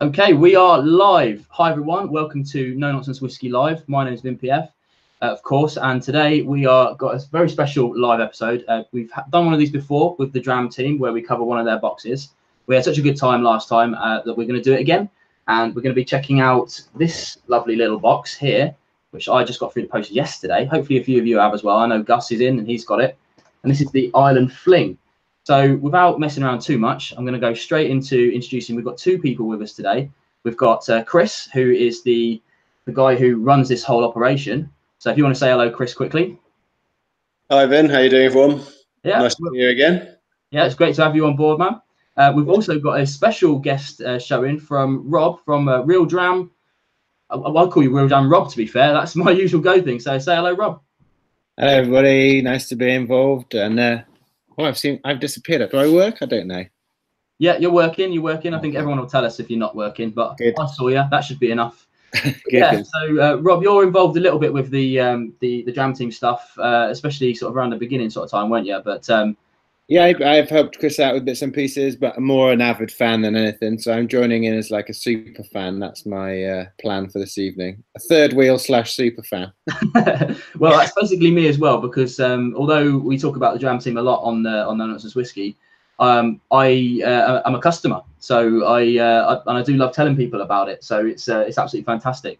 Okay, we are live. Hi everyone, welcome to No Nonsense Whisky Live. My name is Vin PF, of course, and today we are got a very special live episode. We've done one of these before with the Dram Team, where we cover one of their boxes. We had such a good time last time that we're going to do it again, and we're going to be checking out this lovely little box here, which I just got through the post yesterday. Hopefully a few of you have as well. I know Gus is in and he's got it, and this is the Island Fling. So without messing around too much, I'm going to go straight into introducing. We've got two people with us today. We've got Chris, who is the guy who runs this whole operation. So if you want to say hello, Chris, quickly. Hi, Vin. How you doing, everyone? Yeah. Nice to see you again. Yeah, it's great to have you on board, man. We've also got a special guest showing from Rob from Real Dram. I'll call you Real Dram Rob, to be fair. That's my usual go thing. So say hello, Rob. Hello, everybody. Nice to be involved. And I've disappeared. Do I work? I don't know. Yeah, you're working. I think everyone will tell us if you're not working, but good. I saw you. That should be enough. Good. So Rob, you're involved a little bit with the Dram Team stuff, especially sort of around the beginning sort of time, weren't you? But yeah, I've helped Chris out with bits and pieces, but I'm more an avid fan than anything. So I'm joining in as like a super fan. That's my plan for this evening. A third wheel / super fan. Well, that's basically me as well, because although we talk about the Dram Team a lot on Nonsense Whisky, I'm a customer, so I do love telling people about it. So it's absolutely fantastic.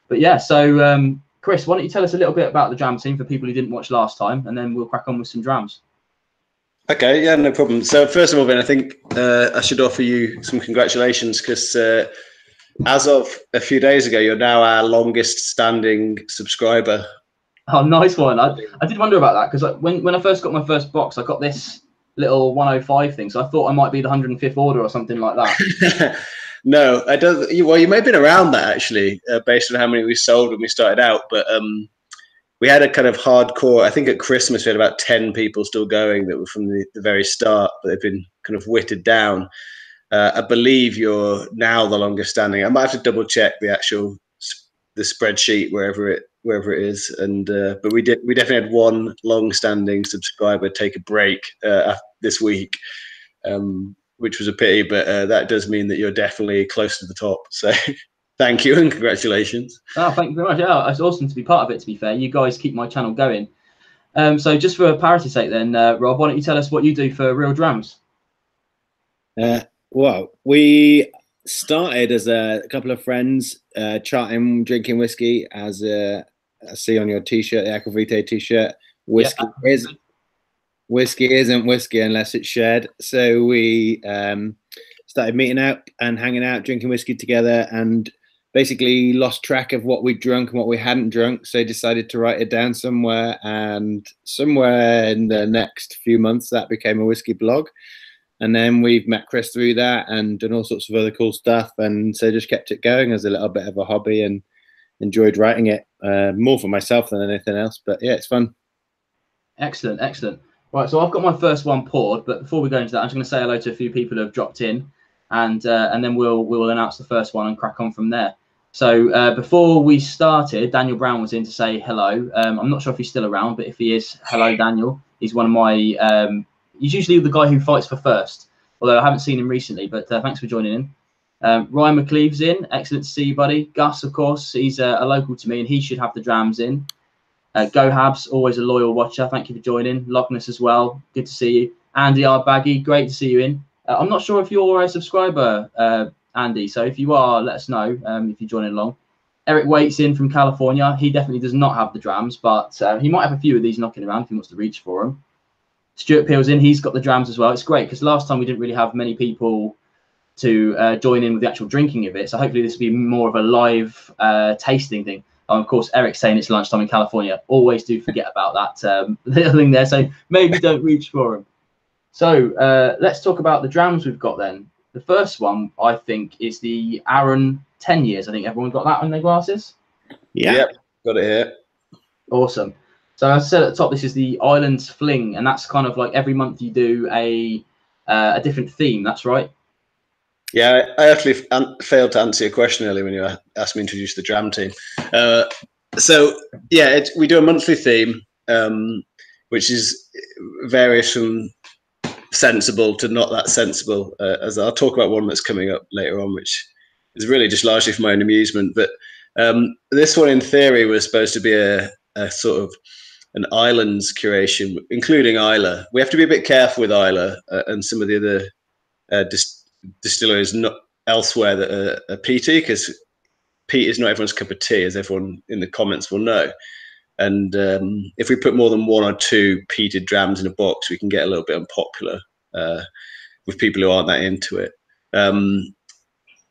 But yeah, so Chris, why don't you tell us a little bit about the Dram Team for people who didn't watch last time, and then we'll crack on with some drams. Okay, yeah, no problem. So first of all, Ben, I think I should offer you some congratulations, because as of a few days ago, you're now our longest standing subscriber. Oh, nice one. I did wonder about that, because when I first got my first box, I got this little 105 thing, so I thought I might be the 105th order or something like that. No, I don't. Well, you may have been around that actually, based on how many we sold when we started out, but we had a kind of hardcore. I think at Christmas we had about 10 people still going that were from the very start, but they've been kind of whittled down. I believe you're now the longest standing. I might have to double check the spreadsheet wherever it is, and but we definitely had one long standing subscriber take a break this week, which was a pity, but that does mean that you're definitely close to the top. So. Thank you and congratulations. Oh, thank you very much. Yeah, it's awesome to be part of it, to be fair. You guys keep my channel going. So just for parity's sake then, Rob, why don't you tell us what you do for Real Drams? Well, we started as a couple of friends chatting, drinking whiskey, as I see on your T-shirt, the Aquavite T-shirt. Whiskey isn't whiskey unless it's shared. So we started meeting out and hanging out, drinking whiskey together, and basically lost track of what we'd drunk and what we hadn't drunk, so decided to write it down somewhere, and somewhere in the next few months that became a whiskey blog. And then we've met Chris through that and done all sorts of other cool stuff, and so just kept it going as a little bit of a hobby and enjoyed writing it, more for myself than anything else, but yeah, it's fun. Excellent. Right, so I've got my first one poured, but before we go into that, I'm just going to say hello to a few people who have dropped in, and then we'll announce the first one and crack on from there. So before we started, Daniel Brown was in to say hello. I'm not sure if he's still around, but if he is, hello, Daniel. He's one of my he's usually the guy who fights for first, although I haven't seen him recently, but thanks for joining in. Ryan McLeave's in. Excellent to see you, buddy. Gus, of course, he's a local to me, and he should have the drams in. Go Habs, always a loyal watcher. Thank you for joining. Logness as well. Good to see you. Andy Ardbaggy, great to see you in. I'm not sure if you're a subscriber, Andy, so if you are, let us know if you're joining along. Eric Waite's in from California. He definitely does not have the drams, but he might have a few of these knocking around if he wants to reach for them. Stuart Peel's in. He's got the drams as well. It's great because last time we didn't really have many people to join in with the actual drinking of it, so hopefully this will be more of a live tasting thing. Of course, Eric's saying it's lunchtime in California. Always do forget about that little thing there, so maybe don't reach for them. So let's talk about the drams we've got then. The first one, I think, is the Arran 10 years. I think everyone got that on their glasses. Yeah. Yep, got it here. Awesome. So as I said at the top, this is the Island Fling, and that's kind of like every month you do a different theme. That's right. Yeah, I actually failed to answer your question earlier when you asked me to introduce the Dram Team. So yeah, we do a monthly theme, which is varies from sensible to not that sensible. As I'll talk about one that's coming up later on, which It's really just largely for my own amusement. But this one, in theory, was supposed to be a sort of an islands curation, including Isla. We have to be a bit careful with Isla and some of the other distilleries not elsewhere that are peaty, because peat is not everyone's cup of tea, as everyone in the comments will know. And if we put more than 1 or 2 peated drams in a box, we can get a little bit unpopular with people who aren't that into it.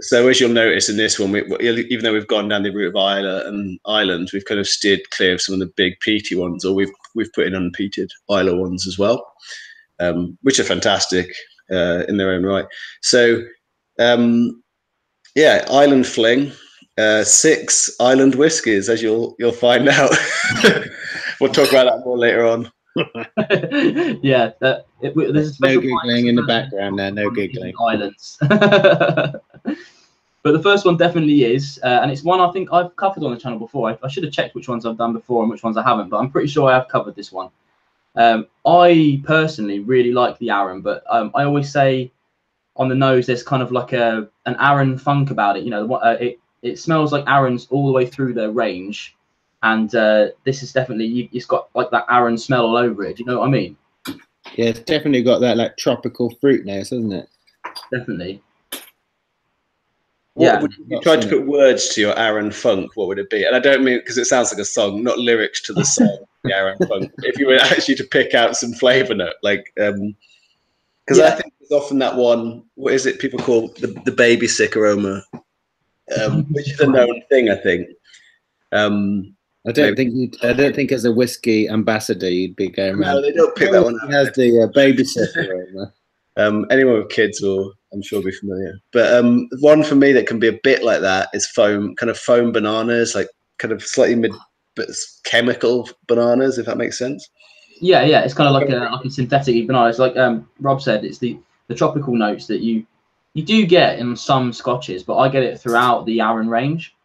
So as you'll notice in this one, even though we've gone down the route of Isla and Island, we've kind of steered clear of some of the big peaty ones, or we've put in unpeated Isla ones as well, which are fantastic in their own right. So yeah, Island Fling, 6 Island whiskies, as you'll find out. We'll talk about that more later on. Yeah, there's a no giggling in the background there. No giggling. Islands. But the first one definitely is, and it's one I think I've covered on the channel before. I should have checked which ones I've done before and which ones I haven't, but I'm pretty sure I have covered this one. I personally really like the Arran, but I always say on the nose there's kind of like an Arran funk about it. You know, it smells like Arrans all the way through their range, and this is definitely, it's got like that Arran smell all over it. Do you know what I mean? Yeah, it's definitely got that like tropical fruit notes, hasn't it? Definitely. Yeah. If you tried to put words to your Arran funk, what would it be? And I don't mean because it sounds like a song, not lyrics to the song, the Arran funk. If you were actually to pick out some flavour note, like, because I think there's often that one, what is it people call the baby sick aroma, which is a known thing, I think. I don't think as a whiskey ambassador you'd be going around. No, they don't pick that one out. It has the babysitter aroma. Anyone with kids will, I'm sure, be familiar. But one for me that can be a bit like that is foam bananas, like kind of slightly but chemical bananas, if that makes sense. Yeah, it's kind of like a synthetic banana. It's like Rob said, it's the tropical notes that you do get in some scotches, but I get it throughout the Arran range.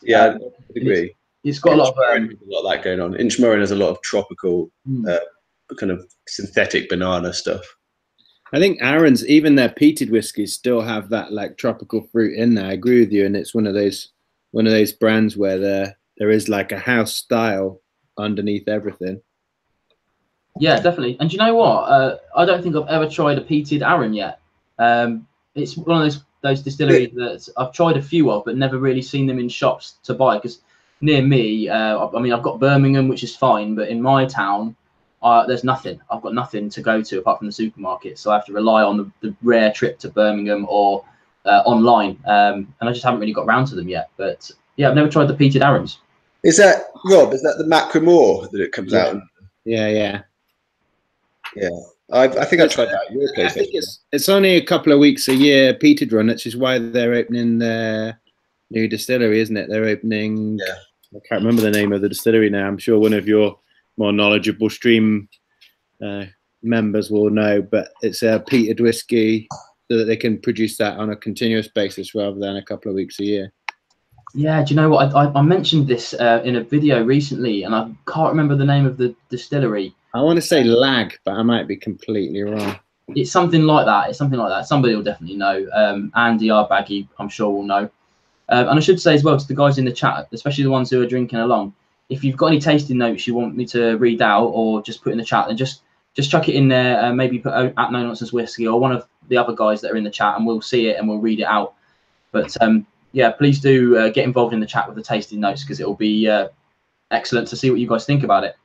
Yeah, I agree. It's got a lot of that going on. Inchmurrin has a lot of tropical, kind of synthetic banana stuff. I think Arran's, even their peated whiskies, still have that like tropical fruit in there. I agree with you, and it's one of those brands where there is like a house style underneath everything. Yeah, definitely. And do you know what? I don't think I've ever tried a peated Arran yet. It's one of those distilleries that I've tried a few of, but never really seen them in shops to buy. Because near me, I mean, I've got Birmingham, which is fine, but in my town, there's nothing. I've got nothing to go to apart from the supermarket, so I have to rely on the rare trip to Birmingham or online. And I just haven't really got round to them yet. But yeah, I've never tried the peated Arrans. Is that, Rob? Is that the Macramore that it comes out? Yeah. I think I tried that at your place. I think it's only a couple of weeks a year peated run, which is why they're opening their new distillery, isn't it? They're opening. Yeah. I can't remember the name of the distillery now. I'm sure one of your more knowledgeable stream members will know, but it's a peated whiskey so that they can produce that on a continuous basis rather than a couple of weeks a year. Yeah, do you know what? I mentioned this in a video recently, and I can't remember the name of the distillery. I want to say Lag, but I might be completely wrong. It's something like that. Somebody will definitely know. Andy Arbaggy, I'm sure, will know. And I should say as well to the guys in the chat, especially the ones who are drinking along, if you've got any tasting notes you want me to read out or just put in the chat, then just chuck it in there. Maybe put at No Nonsense Whisky or one of the other guys that are in the chat, and we'll see it and we'll read it out. But yeah, please do get involved in the chat with the tasting notes, because it will be excellent to see what you guys think about it.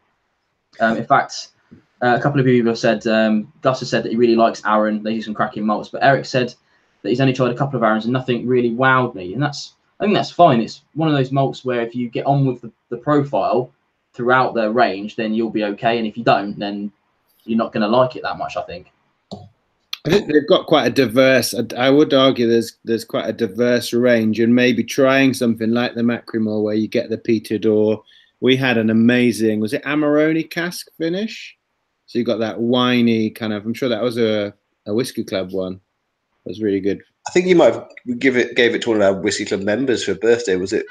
In fact, a couple of people have said, Gus has said that he really likes Arran. They do some cracking malts, but Eric said that he's only tried a couple of Arrans and nothing really wowed me, and I think that's fine. It's one of those malts where if you get on with the profile throughout their range, then you'll be okay, and if you don't, then you're not going to like it that much, I think. I think they've got quite a diverse. I would argue there's quite a diverse range, and maybe trying something like the Macramore where you get the peated, or we had an amazing, was it Amarone cask finish? So you got that winey kind of. I'm sure that was a Whiskey Club one. It was really good. I think you might have gave it to one of our Whiskey Club members for a birthday. Was it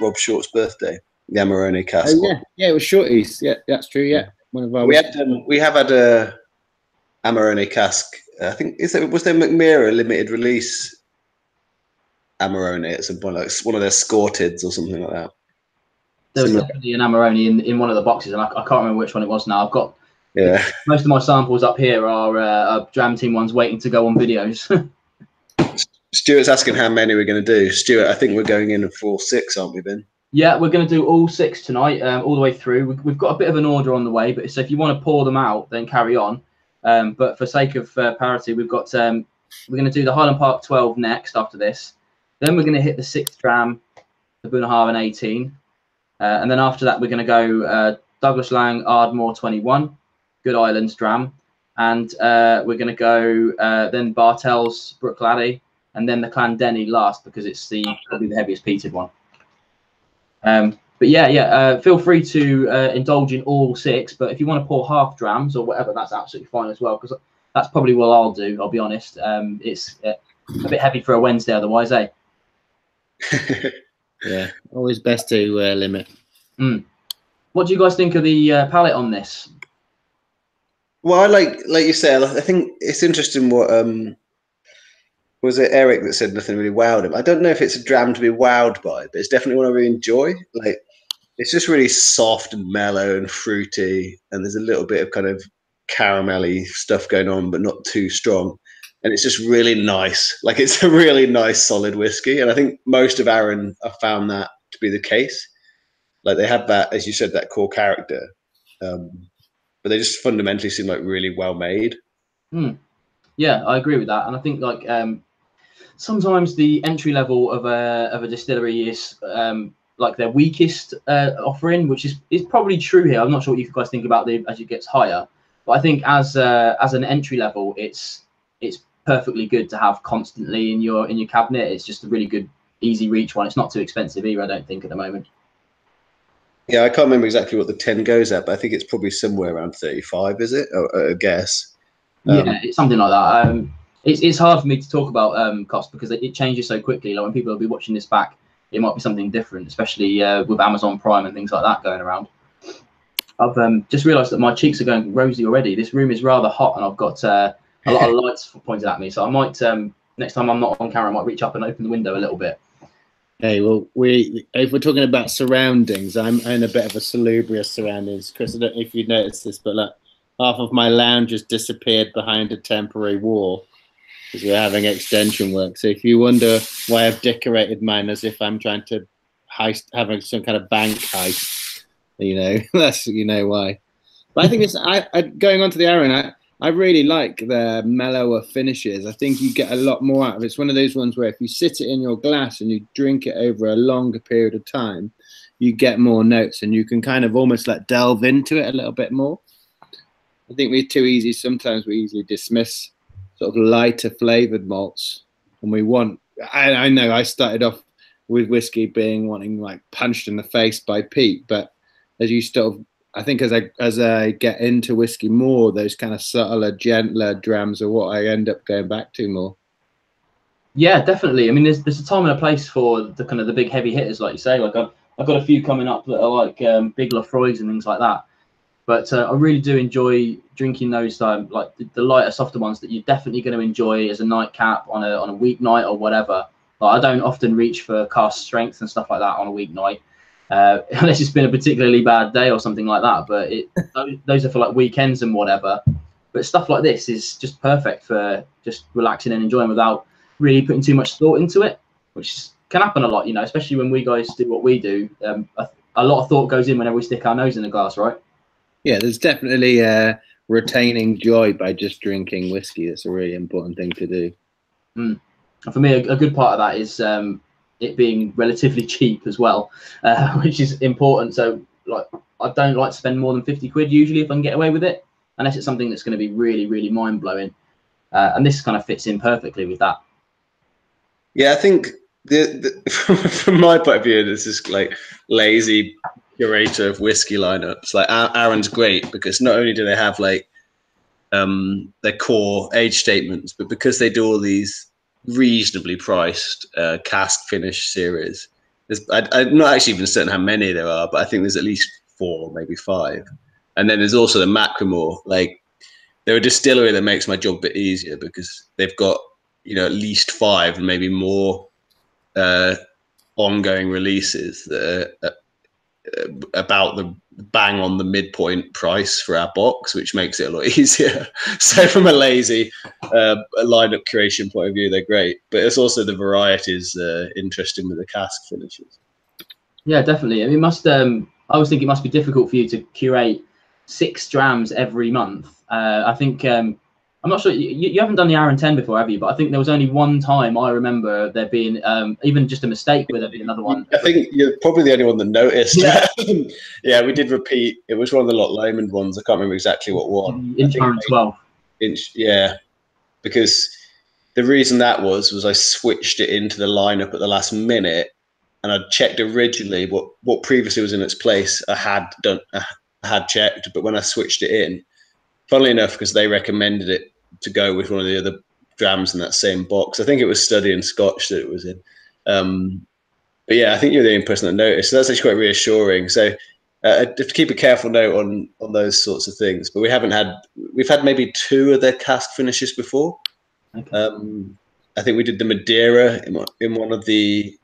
Rob Short's birthday? The Amarone cask. Oh, yeah, it was Shorty's. Yeah, that's true. Yeah, one of our. We have had a Amarone cask. I think was there McMira limited release Amarone. It's one of their Scortids or something like that. There was definitely an Amarone in one of the boxes, and I can't remember which one it was now. I've got most of my samples up here are Dram Team ones waiting to go on videos. Stuart's asking how many we're going to do. Stuart, I think we're going in for 6, aren't we, Ben? Yeah, we're going to do all 6 tonight, all the way through. We've got a bit of an order on the way, but so if you want to pour them out, then carry on. But for sake of parity, we've got we're going to do the Highland Park 12 next after this. Then we're going to hit the 6th Dram, the Bunnahabhain 18. And then after that, we're going to go Douglas Laing, Ardmore 21, Good Islands Dram. And we're going to go then Bartels, Bruichladdich, and then the Clan Denny last, because it's probably the heaviest peated one. But yeah, feel free to indulge in all 6. But if you want to pour half drams or whatever, that's absolutely fine as well, because that's probably what I'll do, I'll be honest. It's a bit heavy for a Wednesday otherwise, eh? Yeah, always best to limit. What do you guys think of the palette on this? Well, I like you said, I think it's interesting what was it Eric that said nothing really wowed him. I don't know if it's a dram to be wowed by, but it's definitely one I really enjoy. Like, it's just really soft and mellow and fruity, and there's a little bit of kind of caramelly stuff going on, but not too strong. And it's just really nice. Like, it's a really nice, solid whiskey. And I think most of Arran have found that to be the case. Like, they have that, as you said, that core character. But they just fundamentally seem like really well made. Yeah, I agree with that. And I think, like, sometimes the entry level of a distillery is like their weakest offering, which is probably true here. I'm not sure what you guys think about as it gets higher. But I think as an entry level, it's perfectly good to have constantly in your cabinet. It's just a really good, easy reach one. It's not too expensive either, I don't think, at the moment. Yeah, I can't remember exactly what the 10 goes at, but I think it's probably somewhere around 35, is it? I guess. Yeah, it's something like that. It's hard for me to talk about cost because it changes so quickly. Like, when people will be watching this back, it might be something different, especially with Amazon Prime and things like that going around. I've just realised that my cheeks are going rosy already. This room is rather hot, and I've got a lot of lights pointed at me. So I might, next time I'm not on camera, I might reach up and open the window a little bit. Hey, well, if we're talking about surroundings, I'm in a bit of a salubrious surroundings. Chris, I don't know if you noticed this, but like, half of my lounge has disappeared behind a temporary wall because we're having extension work. So if you wonder why I've decorated mine as if I'm trying to having some kind of bank heist, that's why. But I think it's going on to the Arran. I really like the mellower finishes. I think you get a lot more out of it. It's one of those ones where if you sit it in your glass and you drink it over a longer period of time, you get more notes and you can kind of almost like delve into it a little bit more. I think we're too easy. Sometimes we easily dismiss sort of lighter flavored malts. And we want, I know I started off with whiskey wanting like punched in the face by Pete, but as you sort of, I think as I get into whiskey more, those kind of subtler, gentler drams are what I end up going back to more. Yeah, definitely. I mean, there's a time and a place for the kind of the big heavy hitters, like you say. Like I've got a few coming up that are like big Lafroigs and things like that. But I really do enjoy drinking those like the lighter, softer ones that you're definitely going to enjoy as a nightcap on a weeknight or whatever. Like, I don't often reach for cask strength and stuff like that on a weeknight. Unless it's been a particularly bad day or something like that, but those are for like weekends and whatever. But stuff like this is just perfect for just relaxing and enjoying without really putting too much thought into it, which can happen a lot, especially when we guys do what we do. A lot of thought goes in whenever we stick our nose in the glass, right? Yeah, there's definitely retaining joy by just drinking whiskey. That's a really important thing to do. And for me, a good part of that is it being relatively cheap as well, which is important. So, like, I don't like to spend more than 50 quid usually if I can get away with it, unless it's something that's going to be really, really mind blowing. And this kind of fits in perfectly with that. Yeah, I think from my point of view, this is like lazy curator of whiskey lineups. Like, Arran's great because not only do they have like their core age statements, but because they do all these reasonably priced cask finish series. I'm not actually even certain how many there are, but I think there's at least 4, maybe 5. And then there's also the Macremore. Like, they're a distillery that makes my job a bit easier because they've got, at least 5 and maybe more ongoing releases that are about the bang on the midpoint price for our box, which makes it a lot easier. So from a lazy lineup creation point of view, they're great, but it's also the varieties interesting with the cask finishes. Yeah, definitely. I mean, I always think it must be difficult for you to curate 6 drams every month. I think I'm not sure you haven't done the Arran 10 before, have you? But I think there was only one time I remember there being even just a mistake with there being another one. I think you're probably the only one that noticed. Yeah, yeah, we did repeat. It was one of the Lot Lomond ones. I can't remember exactly what one. Inch Arran 12. Yeah, because the reason that was I switched it into the lineup at the last minute, and I checked originally what previously was in its place. I had checked, but when I switched it in, funnily enough, because they recommended it to go with one of the other drams in that same box. I think it was Study and Scotch that it was in. But yeah, I think you're the only person that noticed. So that's actually quite reassuring. So I have to keep a careful note on those sorts of things. But we've had maybe 2 of their cask finishes before. Okay. I think we did the Madeira in one of the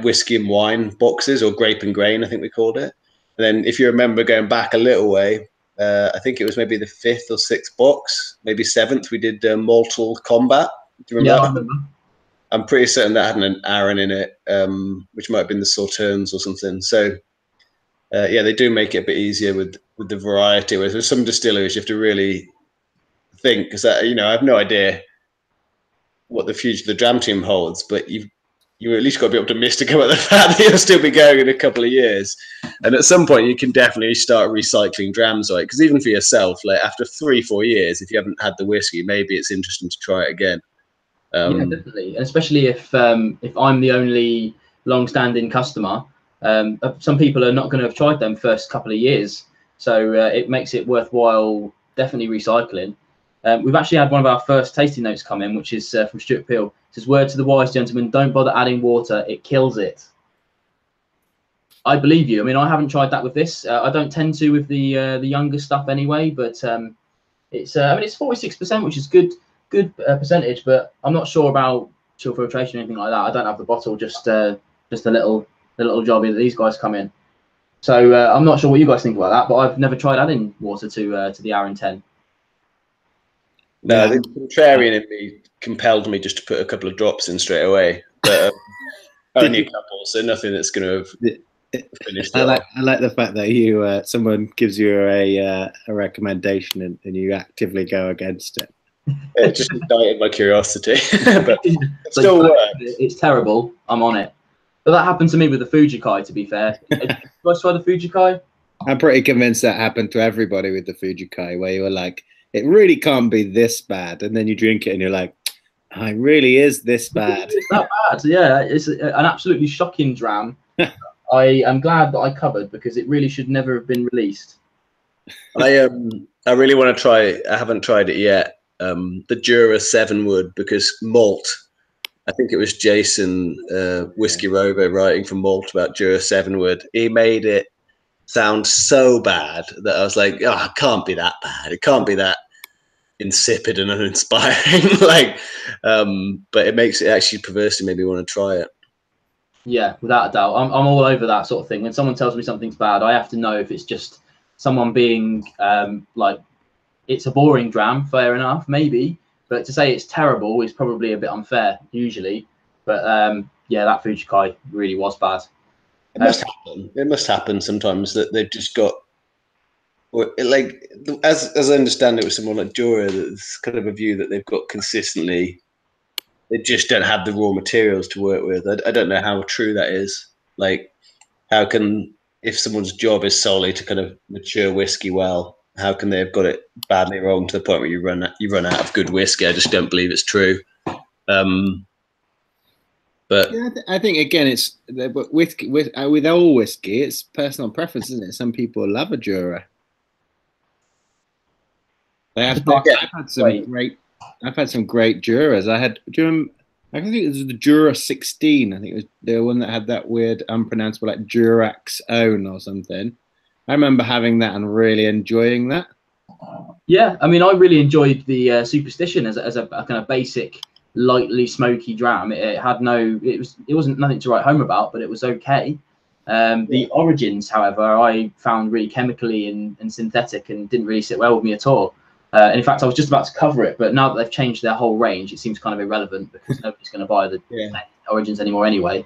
whiskey and wine boxes, or grape and grain, I think we called it. And then if you remember going back a little way, I think it was maybe the 5th or 6th box, maybe 7th. We did Malt Combat. Do you remember? Yeah, I remember. I'm pretty certain that had an Arran in it, which might have been the Sauternes or something. So, yeah, they do make it a bit easier with the variety. Whereas with some distilleries, you have to really think, because I have no idea what the future of the Dram Team holds, but you at least got to be optimistic about the fact that you'll still be going in a couple of years. And at some point, you can definitely start recycling drams, right? Because even for yourself, like after 3-4 years, if you haven't had the whiskey, maybe it's interesting to try it again. Yeah, definitely. And especially if I'm the only long-standing customer, some people are not going to have tried them first couple of years. So it makes it worthwhile, definitely recycling. We've actually had one of our first tasting notes come in, which is from Stuart Peel. It says, "Word to the wise gentleman, don't bother adding water, it kills it." I believe you. I mean, I haven't tried that with this. I don't tend to with the younger stuff anyway, but it's I mean, it's 46%, which is good percentage, but I'm not sure about chill filtration or anything like that. I don't have the bottle, just a little jobby that these guys come in. So I'm not sure what you guys think about that, but I've never tried adding water to the Arran 10. No, the contrarian in me compelled me just to put a couple of drops in straight away, but only a couple, so nothing that's going to have finished. I like the fact that you someone gives you a recommendation and you actively go against it. It just ignited my curiosity, but it still works. It's terrible. I'm on it. But that happened to me with the Fujikai, to be fair. Did you guys try the Fujikai? I'm pretty convinced that happened to everybody with the Fujikai, where you were like, it really can't be this bad. And then you drink it and you're like, oh, it really is this bad. It's that bad. Yeah, it's an absolutely shocking dram. I am glad that I covered, because it really should never have been released. I really want to try. I haven't tried it yet. The Jura 7 Wood, because Malt. I think it was Jason Whiskey Rover writing for Malt about Jura 7 Wood. He made it sound so bad that I was like, oh, it can't be that bad. It can't be that insipid and uninspiring. But it makes it actually perversely maybe want to try it. Yeah, without a doubt. I'm all over that sort of thing. When someone tells me something's bad, I have to know if it's just someone being like, it's a boring dram, fair enough, maybe. But to say it's terrible is probably a bit unfair, usually. But yeah, that Fujikai really was bad. It must happen. It must happen sometimes that they've just got, like, as I understand it with someone like Jura, there's kind of a view that they've got consistently, they just don't have the raw materials to work with. I don't know how true that is. Like, how can, if someone's job is solely to kind of mature whiskey well, how can they have got it badly wrong to the point where you run out of good whiskey? I just don't believe it's true. But yeah, I think again, it's with all whiskey, it's personal preference, isn't it? Some people love a Jura. I've had some great Juras. I think it was the Jura 16. I think it was the one that had that weird unpronounceable, like Durax own or something. I remember having that and really enjoying that. Yeah, I mean, I really enjoyed the Superstition as a kind of basic lightly smoky dram. It had no, it wasn't nothing to write home about, but it was okay. The origins, however, I found really chemically and synthetic and didn't really sit well with me at all. And in fact, I was just about to cover it, but now that they've changed their whole range, it seems kind of irrelevant because nobody's going to buy the origins anymore anyway.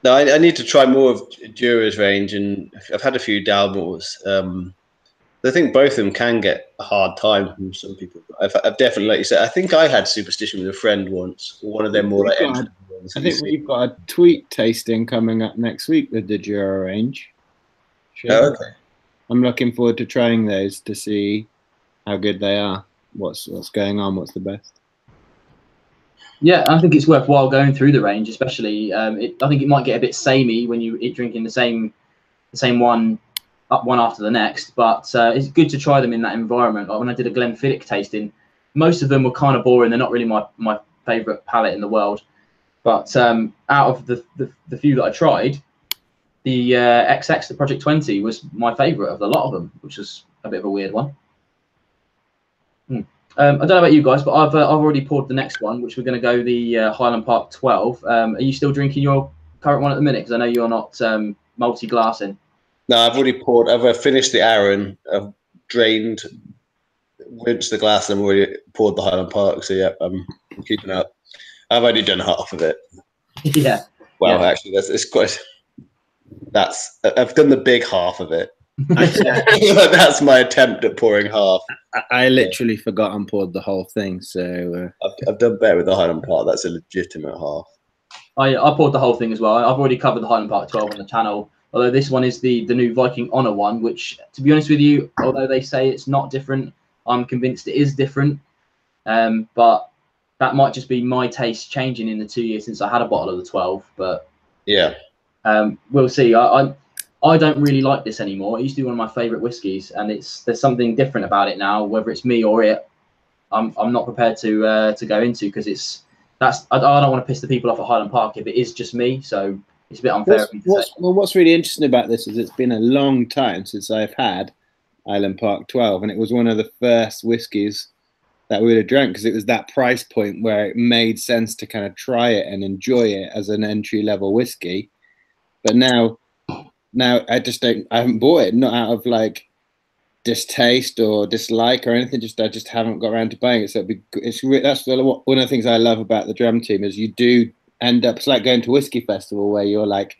No, I need to try more of Dura's range, and I've had a few Dalmores. I think both of them can get a hard time from some people. I've definitely, like you said, I think I had Superstition with a friend once. One of them more like. I think we've got a tweet tasting coming up next week with the Dura range. Oh, okay. I'm looking forward to trying those to see how good they are. What's going on? What's the best? Yeah, I think it's worthwhile going through the range, especially. I think it might get a bit samey when you eat drinking the same one after the next, but it's good to try them in that environment. Like when I did a Glenfiddich tasting, most of them were kind of boring. They're not really my favourite palate in the world. But out of the few that I tried, the XX, the Project 20, was my favourite of the lot of them, which was a bit of a weird one. I don't know about you guys, but I've already poured the next one, which we're going to go the Highland Park 12. Are you still drinking your current one at the minute? Because I know you're not multi-glassing. No, I've already poured. I've finished the Arran. I've drained, rinsed the glass, and I've already poured the Highland Park. So yeah, I'm keeping up. I've only done half of it. Yeah. Well, actually, I've done the big half of it. That's my attempt at pouring half. I literally forgot and poured the whole thing. So I've done better with the Highland Park. That's a legitimate half. I poured the whole thing as well. I've already covered the Highland Park 12 on the channel. Although this one is the new Viking Honor one, which, to be honest with you, although they say it's not different, I'm convinced it is different. But that might just be my taste changing in the 2 years since I had a bottle of the 12. But yeah, we'll see. I don't really like this anymore. It used to be one of my favourite whiskies, and there's something different about it now. Whether it's me or it, I'm not prepared to go into, because I don't want to piss the people off at Highland Park if it is just me. So it's a bit unfair of me to say. Well, what's really interesting about this is it's been a long time since I've had Island Park 12, and it was one of the first whiskies that we would have drank, because it was that price point where it made sense to kind of try it and enjoy it as an entry-level whiskey. But now I haven't bought it, not out of like distaste or dislike or anything. I just haven't got around to buying it. So that's one of the things I love about the Dram Team is you do end up, it's like going to a whiskey festival where you're like,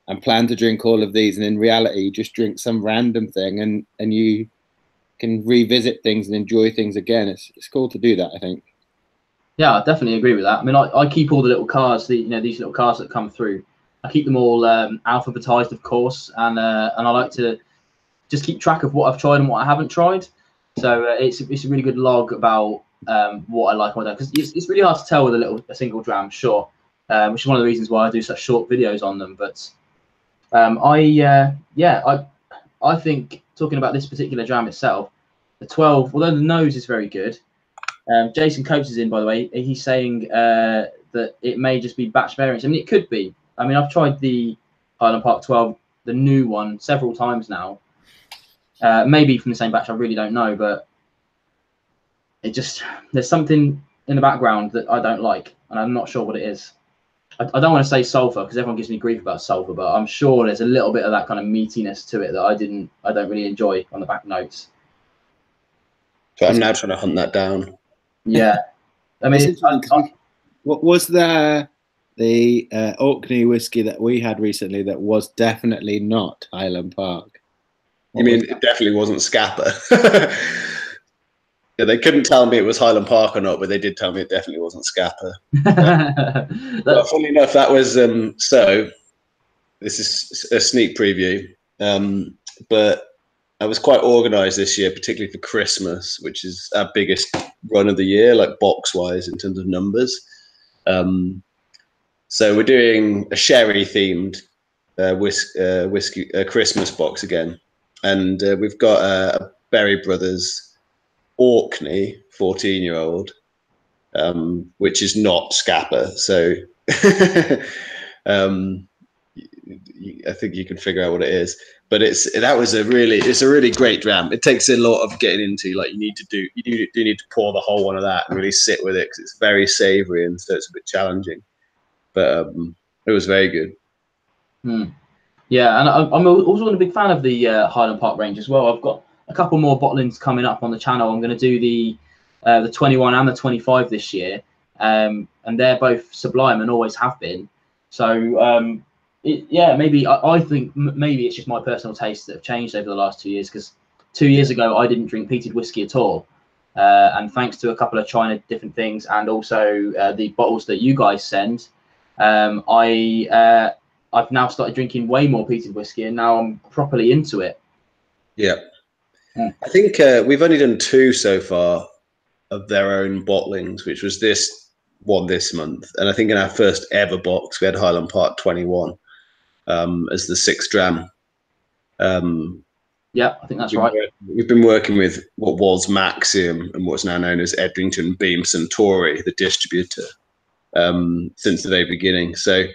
I plan to drink all of these, and in reality you just drink some random thing and you can revisit things and enjoy things again. It's cool to do that, I think. Yeah, I definitely agree with that. I mean, I keep all the little cards, these little cards that come through. I keep them all alphabetized, of course, and I like to just keep track of what I've tried and what I haven't tried. So it's a really good log about what I like and what I don't, because it's really hard to tell with a single dram, sure, which is one of the reasons why I do such short videos on them. But I think, talking about this particular dram itself, the 12, although the nose is very good. Jason Coates is in, by the way. He's saying that it may just be batch variants. I mean, it could be. I mean, I've tried the Highland Park 12, the new one, several times now. Maybe from the same batch, I really don't know. But there's something in the background that I don't like, and I'm not sure what it is. I don't want to say sulfur, because everyone gives me grief about sulfur, but I'm sure there's a little bit of that kind of meatiness to it that I don't really enjoy on the back notes. So I'm now trying to hunt that down. Yeah, I mean, what was the Orkney whiskey that we had recently that was definitely not Highland Park? You mean it definitely wasn't Scapa? Yeah, they couldn't tell me it was Highland Park or not, but they did tell me it definitely wasn't Scapa. Well, funnily enough, that was so. This is a sneak preview, but I was quite organised this year, particularly for Christmas, which is our biggest run of the year, like box-wise in terms of numbers. So we're doing a sherry-themed whiskey Christmas box again, and we've got a Berry Brothers Orkney 14-year-old, which is not Scapa. So I think you can figure out what it is. But it's a really great dram. It takes a lot of getting into. Like you need to pour the whole one of that and really sit with it because it's very savoury and so it's a bit challenging. But it was very good. Yeah, and I'm also a big fan of the Highland Park range as well. I've got a couple more bottlings coming up on the channel. I'm going to do the 21 and the 25 this year, and they're both sublime and always have been. So maybe I think maybe it's just my personal tastes that have changed over the last 2 years, because 2 years ago I didn't drink peated whiskey at all, and thanks to a couple of trying different things and also the bottles that you guys send, I've now started drinking way more peated whiskey, and now I'm properly into it. Yeah. I think we've only done 2 so far of their own bottlings, which was this one this month. And I think in our first ever box, we had Highland Park 21 as the 6th dram. Yeah, I think that's right. We've been working with what was Maxim and what's now known as Edrington Beam Suntory, the distributor, since the very beginning. So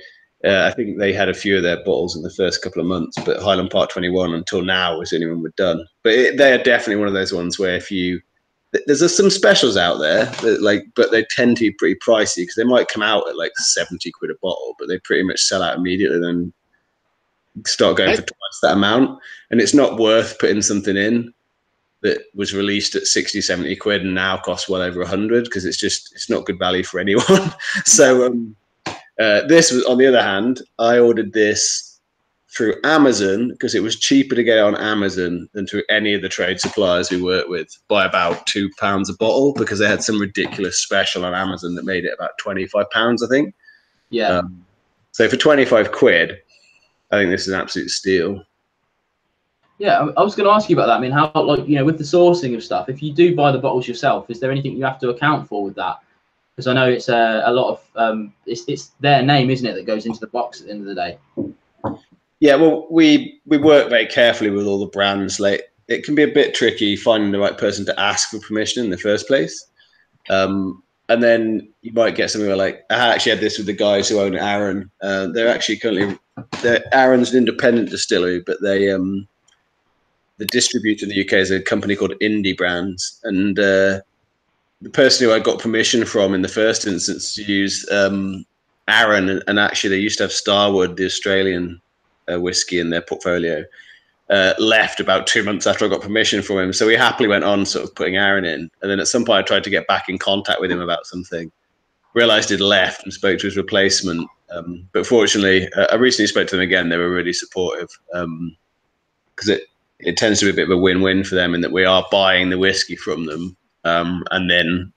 I think they had a few of their bottles in the first couple of months, but Highland Park 21 until now was the only one we've done. But they are definitely one of those ones where there's some specials out there but they tend to be pretty pricey because they might come out at like 70 quid a bottle, but they pretty much sell out immediately and then start going for twice that amount. And it's not worth putting something in that was released at 60, 70 quid and now costs well over 100 because it's not good value for anyone. So this was, on the other hand, I ordered this through Amazon because it was cheaper to get it on Amazon than through any of the trade suppliers we work with by about £2 a bottle, because they had some ridiculous special on Amazon that made it about £25, I think. Yeah. So for 25 quid, I think this is an absolute steal. Yeah, I was going to ask you about that. I mean, how, with the sourcing of stuff, if you do buy the bottles yourself, is there anything you have to account for with that? Because I know it's a lot of it's their name, isn't it, that goes into the box at the end of the day. Yeah, well, we work very carefully with all the brands. Like, it can be a bit tricky finding the right person to ask for permission in the first place. And then you might get something like, I actually had this with the guys who own Arran. They're actually Arran's an independent distillery, but they the distributor in the UK is a company called Indie Brands, and the person who I got permission from in the first instance to use Arran, and actually they used to have Starwood, the Australian whiskey, in their portfolio, left about 2 months after I got permission from him. So we happily went on sort of putting Arran in. And then at some point I tried to get back in contact with him about something, realized he'd left and spoke to his replacement. But fortunately, I recently spoke to them again. They were really supportive because it tends to be a bit of a win-win for them in that we are buying the whiskey from them. And then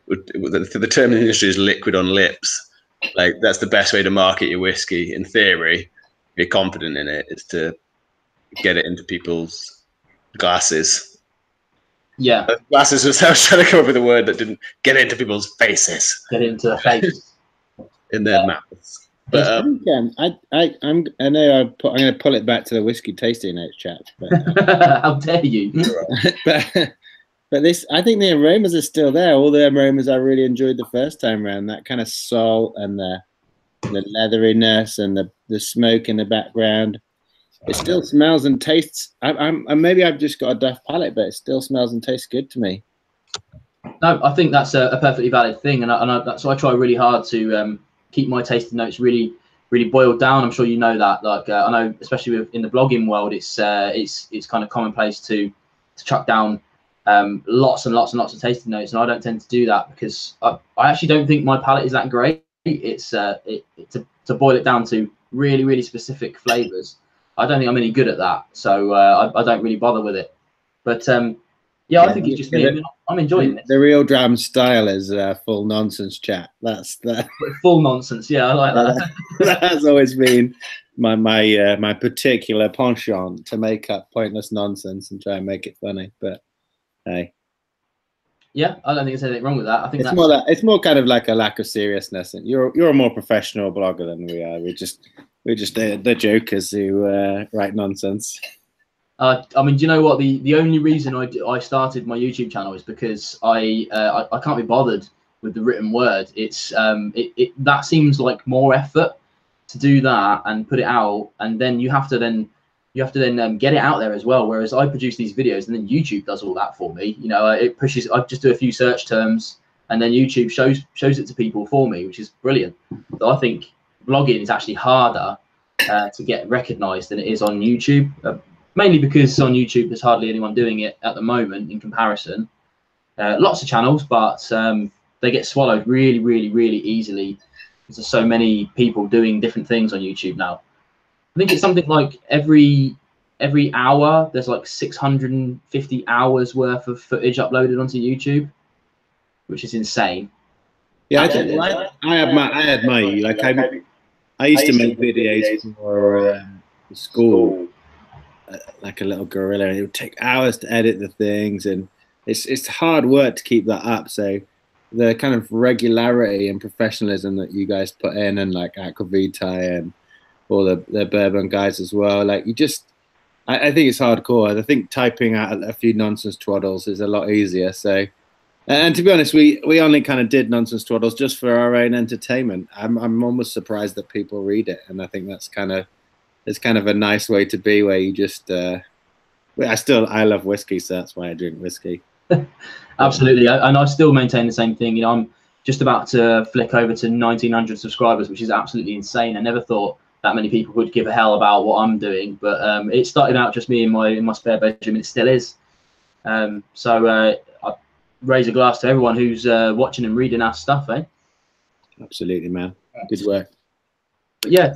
the term in the industry is liquid on lips. Like, that's the best way to market your whiskey in theory. You're confident in it, is to get it into people's glasses. Yeah. Glasses was, I was trying to come up with a word that didn't get into people's faces. Get into the face. In their mouths. But I know I'm going to pull it back to the whiskey tasting notes chat. But, how dare you? but this, I think the aromas are still there. All the aromas I really enjoyed the first time around. That kind of salt and the leatheriness and the smoke in the background. It still smells and tastes. Maybe I've just got a daft palate, but it still smells and tastes good to me. No, I think that's a perfectly valid thing, and so I try really hard to keep my tasting notes really, really boiled down. I'm sure you know that. Like I know, especially in the blogging world, it's kind of commonplace to chuck down lots and lots and lots of tasting notes, and I don't tend to do that because I actually don't think my palate is that great. It's to boil it down to really, really specific flavors. I don't think I'm any good at that, so I don't really bother with it. But yeah, I think it's just me. I'm enjoying it. The real Dram style is full nonsense chat. That's the full nonsense. Yeah, I like that. That's always been my particular penchant, to make up pointless nonsense and try and make it funny. But hey, yeah, I don't think there's anything wrong with that. I think it's more kind of like a lack of seriousness. And you're a more professional blogger than we are. We're just the jokers who write nonsense. I mean, do you know what? The only reason I started my YouTube channel is because I can't be bothered with the written word. It's that seems like more effort to do that and put it out, and then you have to then get it out there as well. Whereas I produce these videos and then YouTube does all that for me. You know, it pushes. I just do a few search terms and then YouTube shows it to people for me, which is brilliant. So I think vlogging is actually harder to get recognised than it is on YouTube, mainly because on YouTube there's hardly anyone doing it at the moment in comparison. Lots of channels, but they get swallowed really, really, really easily because there's so many people doing different things on YouTube now. I think it's something like every hour there's like 650 hours worth of footage uploaded onto YouTube, which is insane. Yeah, I admire you. Like I used to make videos for school, like a little gorilla, and it would take hours to edit the things, and it's hard work to keep that up. So the kind of regularity and professionalism that you guys put in, and like Aquavitae and all the bourbon guys as well, like I think it's hardcore. I think typing out a few nonsense twaddles is a lot easier. So, and to be honest, we only kind of did nonsense twaddles just for our own entertainment. I'm almost surprised that people read it, and I think it's kind of a nice way to be, where you just I love whiskey, so that's why I drink whiskey. Absolutely, and I still maintain the same thing. You know, I'm just about to flick over to 1,900 subscribers, which is absolutely insane. I never thought that many people would give a hell about what I'm doing, but it started out just me in my spare bedroom, and it still is. So I raise a glass to everyone who's watching and reading our stuff, eh? Absolutely, man. Good work. But yeah,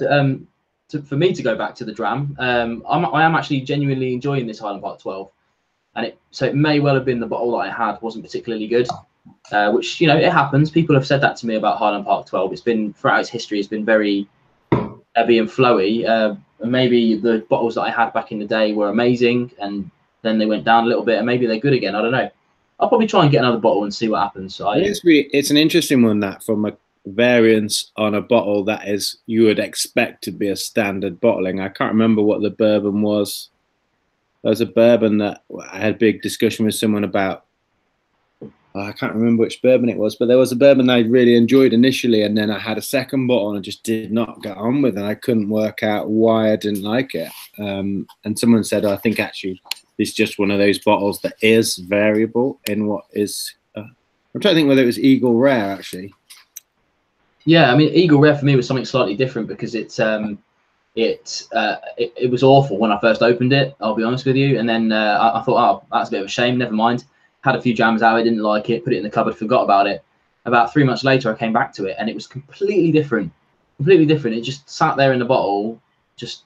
for me to go back to the Dram, I am actually genuinely enjoying this Highland Park 12, and so it may well have been the bottle that I had wasn't particularly good, which, you know, it happens. People have said that to me about Highland Park 12. It's been, throughout its history, it's been very heavy and flowy. Maybe the bottles that I had back in the day were amazing, and then they went down a little bit, and maybe they're good again. I don't know. I'll probably try and get another bottle and see what happens. It's an interesting one, that, from a variance on a bottle that is you would expect to be a standard bottling. I can't remember what the bourbon was. There was a bourbon that I had a big discussion with someone about. I can't remember which bourbon it was, but there was a bourbon I really enjoyed initially, and then I had a second bottle and I just did not get on with it. I couldn't work out why I didn't like it. And someone said, I think actually it's just one of those bottles that is variable in what is. I'm trying to think whether it was Eagle Rare, actually. Yeah, I mean, Eagle Rare for me was something slightly different, because it was awful when I first opened it, I'll be honest with you. And then I thought, oh, that's a bit of a shame, never mind. Had a few jams out, I didn't like it, put it in the cupboard, forgot about it. About 3 months later, I came back to it, and it was completely different. Completely different. It just sat there in the bottle, just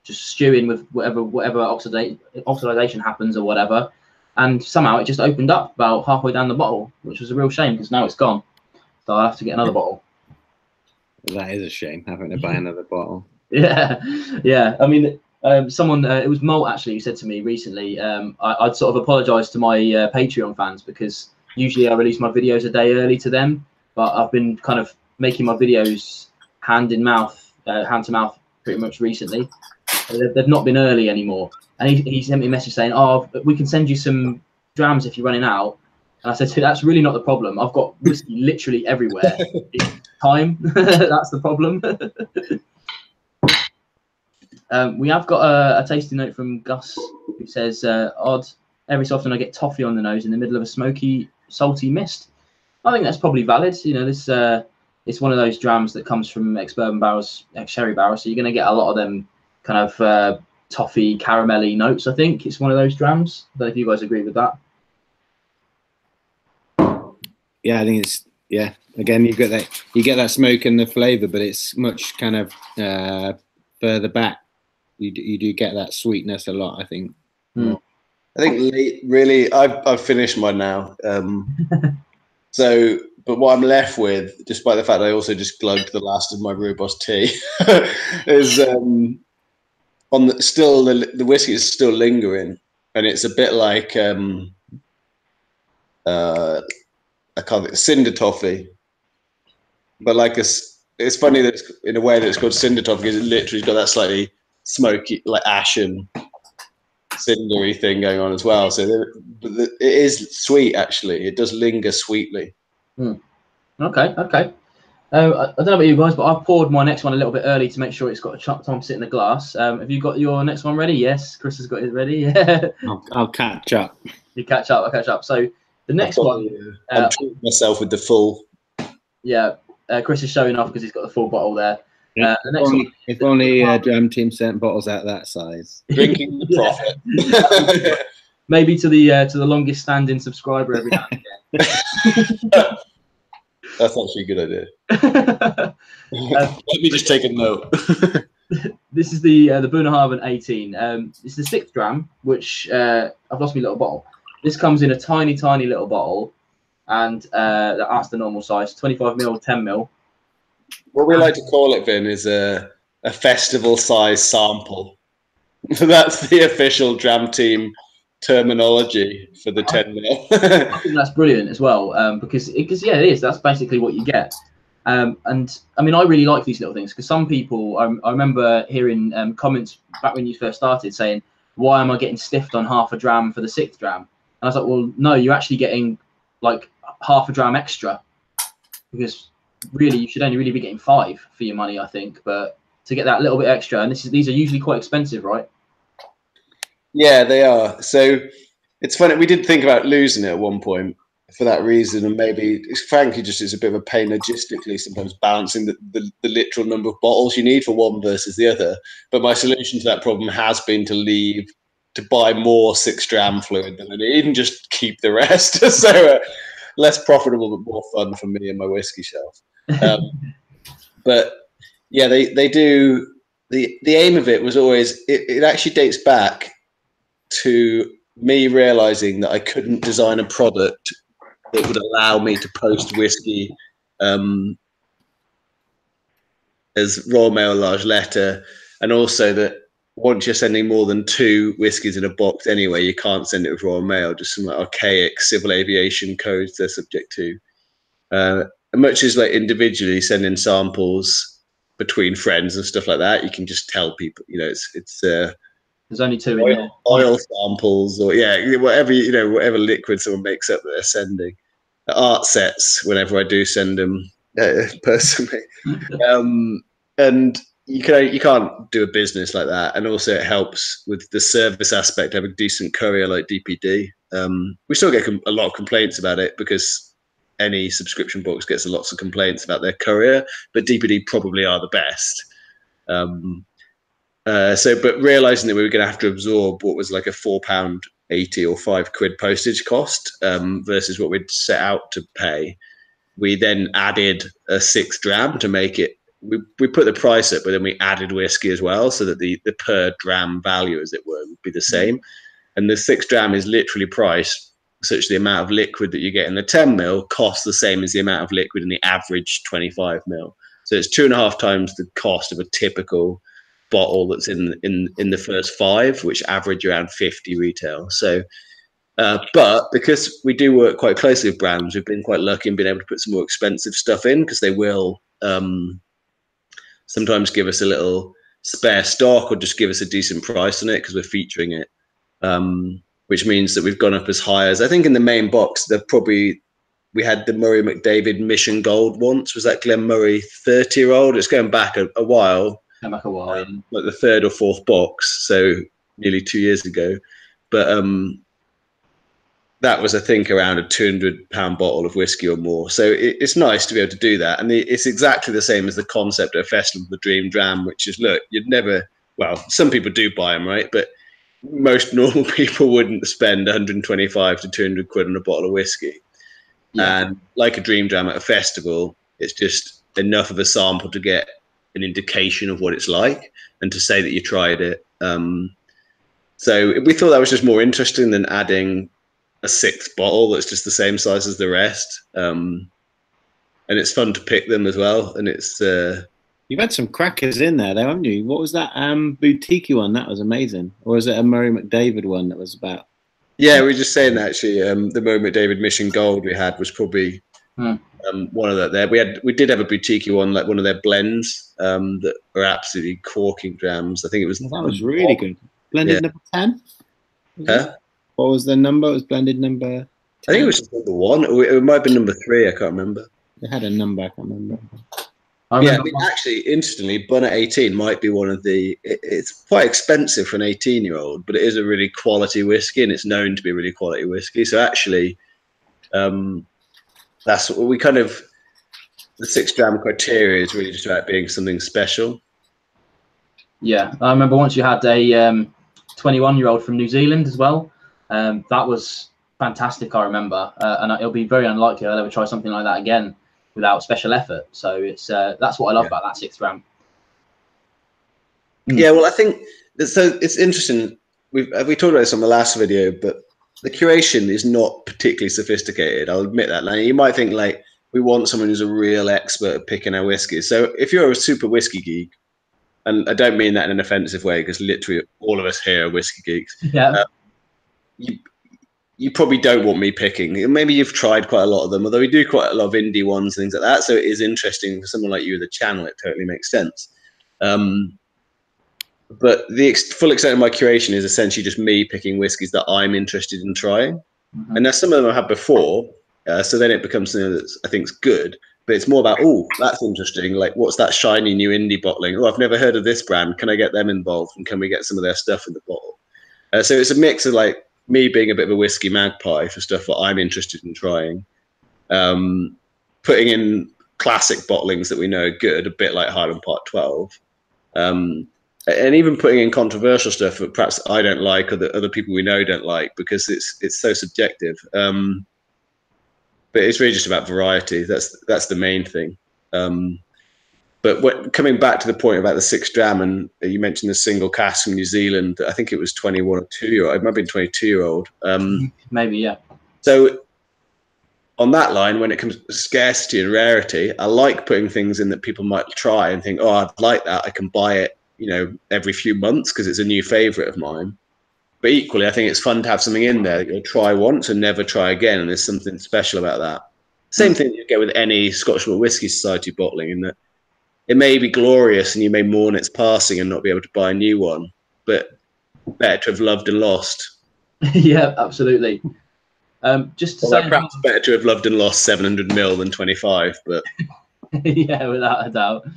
stewing with whatever oxidation happens or whatever. And somehow it just opened up about halfway down the bottle, which was a real shame, because now it's gone. So I'll have to get another bottle. That is a shame, having to buy another bottle. Yeah, yeah. I mean, someone, it was Malt actually, who said to me recently, I'd sort of apologise to my Patreon fans, because usually I release my videos a day early to them, but I've been kind of making my videos hand to mouth pretty much recently. They've not been early anymore. And he sent me a message saying, oh, we can send you some drams if you're running out. And I said, that's really not the problem. I've got whiskey literally everywhere. It's time. That's the problem. We have got a tasting note from Gus, who says, odd, every so often I get toffee on the nose in the middle of a smoky, salty mist. I think that's probably valid. You know, this it's one of those drams that comes from ex-bourbon barrels, ex-sherry barrels, so you're going to get a lot of them kind of toffee, caramelly notes. I think it's one of those drams. I don't know if you guys agree with that. Yeah, I think it's, yeah. Again, you get that smoke and the flavour, but it's much kind of further back. You do get that sweetness a lot, I think. Mm. I think really, I've finished mine now. So, but what I'm left with, despite the fact I also just glugged the last of my rooibos tea, is still the whiskey is still lingering, and it's a bit like I can't think, cinder toffee, but like it's funny that it's, in a way that it's called cinder toffee, because it literally got that slightly smoky, like ashen, cindery thing going on as well. So it is sweet, actually. It does linger sweetly. Okay. I don't know about you guys, but I've poured my next one a little bit early to make sure it's got a time to sit in the glass. Have you got your next one ready? Yes, Chris has got his ready. Yeah. I'll catch up. You catch up. I'll catch up. So the next one, I'm treating myself with the full. Yeah, Chris is showing off because he's got the full bottle there. The next one, one, if only Dram Team sent bottles out that size. Drinking the profit. Maybe to the longest standing subscriber every now and again. That's actually a good idea. Let me just take a note. This is the Bunnahabhain 18. It's the 6th dram, which I've lost my little bottle. This comes in a tiny little bottle, and that's the normal size, 25ml, 10ml. What we like to call it, Vin, is a festival size sample. That's the official Dram Team terminology for the 10ml. I think that's brilliant as well, because yeah, it is. That's basically what you get. And I mean, I really like these little things because some people, I remember hearing comments back when you first started saying, "Why am I getting stiffed on half a dram for the 6th dram?" And I was like, "Well, no, you're actually getting like half a dram extra, because really you should only really be getting 5 for your money, I think. But to get that little bit extra, and these are usually quite expensive, right?" Yeah, they are. So it's funny. We did think about losing it at one point for that reason, and maybe frankly just is a bit of a pain logistically sometimes balancing the literal number of bottles you need for one versus the other. But my solution to that problem has been to buy more 6 dram fluid than I need and just keep the rest. So less profitable but more fun for me and my whiskey shelf. But yeah, they do. The aim of it was always, it actually dates back to me realizing that I couldn't design a product that would allow me to post whiskey as Royal Mail large letter, and also that once you're sending more than 2 whiskies in a box anyway, you can't send it with Royal Mail, just some like archaic civil aviation codes they're subject to. Much as like individually sending samples between friends and stuff like that, you can just tell people, you know, it's There's only 2 in there. Oil samples, or whatever, you know, whatever liquid someone makes up that they're sending. Art sets whenever I do send them personally, and you can't do a business like that. And also it helps with the service aspect. Have a decent courier like DPD. We still get a lot of complaints about it because any subscription box gets lots of complaints about their courier, but DPD probably are the best. But realizing that we were going to have to absorb what was like a £4.80 or £5 postage cost versus what we'd set out to pay, we then added a 6 dram to make it. We put the price up, but then we added whiskey as well, so that the per dram value, as it were, would be the same. And the 6 dram is literally priced such the amount of liquid that you get in the 10ml costs the same as the amount of liquid in the average 25ml. So it's 2.5 times the cost of a typical bottle that's in the first 5, which average around 50 retail. So but because we do work quite closely with brands, we've been quite lucky in being able to put some more expensive stuff in, because they will sometimes give us a little spare stock or just give us a decent price on it because we're featuring it, which means that we've gone up as high as, I think in the main box we had the Murray McDavid Mission Gold once. Was that Glen Murray 30-year-old? It's going back a while. Like the 3rd or 4th box, so nearly 2 years ago. But that was, I think, around a £200 bottle of whiskey or more. So it's nice to be able to do that. And it's exactly the same as the concept of a festival of the Dream Dram, which is, look, you'd never, well, some people do buy them, right? But most normal people wouldn't spend 125 to 200 quid on a bottle of whiskey. Yeah. And like a Dream Dram at a festival, it's just enough of a sample to get an indication of what it's like and to say that you tried it. So we thought that was just more interesting than adding a 6th bottle that's just the same size as the rest. And it's fun to pick them as well. And it's you've had some crackers in there though, haven't you? What was that boutique one? That was amazing. Or was it a Murray McDavid one that was about? Yeah, we were just saying that actually. The Murray McDavid Mission Gold we had was probably one of that there. We did have a boutique one, like one of their blends that are absolutely corking drams. I think it was that was really good. Blended number 10. Huh? What was the number? It was blended number 10. I think it was number 1. It might have been number 3. I can't remember. They had a number, I can't remember. Yeah, I mean, actually, interestingly, Bunna 18 might be one of the. It's quite expensive for an 18-year-old, but it is a really quality whiskey, and it's known to be really quality whiskey. So actually, that's what we kind of. The 6 dram criteria is really just about being something special. Yeah, I remember once you had a 21-year-old from New Zealand as well. That was fantastic, I remember, and it'll be very unlikely I'll ever try something like that again without special effort. So it's that's what I love about that 6 dram. Yeah, well, I think so. It's interesting. We talked about this on the last video, but the curation is not particularly sophisticated. I'll admit that. Now, you might think like we want someone who's a real expert at picking our whiskies. So if you're a super whiskey geek, and I don't mean that in an offensive way, because literally all of us here are whiskey geeks. Yeah. You probably don't want me picking. Maybe you've tried quite a lot of them, although we do quite a lot of indie ones, things like that. So it is interesting for someone like you with a channel. It totally makes sense. But the full extent of my curation is essentially just me picking whiskies that I'm interested in trying. And now some of them I had before, so then it becomes something that I think is good. But it's more about, oh, that's interesting. Like, what's that shiny new indie bottling? Oh, I've never heard of this brand. Can I get them involved? And can we get some of their stuff in the bottle? So it's a mix of like me being a bit of a whiskey magpie for stuff that I'm interested in trying, putting in classic bottlings that we know are good, a bit like Highland Part 12, and even putting in controversial stuff that perhaps I don't like or that other people we know don't like, because it's so subjective. But it's really just about variety. That's the main thing. But coming back to the point about the 6 dram, and you mentioned the single cask from New Zealand, I think it was 21 or 2-year-old. It might have been 22-year-old. Maybe, yeah. So on that line, when it comes to scarcity and rarity, I like putting things in that people might try and think, oh, I'd like that. I can buy it, every few months because it's a new favorite of mine. But equally, I think it's fun to have something in there that you'll try once and never try again. And there's something special about that. Same thing you get with any Scotch Malt Whisky Society bottling, in that it may be glorious and you may mourn its passing and not be able to buy a new one, but better to have loved and lost. Yeah, absolutely. Just to say, perhaps better to have loved and lost 700 ml than 25, but yeah, without a doubt.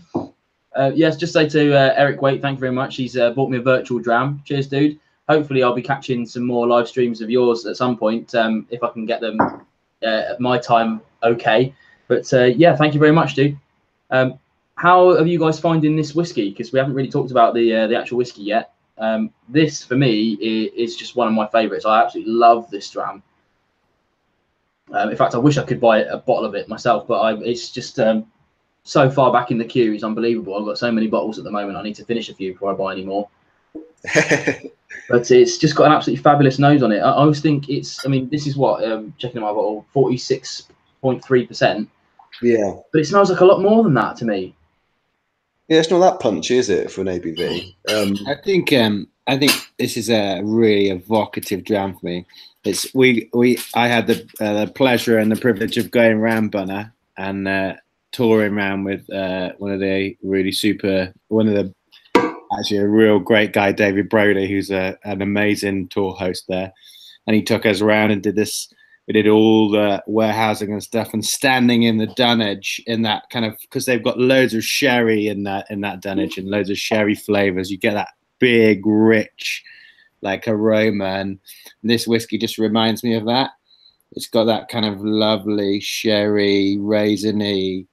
Yes, just say to Eric Waite, thank you very much. He's bought me a virtual dram. Cheers, dude. Hopefully, I'll be catching some more live streams of yours at some point if I can get them at my time. Okay, but yeah, thank you very much, dude. How are you guys finding this whiskey? Because we haven't really talked about the actual whiskey yet. This for me is just one of my favourites. I absolutely love this dram. In fact, I wish I could buy a bottle of it myself, but it's just so far back in the queue. It's unbelievable. I've got so many bottles at the moment. I need to finish a few before I buy any more. But it's just got an absolutely fabulous nose on it. I always think it's, I mean, this is what, checking my bottle, 46.3%. Yeah. But it smells like a lot more than that to me. Yeah, it's not that punchy, is it, for an ABV? I think this is a really evocative dram for me. I had the pleasure and the privilege of going around Bunna and touring around with actually a real great guy, David Brody, who's an amazing tour host there. And he took us around and did this. We did all the warehousing and stuff, and standing in the dunnage in that kind of, because they've got loads of sherry in that dunnage and loads of sherry flavors. You get that big, rich, like aroma, and this whiskey just reminds me of that. It's got that kind of lovely sherry, raisiny,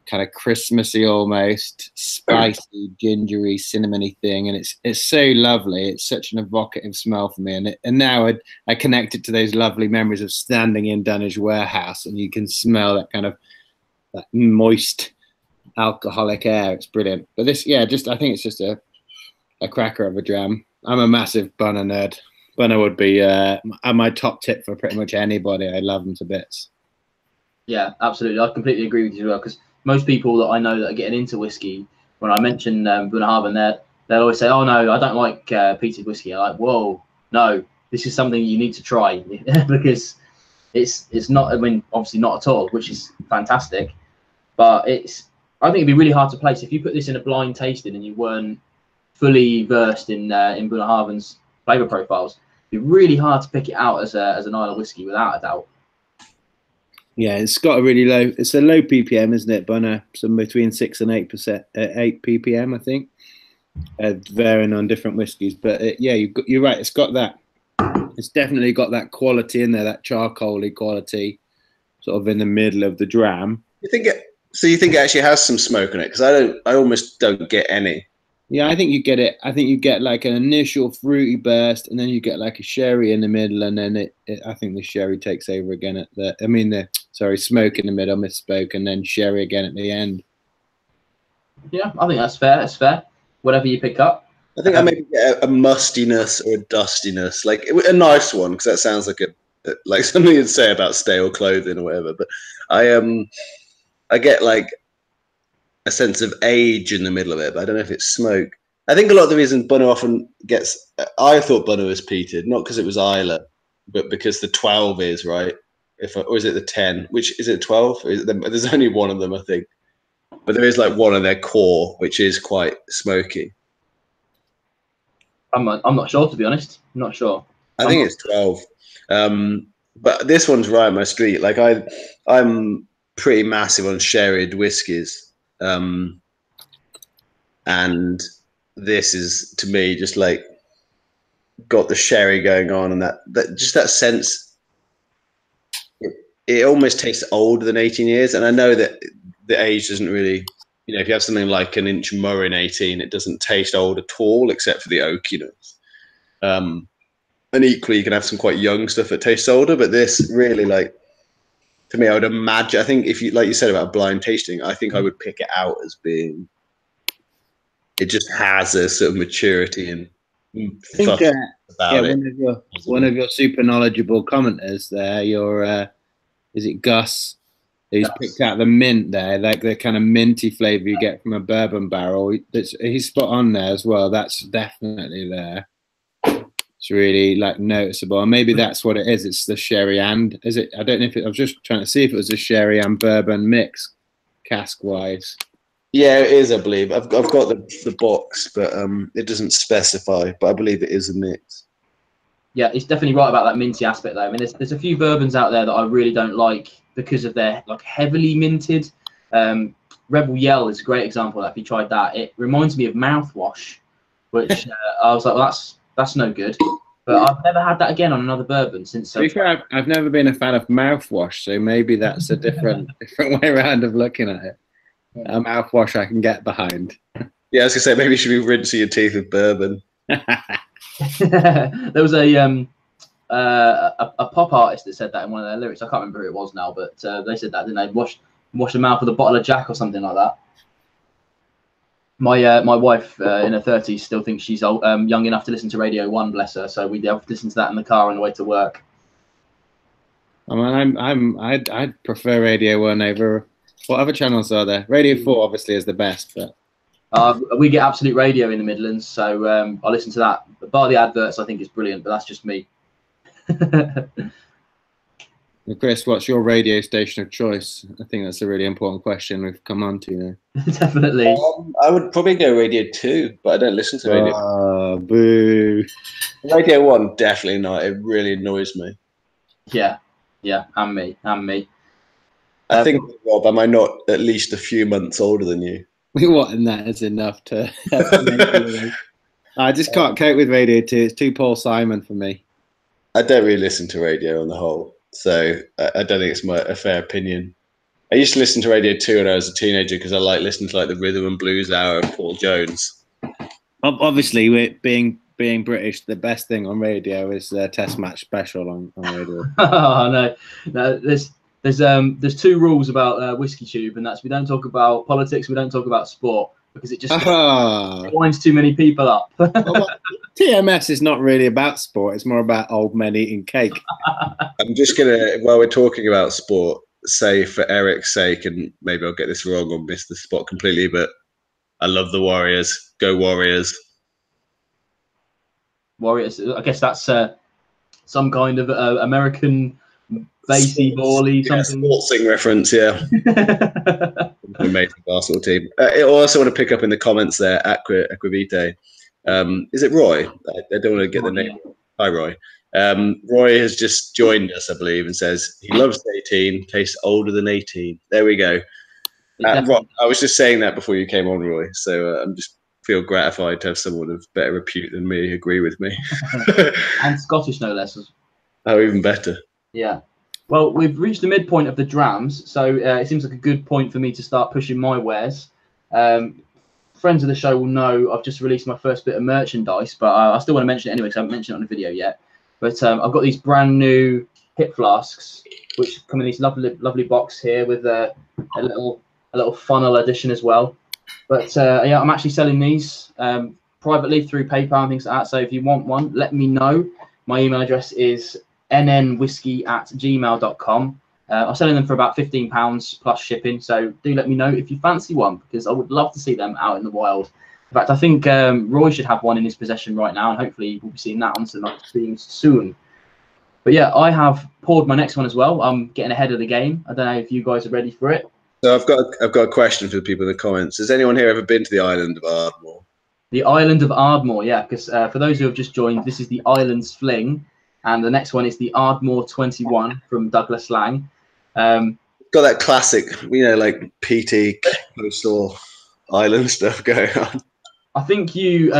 kind of Christmassy, almost spicy, gingery, cinnamony thing, and it's so lovely. It's such an evocative smell for me, and now I connect it to those lovely memories of standing in Dunnage Warehouse, and you can smell that kind of that moist, alcoholic air. It's brilliant. But this, yeah, I think it's just a cracker of a dram. I'm a massive Bunna nerd. Bunna would be my top tip for pretty much anybody. I love them to bits. Yeah, absolutely. I completely agree with you as well, because most people that I know that are getting into whiskey, when I mention Bunnahabhain, they'll always say, "Oh no, I don't like peated whiskey." I'm like, "Whoa, no, this is something you need to try," because it's not. I mean, obviously not at all, which is fantastic. But I think it'd be really hard to place if you put this in a blind tasting and you weren't fully versed in Bunnahabhain's flavour profiles. It'd be really hard to pick it out as an Isle of whiskey without a doubt. Yeah, it's got a really low. It's a low ppm, isn't it, Bunna? Somewhere between 6 and 8%, 8 ppm, I think. Varying on different whiskies, but yeah, you're right. It's got that. It's definitely got that quality in there, that charcoaly quality, sort of in the middle of the dram. You think it? So you think it actually has some smoke in it? Because I almost don't get any. Yeah, I think you get it. I think you get like an initial fruity burst, and then you get like a sherry in the middle, and then I think the sherry takes over again at the. I mean, smoke in the middle, misspoke, and then sherry again at the end. Yeah, I think that's fair. That's fair. Whatever you pick up. I think I maybe get a mustiness or a dustiness, like a nice one, because that sounds like something you'd say about stale clothing or whatever. But I get like a sense of age in the middle of it, but I don't know if it's smoke. I think a lot of the reason Bunna often gets, I thought Bunna was peated, not because it was Isla, but because the 12 is, right? Or is it the 10? Which is it 12? There's only one of them, I think. But there is like one in their core, which is quite smoky. I'm not sure, to be honest. I'm not sure. I think it's 12. But this one's right on my street. Like I'm pretty massive on sherried whiskies. And this is, to me, just like got the sherry going on, and that just that sense. It almost tastes older than 18 years. And I know that the age doesn't really, if you have something like an Inchmurrin 18, it doesn't taste old at all, except for the oakiness. And equally, you can have some quite young stuff that tastes older, but this really, like, to me, I would imagine, I think if you, like you said about blind tasting, I think I would pick it out as being, it just has a sort of maturity and fuss about it. One of your super knowledgeable commenters there, is it Gus? He's picked out the mint there, like the kind of minty flavour you get from a bourbon barrel. He's spot on there as well. That's definitely there. It's really like noticeable, and maybe that's what it is. It's the sherry and is it? I don't know if I was just trying to see if it was a sherry and bourbon mix, cask wise. Yeah, it is. I believe I've got the box, but it doesn't specify. But I believe it is a mix. Yeah, it's definitely right about that minty aspect, though. I mean, there's a few bourbons out there that I really don't like because of their like heavily minted. Rebel Yell is a great example of that. If you tried that, it reminds me of mouthwash, which I was like, well, that's no good. But I've never had that again on another bourbon since. To be fair, I've never been a fan of mouthwash, so maybe that's a different way around of looking at it. A mouthwash I can get behind. Yeah, I was gonna say maybe you should be rinsing your teeth with bourbon. There was a pop artist that said that in one of their lyrics. I can't remember who it was now, but they said that, didn't they? Wash the mouth with a bottle of Jack or something like that. My wife in her 30s still thinks she's young enough to listen to Radio 1, bless her. So we listen to that in the car on the way to work. I mean, I'd prefer Radio 1 over what other channels are there? Radio 4 obviously is the best, but we get Absolute Radio in the Midlands, so I listen to that. But bar the adverts, I think it's brilliant, but that's just me. Chris, what's your radio station of choice? I think that's a really important question we've come on to now. Definitely. I would probably go Radio 2, but I don't listen to Radio. Boo. Radio 1, definitely not. It really annoys me. Yeah, and me. I think, Rob, am I not at least a few months older than you? What, and that is enough to... I just can't cope with Radio 2. It's too Paul Simon for me. I don't really listen to radio on the whole, so I don't think it's a fair opinion. I used to listen to Radio 2 when I was a teenager because I like listening to like the rhythm and blues hour of Paul Jones. Obviously, being British, the best thing on radio is Test Match Special on radio. Oh no, there's two rules about Whiskey Tube, and that's we don't talk about politics, we don't talk about sport, because it just winds too many people up. Well, TMS is not really about sport; it's more about old men eating cake. I'm just gonna, while we're talking about sport, say for Eric's sake, and maybe I'll get this wrong or miss the spot completely, but I love the Warriors. Go Warriors! Warriors. I guess that's some kind of American baseball-y something. Sportsing reference, yeah. Amazing basketball team. I also want to pick up in the comments there, Aquavite. Is it Roy? I don't want to get the name. Hi, Roy. Roy has just joined us, I believe, and says he loves 18, tastes older than 18. There we go. Rob, I was just saying that before you came on, Roy. So I'm just feel gratified to have someone of better repute than me agree with me. And Scottish, no less. Oh, even better. Yeah. Well, we've reached the midpoint of the drams, so it seems like a good point for me to start pushing my wares. Friends of the show will know I've just released my first bit of merchandise, but I still want to mention it anyway because I haven't mentioned it on the video yet. But I've got these brand new hip flasks, which come in this lovely box here with a little funnel edition as well. But yeah, I'm actually selling these privately through PayPal and things like that. So if you want one, let me know. My email address is nnwhiskey@gmail.com. I'm selling them for about £15 plus shipping. So do let me know if you fancy one, because I would love to see them out in the wild. In fact, I think Roy should have one in his possession right now, and hopefully we'll be seeing that on some streams soon. But yeah, I have poured my next one as well. I'm getting ahead of the game. I don't know if you guys are ready for it. So I've got a question for the people in the comments. Has anyone here ever been to the island of Ardmore? The island of Ardmore, yeah, because for those who have just joined, this is the Island Fling, and the next one is the Ardmore 21 from Douglas Laing. Got that classic, like PT coastal island stuff going on. I think you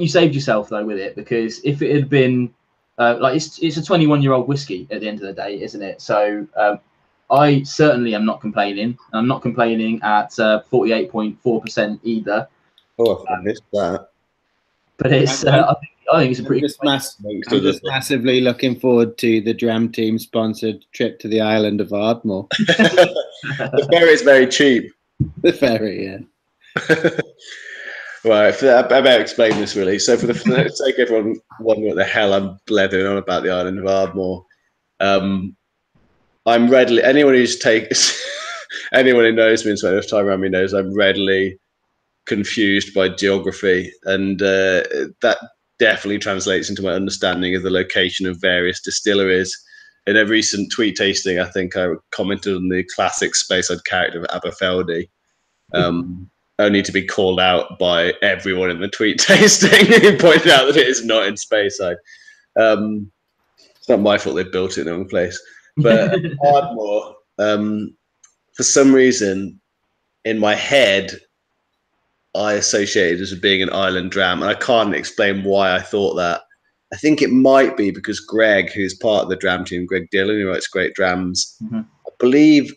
saved yourself though with it, because if it had been it's a 21-year-old whiskey at the end of the day, isn't it? So I certainly am not complaining. I'm not complaining at 48.4% either. Oh, I missed that. But it's I think it's a pretty. I'm just massively looking forward to the Dram Team sponsored trip to the island of Ardmore. The ferry is very cheap. The ferry, yeah. Right, I better explain this really. So for the sake of everyone wondering what the hell I'm blethering on about the island of Ardmore, I'm readily, anyone who knows me and spent enough time around me knows I'm readily confused by geography, and that definitely translates into my understanding of the location of various distilleries. In a recent tweet tasting, I think I commented on the classic Speyside character of Aberfeldy, only to be called out by everyone in the tweet tasting who pointed out that it is not in Speyside. It's not my fault they built it in the wrong place. But Ardmore, for some reason, in my head, I associated as being an island dram, and I can't explain why I thought that. I think it might be because Greg, who's part of the Dram Team, Greg Dillon, who writes great drams, I believe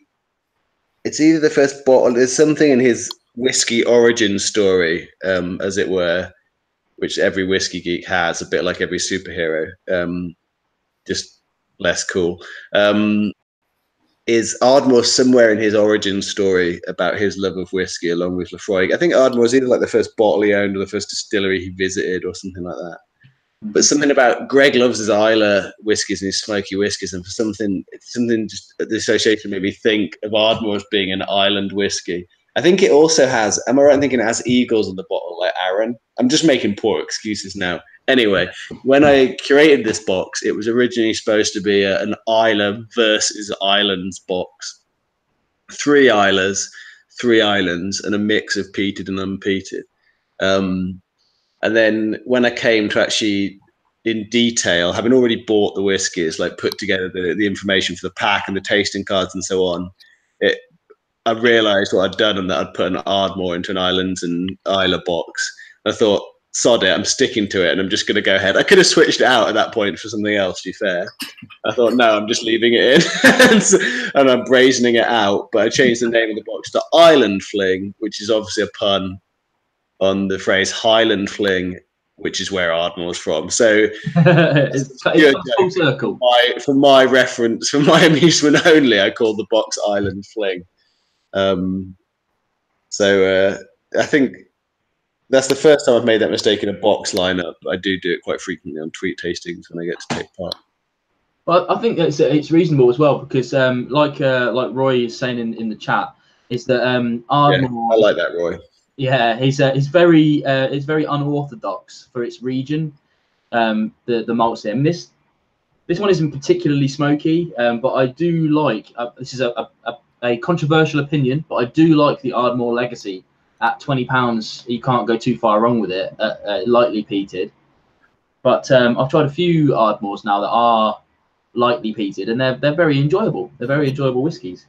it's either the first bottle, there's something in his whiskey origin story, as it were, which every whiskey geek has, a bit like every superhero, just less cool. Is Ardmore somewhere in his origin story about his love of whiskey along with Lefroy? I think Ardmore is either like the first bottle he owned or the first distillery he visited or something like that. But something about Greg loves his Isla whiskies and his smoky whiskies, and for something just the association made me think of Ardmore as being an island whiskey. I think it also has, am I right in thinking it has eagles on the bottle like Arran? I'm just making poor excuses now. Anyway, when I curated this box, it was originally supposed to be an Isla versus Islands box. 3 Islas, 3 islands, and a mix of peated and unpeated. And then when I came to actually, in detail, having already bought the whiskies, like put together the information for the pack and the tasting cards and so on, I realised what I'd done and that I'd put an Ardmore into an Islands and Isla box. I thought, sod it, I'm sticking to it and I'm just going to go ahead. I could have switched it out at that point for something else, to be fair. I thought, no, I'm just leaving it in and I'm brazening it out. But I changed the name of the box to Island Fling, which is obviously a pun on the phrase Highland Fling, which is where Ardmore's from. So it's full circle. For my reference, for my amusement only, I called the box Island Fling. So I think that's the first time I've made that mistake in a box lineup. I do it quite frequently on tweet tastings when I get to take part. Well, I think it's reasonable as well, because like Roy is saying in the chat, is that Ardmore. Yeah, I like that, Roy. Yeah, he's very unorthodox for its region. The malts here. And this one isn't particularly smoky, but I do like. This is a controversial opinion, but I do like the Ardmore Legacy at £20. You can't go too far wrong with it, lightly peated. But I've tried a few Ardmores now that are lightly peated, and they're very enjoyable. They're very enjoyable whiskies.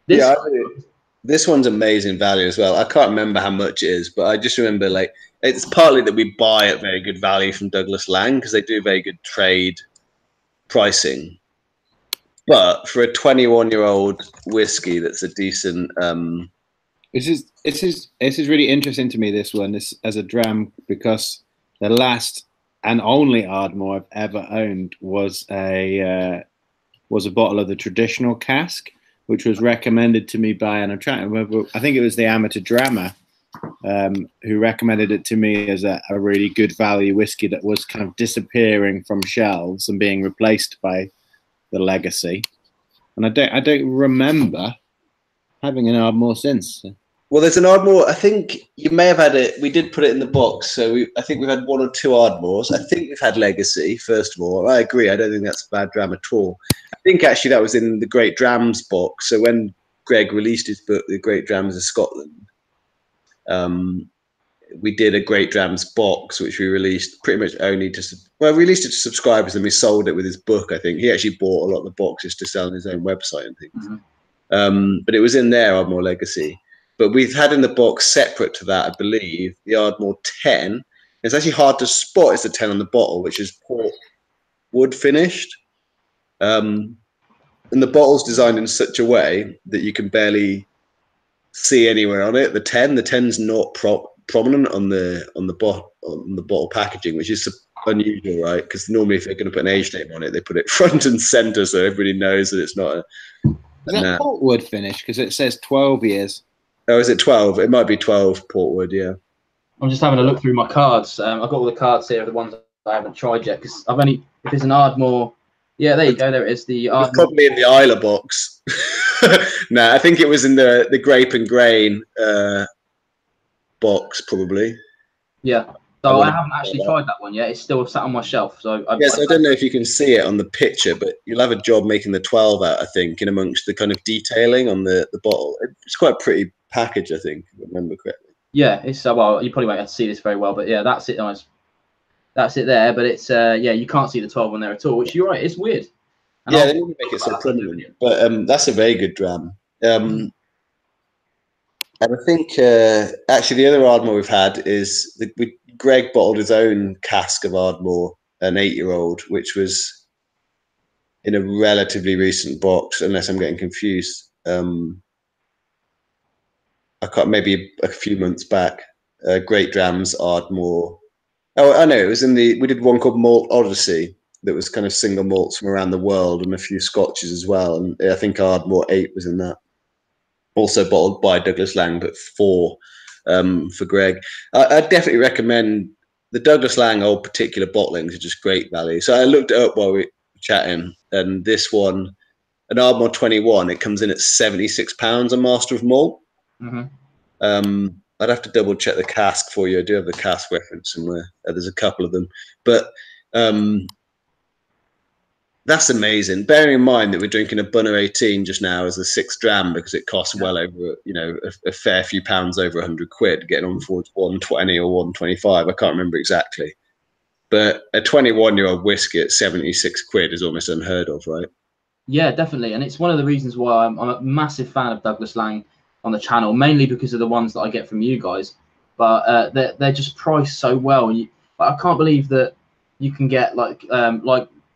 This one's amazing value as well. I can't remember how much it is, but I just remember like it's partly that we buy at very good value from Douglas Laing because they do very good trade pricing. But for a 21-year-old whiskey, that's a decent. This is really interesting to me. This one, this as a dram, because the last and only Ardmore I've ever owned was a bottle of the traditional cask, which was recommended to me by, and I'm trying to remember, I think it was the amateur drammer who recommended it to me as a really good value whiskey that was kind of disappearing from shelves and being replaced by the legacy. And I don't remember having an Ardmore since. Well, there's an Ardmore. I think you may have had it. We did put it in the box, so I think we've had 1 or 2 Ardmores. I think we've had Legacy first of all. I agree. I don't think that's a bad dram at all. I think actually that was in the Great Drams box. So when Greg released his book, The Great Drams of Scotland, we did a Great Drams box, which we released pretty much only to we released it to subscribers, and we sold it with his book. I think he actually bought a lot of the boxes to sell on his own website and things. Mm-hmm. But it was in there, Ardmore Legacy. But we've had in the box separate to that, I believe, the Ardmore 10. It's actually hard to spot. It's the 10 on the bottle, which is port wood finished. And the bottle's designed in such a way that you can barely see anywhere on it. The 10's not prominent on the bottle packaging, which is unusual, right? Because normally if they're going to put an age name on it, they put it front and center so everybody knows that it's not a. Is that port wood finish? Because it says 12 years. Oh, is it 12? It might be 12 portwood, yeah. I'm just having a look through my cards. I've got all the cards here, the ones I haven't tried yet, because I've only, if it's an Ardmore, yeah, there you go, there it is. The Ardmore. It's probably in the Isla box. No, I think it was in the Grape and Grain box, probably. Yeah, so I haven't actually tried that one yet. It's still sat on my shelf. So I don't know if you can see it on the picture, but you'll have a job making the 12 out, I think, in amongst the kind of detailing on the bottle. It's quite a pretty package, I think, if I remember correctly. Yeah, it's well, you probably won't have to see this very well, but yeah, that's it. Nice. That's it there, but it's yeah, you can't see the 12 on there at all, which you're right, it's weird. And yeah, they didn't make it so prominent, but that's a very good dram. And I think actually the other Ardmore we've had is Greg bottled his own cask of Ardmore, an 8-year-old, which was in a relatively recent box, unless I'm getting confused. I can't, maybe a few months back. Great Drams Ardmore. Oh, I know it was we did one called Malt Odyssey that was kind of single malts from around the world and a few scotches as well. And I think Ardmore 8 was in that. Also bottled by Douglas Laing, but 4 for Greg. I definitely recommend the Douglas Laing old particular bottlings are just great value. So I looked it up while we were chatting, and this one, an Ardmore 21, it comes in at £76 on Master of Malt. Mm-hmm. I'd have to double check the cask for you. I do have the cask reference somewhere. There's a couple of them, but that's amazing. Bearing in mind that we're drinking a Bunner 18 just now as the 6th dram because it costs well over, a fair few pounds over £100, getting on towards 120 or 125. I can't remember exactly, but a 21-year-old whiskey at 76 quid is almost unheard of, right? Yeah, definitely, and it's one of the reasons why I'm a massive fan of Douglas Laing on the channel, mainly because of the ones that I get from you guys, but they're just priced so well. I can't believe that you can get like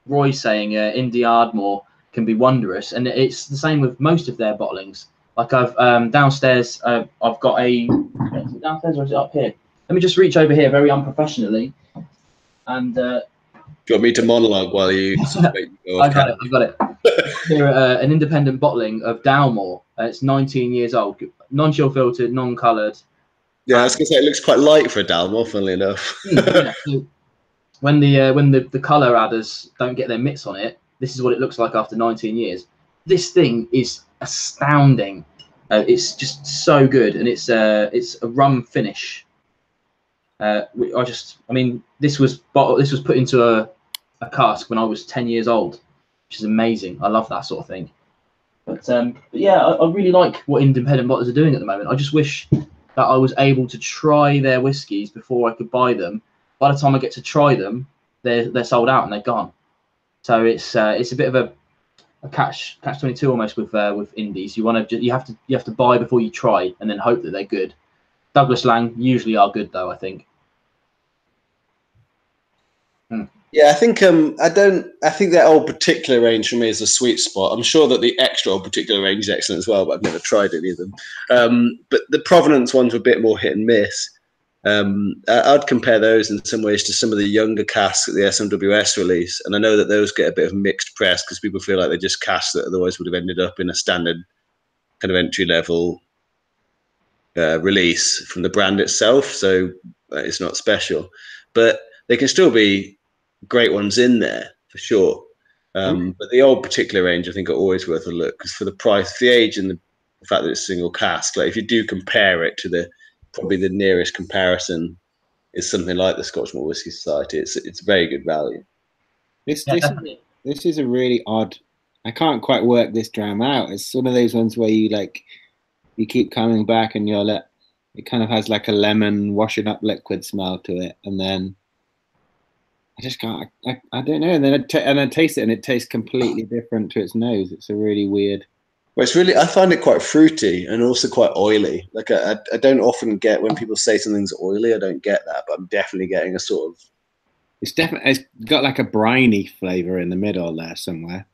Roy's saying, Indie Ardmore can be wondrous, and it's the same with most of their bottlings. Like I've downstairs, I've got a downstairs, or is it up here? Let me just reach over here very unprofessionally, and. Do you want me to monologue while you? I've got it. Here, an independent bottling of Dalmore. It's 19 years old, non-chill filtered, non-coloured. Yeah, I was going to say it looks quite light for a Dalmore, funnily enough. Yeah, so when the colour adders don't get their mitts on it, this is what it looks like after 19 years. This thing is astounding. It's just so good, and it's a rum finish. I mean, this was put into a cask when I was 10 years old, which is amazing. I love that sort of thing. But yeah, I really like what independent bottlers are doing at the moment. I just wish that I was able to try their whiskies before I could buy them, by the time I get to try them, they're sold out and they're gone. So it's a bit of a catch 22 almost with indies. You have to buy before you try and then hope that they're good. Douglas Laing usually are good though, I think. Yeah, I think I think that old particular range for me is a sweet spot. I'm sure that the extra old particular range is excellent as well, but I've never tried any of them. But the Provenance ones were a bit more hit and miss. I'd compare those in some ways to some of the younger casks at the SMWS release, and I know that those get a bit of mixed press because people feel like they're just casks that otherwise would have ended up in a standard kind of entry level release from the brand itself, so it's not special, but they can still be great ones in there for sure. But the old particular range I think are always worth a look because for the price, for the age, and the fact that it's single cask, like if you do compare it to probably the nearest comparison is something like the Scotch Malt Whisky Society, it's very good value. This is a really odd. I can't quite work this dram out. It's one of those ones where you keep coming back and it kind of has like a lemon washing up liquid smell to it, and then I just can't. I don't know. And then I taste it, and it tastes completely different to its nose. It's a really weird. Well, it's really, I find it quite fruity and also quite oily. Like I don't often get when people say something's oily. I don't get that, but I'm definitely getting a sort of. It's got like a briny flavour in the middle there somewhere.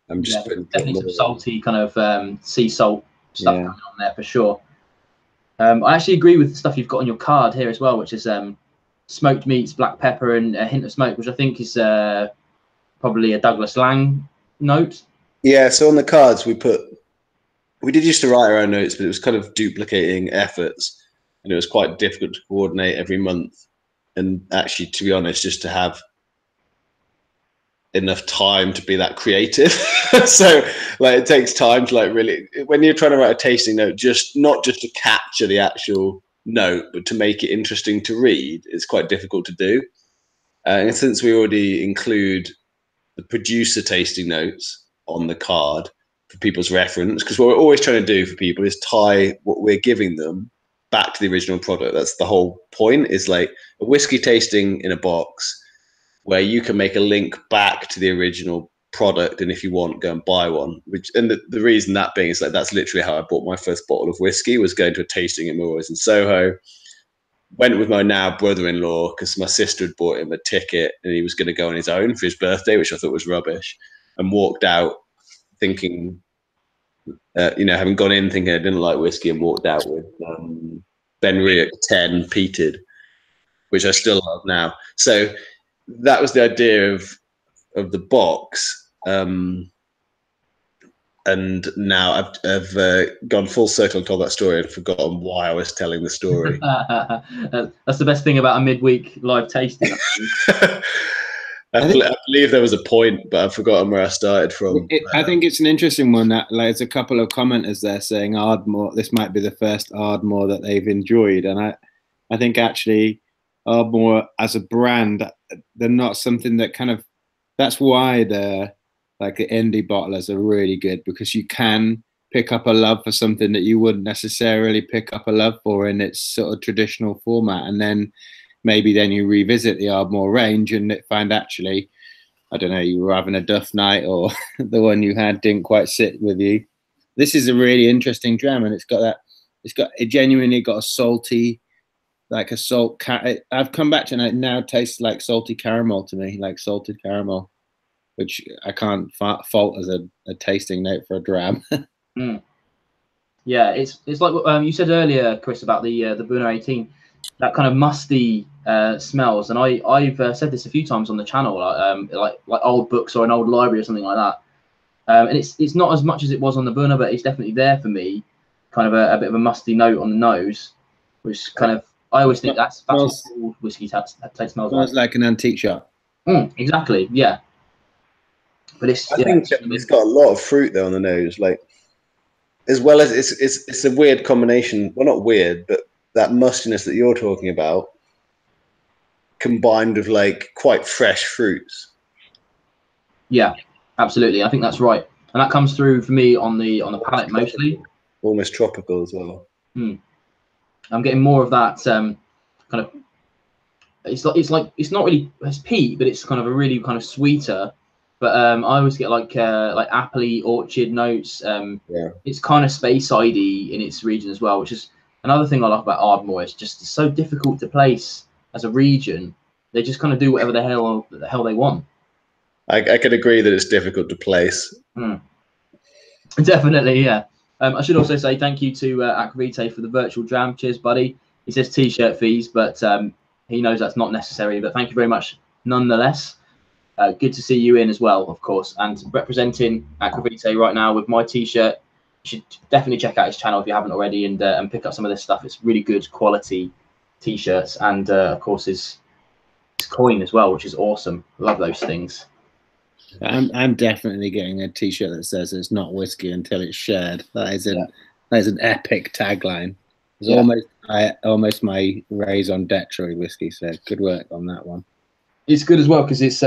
I'm just definitely some salty kind of sea salt stuff going on there for sure. I actually agree with the stuff you've got on your card here as well, which is smoked meats, black pepper, and a hint of smoke, which I think is probably a Douglas Laing note. Yeah, so on the cards we did used to write our own notes, but it was kind of duplicating efforts, and it was quite difficult to coordinate every month. And actually, to be honest, just to have enough time to be that creative. So like it takes time to like really, when you're trying to write a tasting note, just not just to capture the actual note, but to make it interesting to read, it's quite difficult to do. And since we already include the producer tasting notes on the card for people's reference, because what we're always trying to do for people is tie what we're giving them back to the original product. That's the whole point, is like a whiskey tasting in a box where you can make a link back to the original product, and if you want, go and buy one. And the reason that being is like that's literally how I bought my first bottle of whiskey, was going to a tasting in Moores in Soho. Went with my now brother-in-law because my sister had bought him a ticket and he was going to go on his own for his birthday, which I thought was rubbish, and walked out thinking, having gone in thinking I didn't like whiskey, and walked out with Ben Riach 10 peated, which I still love now. So that was the idea of the box, and now I've gone full circle and told that story and forgotten why I was telling the story. That's the best thing about a midweek live tasting. I believe there was a point, but I've forgotten where I started from. I think it's an interesting one. That like, there's a couple of commenters there saying Ardmore, this might be the first Ardmore that they've enjoyed, and I think actually Ardmore as a brand, they're not something that kind of. That's why the indie bottlers are really good, because you can pick up a love for something that you wouldn't necessarily pick up a love for in its sort of traditional format, and then maybe then you revisit the Ardmore range and find actually, I don't know, you were having a duff night or the one you had didn't quite sit with you. This is a really interesting dram, and it genuinely got a salty, like a salt. I've come back to it, and it now tastes like salty caramel to me, like salted caramel, which I can't fault as a tasting note for a dram. Yeah, it's like what you said earlier, Chris, about the Bunnahabhain 18, that kind of musty smells, and I've said this a few times on the channel, like old books or an old library or something like that. And it's not as much as it was on the Bunnahabhain, but it's definitely there for me, kind of a bit of a musty note on the nose, which kind of I always think that's what all whiskey smells like an antique shop. Exactly, yeah. But I think it's got a lot of fruit though on the nose, like, as well as it's a weird combination. Well, not weird, but that mustiness that you're talking about, combined with like quite fresh fruits. Yeah, absolutely. I think that's right, and that comes through for me on the palate mostly. Almost tropical as well. I'm getting more of that kind of it's not really, it's peat, but it's kind of a really kind of sweeter. But I always get like appley orchard notes. It's kind of Speyside-y in its region as well, which is another thing I like about Ardmore. It's just so difficult to place as a region. They just kind of do whatever the hell they want. I can agree that it's difficult to place. Definitely, yeah. I should also say thank you to Akvite for the virtual dram. Cheers, buddy. He says t-shirt fees, but he knows that's not necessary. But thank you very much nonetheless. Good to see you in as well, of course. And representing Akvite right now with my t-shirt. You should definitely check out his channel if you haven't already, and pick up some of this stuff. It's really good quality t-shirts, and of course his coin as well, which is awesome. Love those things. I'm definitely getting a t-shirt that says it's not whiskey until it's shared. That is an epic tagline. It's almost my raison d'etre whiskey. So good work on that one. It's good as well because it's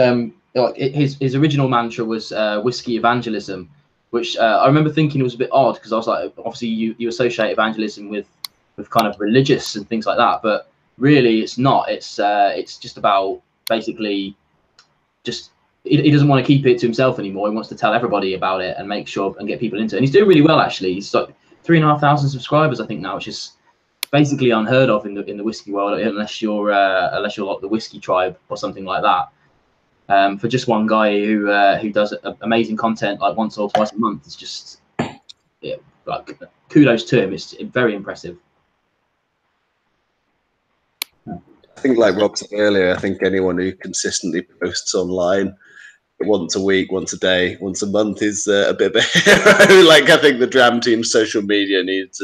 his original mantra was whiskey evangelism, which I remember thinking it was a bit odd because I was like, obviously you associate evangelism with kind of religious and things like that, but really it's not. It's just about basically just he doesn't want to keep it to himself anymore. He wants to tell everybody about it and make sure and get people into it. And he's doing really well actually. He's like 3,500 subscribers I think now, which is basically unheard of in the whiskey world unless you're like the whiskey tribe or something like that. For just one guy who does amazing content like once or twice a month, it's just like kudos to him. It's very impressive. I think, like Rob said earlier, I think anyone who consistently posts online once a week, once a day, once a month is a bit of a hero. Like I think the Dram Team social media needs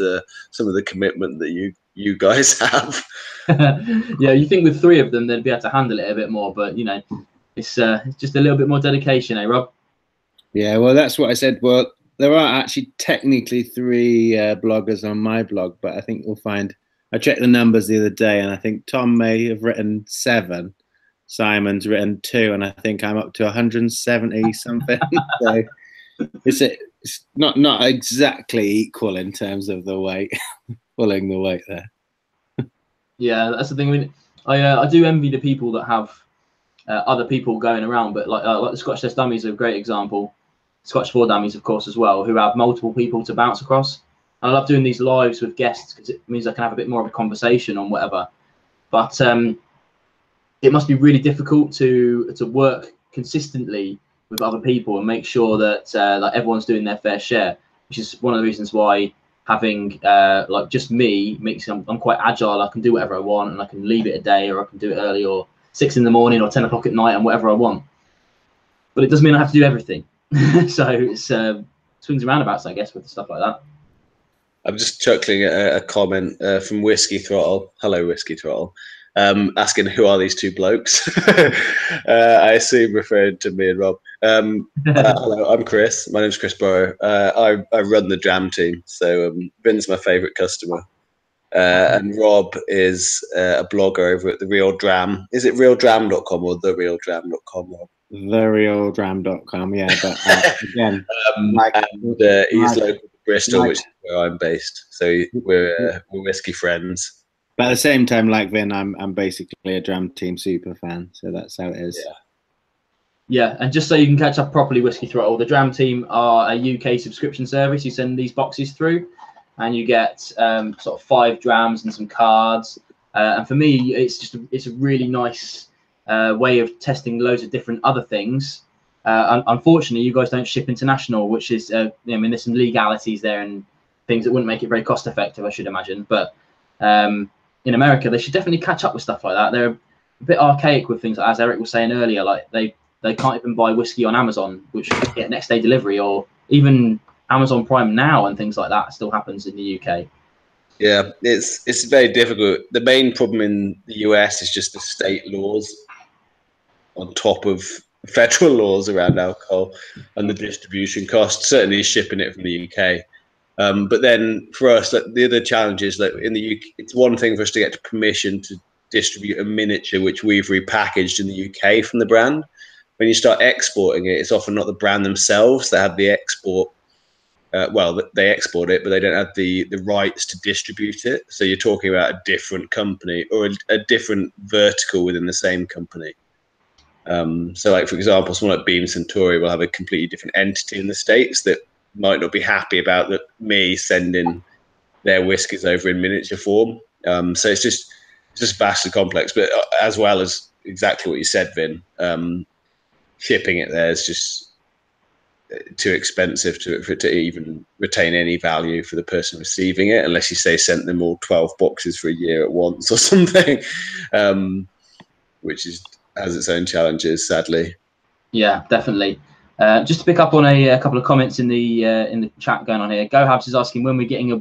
some of the commitment that you guys have. Yeah, you think with 3 of them they'd be able to handle it a bit more, but you know, it's just a little bit more dedication, eh, Rob? Yeah, well, that's what I said. Well, there are actually technically 3 bloggers on my blog, but I think we'll find. I checked the numbers the other day, and I think Tom may have written 7. Simon's written 2, and I think I'm up to 170 something. So it's not exactly equal in terms of the weight, pulling the weight there. Yeah, that's the thing. I mean, I do envy the people that have other people going around, but like the Scotch Test Dummies are a great example. Scotch 4 Dummies, of course, as well, who have multiple people to bounce across. And I love doing these lives with guests because it means I can have a bit more of a conversation on whatever. But it must be really difficult to work consistently with other people and make sure that like everyone's doing their fair share, which is one of the reasons why having like just me makes I'm quite agile. I can do whatever I want, and I can leave it a day, or I can do it early, or 6 in the morning, or 10 o'clock at night, and whatever I want. But it doesn't mean I have to do everything. So it's swings and roundabouts, I guess, with stuff like that. I'm just chuckling at a comment from Whiskey Throttle. Hello, Whiskey Throttle. Asking who are these 2 blokes? I assume referring to me and Rob. Hello, I'm Chris. My name's Chris Burrow. I run the Dram Team, so Vin's my favourite customer. And Rob is a blogger over at The Real Dram. Is it realdram.com or therealdram.com, Rob? Therealdram.com, yeah. But again, he's local to Bristol, which is where I'm based. So we're whiskey friends. But at the same time, like Vin, I'm basically a Dram Team super fan, so that's how it is. Yeah, and just so you can catch up properly, Whiskey Throttle, the Dram Team are a UK subscription service. You send these boxes through, and you get sort of 5 drams and some cards. And for me, it's a really nice way of testing loads of different other things. Unfortunately, you guys don't ship international, which is I mean, there's some legalities there and things that wouldn't make it very cost effective, I should imagine, but. In America, they should definitely catch up with stuff like that. They're a bit archaic with things, as Eric was saying earlier. Like they can't even buy whiskey on Amazon, which get next day delivery, or even Amazon Prime Now and things like that still happens in the UK. Yeah, it's very difficult. The main problem in the US is just the state laws on top of federal laws around alcohol and the distribution costs. Certainly shipping it from the UK. But then for us, like, the other challenge is that in the UK, it's one thing for us to get permission to distribute a miniature which we've repackaged in the UK from the brand. When you start exporting it, it's often not the brand themselves that have the export well, they export it, but they don't have the rights to distribute it. So you're talking about a different company or a different vertical within the same company. So, like for example, someone like Beam Suntory will have a completely different entity in the States that might not be happy about me sending their whiskies over in miniature form. So it's just vastly complex. But as well as exactly what you said, Vin, shipping it there is just too expensive for it to even retain any value for the person receiving it, unless you say sent them all 12 boxes for a year at once or something, which has its own challenges, sadly. Yeah, definitely. Just to pick up on a couple of comments in the chat going on here. GoHabs is asking when we're getting a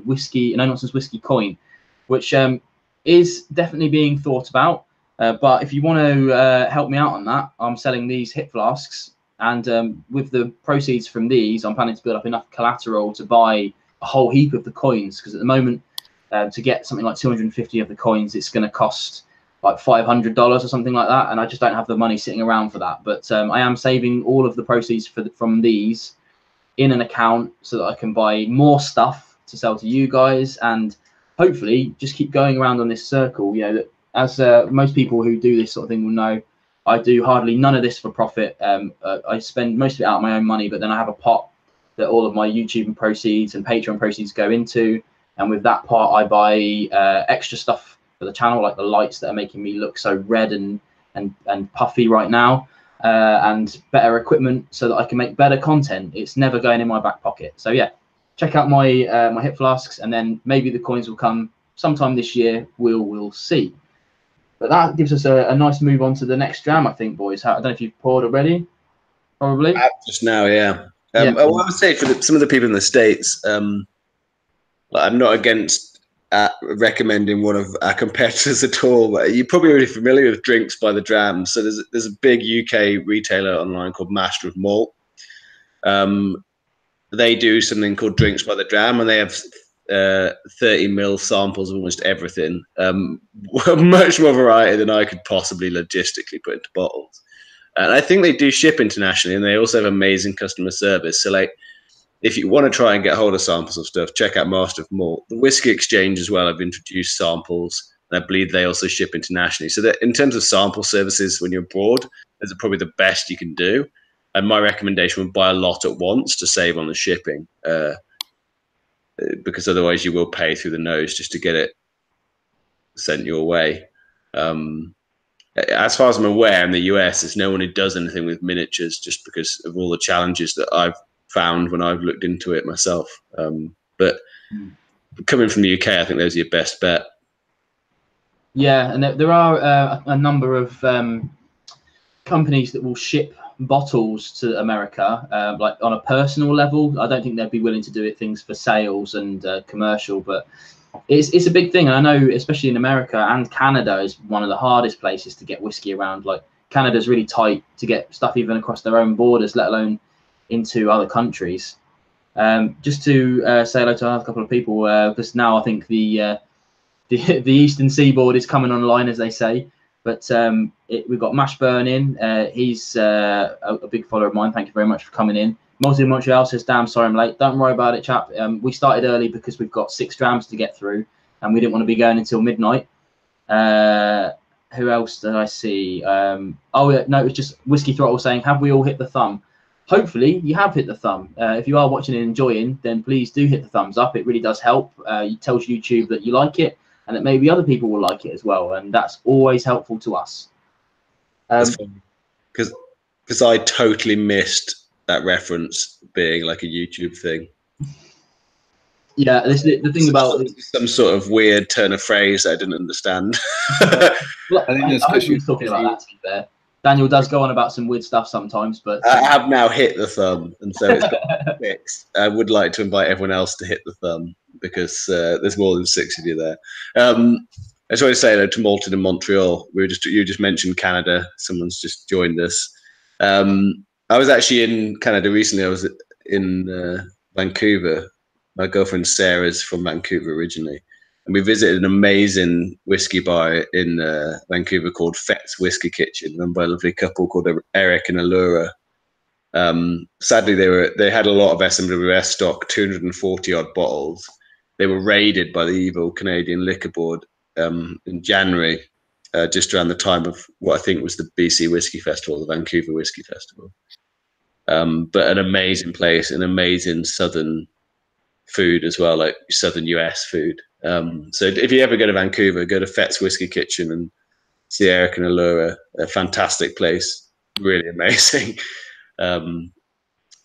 Nonsense Whisky coin, which is definitely being thought about. But if you want to help me out on that, I'm selling these hip flasks. And with the proceeds from these, I'm planning to build up enough collateral to buy a whole heap of the coins. Because at the moment, to get something like 250 of the coins, it's going to cost like $500 or something like that. And I just don't have the money sitting around for that. But I am saving all of the proceeds from these in an account so that I can buy more stuff to sell to you guys. And hopefully just keep going around on this circle. You know, that as most people who do this sort of thing will know, I do hardly none of this for profit. I spend most of it out of my own money, but then I have a pot that all of my YouTube proceeds and Patreon proceeds go into. And with that pot, I buy extra stuff for the channel, like the lights that are making me look so red and puffy right now, and better equipment so that I can make better content. It's never going in my back pocket. So yeah, check out my my hip flasks, and then maybe the coins will come sometime this year. We'll see. But that gives us a nice move on to the next dram, I think, boys. I don't know if you've poured already. Probably. Just now, yeah. Yeah. I would say for some of the people in the States, I'm not against recommending one of our competitors at all. But you're probably already familiar with Drinks by the Dram. So there's a big UK retailer online called Master of Malt. They do something called Drinks by the Dram, and they have 30 ml samples of almost everything. Much more variety than I could possibly logistically put into bottles. And I think they do ship internationally, and they also have amazing customer service. So, like, if you want to try and get hold of samples of stuff, check out Master of Malt. The Whiskey Exchange as well have introduced samples, and I believe they also ship internationally. So that in terms of sample services when you're abroad, those are probably the best you can do. And my recommendation would buy a lot at once to save on the shipping, because otherwise you will pay through the nose just to get it sent your way. As far as I'm aware, in the US, there's no one who does anything with miniatures, just because of all the challenges that I've found when I've looked into it myself. But coming from the UK, I think those are your best bet. Yeah, and there are a number of companies that will ship bottles to America, like on a personal level. I don't think they'd be willing to do things for sales and commercial, but it's a big thing. And I know, especially in America and Canada, is one of the hardest places to get whiskey around. Like, Canada's really tight to get stuff even across their own borders, let alone into other countries. Just to say hello to a couple of people, because now I think the Eastern Seaboard is coming online, as they say. But we've got Mashburn in. He's a big follower of mine. Thank you very much for coming in. Multi in Montreal says, damn, sorry I'm late. Don't worry about it, chap. We started early because we've got 6 drams to get through, and we didn't want to be going until midnight. Who else did I see? Oh, yeah, no, it was just Whiskey Throttle saying, have we all hit the thumb? Hopefully you have hit the thumb. If you are watching and enjoying, then please do hit the thumbs up. It really does help. It tells YouTube that you like it, and that maybe other people will like it as well. And that's always helpful to us. Because I totally missed that reference being like a YouTube thing. Yeah, the thing about some sort of weird turn of phrase I didn't understand. Well, I think that's he's talking about that, to be fair. Daniel does go on about some weird stuff sometimes, but I have now hit the thumb, and so it's fixed. I would like to invite everyone else to hit the thumb, because there's more than 6 of you there. I just want to say hello to Malton in Montreal. You just mentioned Canada. Someone's just joined us. I was actually in Canada recently. I was in Vancouver. My girlfriend Sarah's from Vancouver originally, and we visited an amazing whiskey bar in Vancouver called Fett's Whiskey Kitchen, run by a lovely couple called Eric and Allura. Sadly, they had a lot of SMWS stock, 240 odd bottles. They were raided by the evil Canadian Liquor Board in January, just around the time of what I think was the BC Whiskey Festival, the Vancouver Whiskey Festival. But an amazing place, an amazing southern food as well, like southern US food. So if you ever go to Vancouver, go to Fett's Whiskey Kitchen and see Eric and Allura. A fantastic place, really amazing. One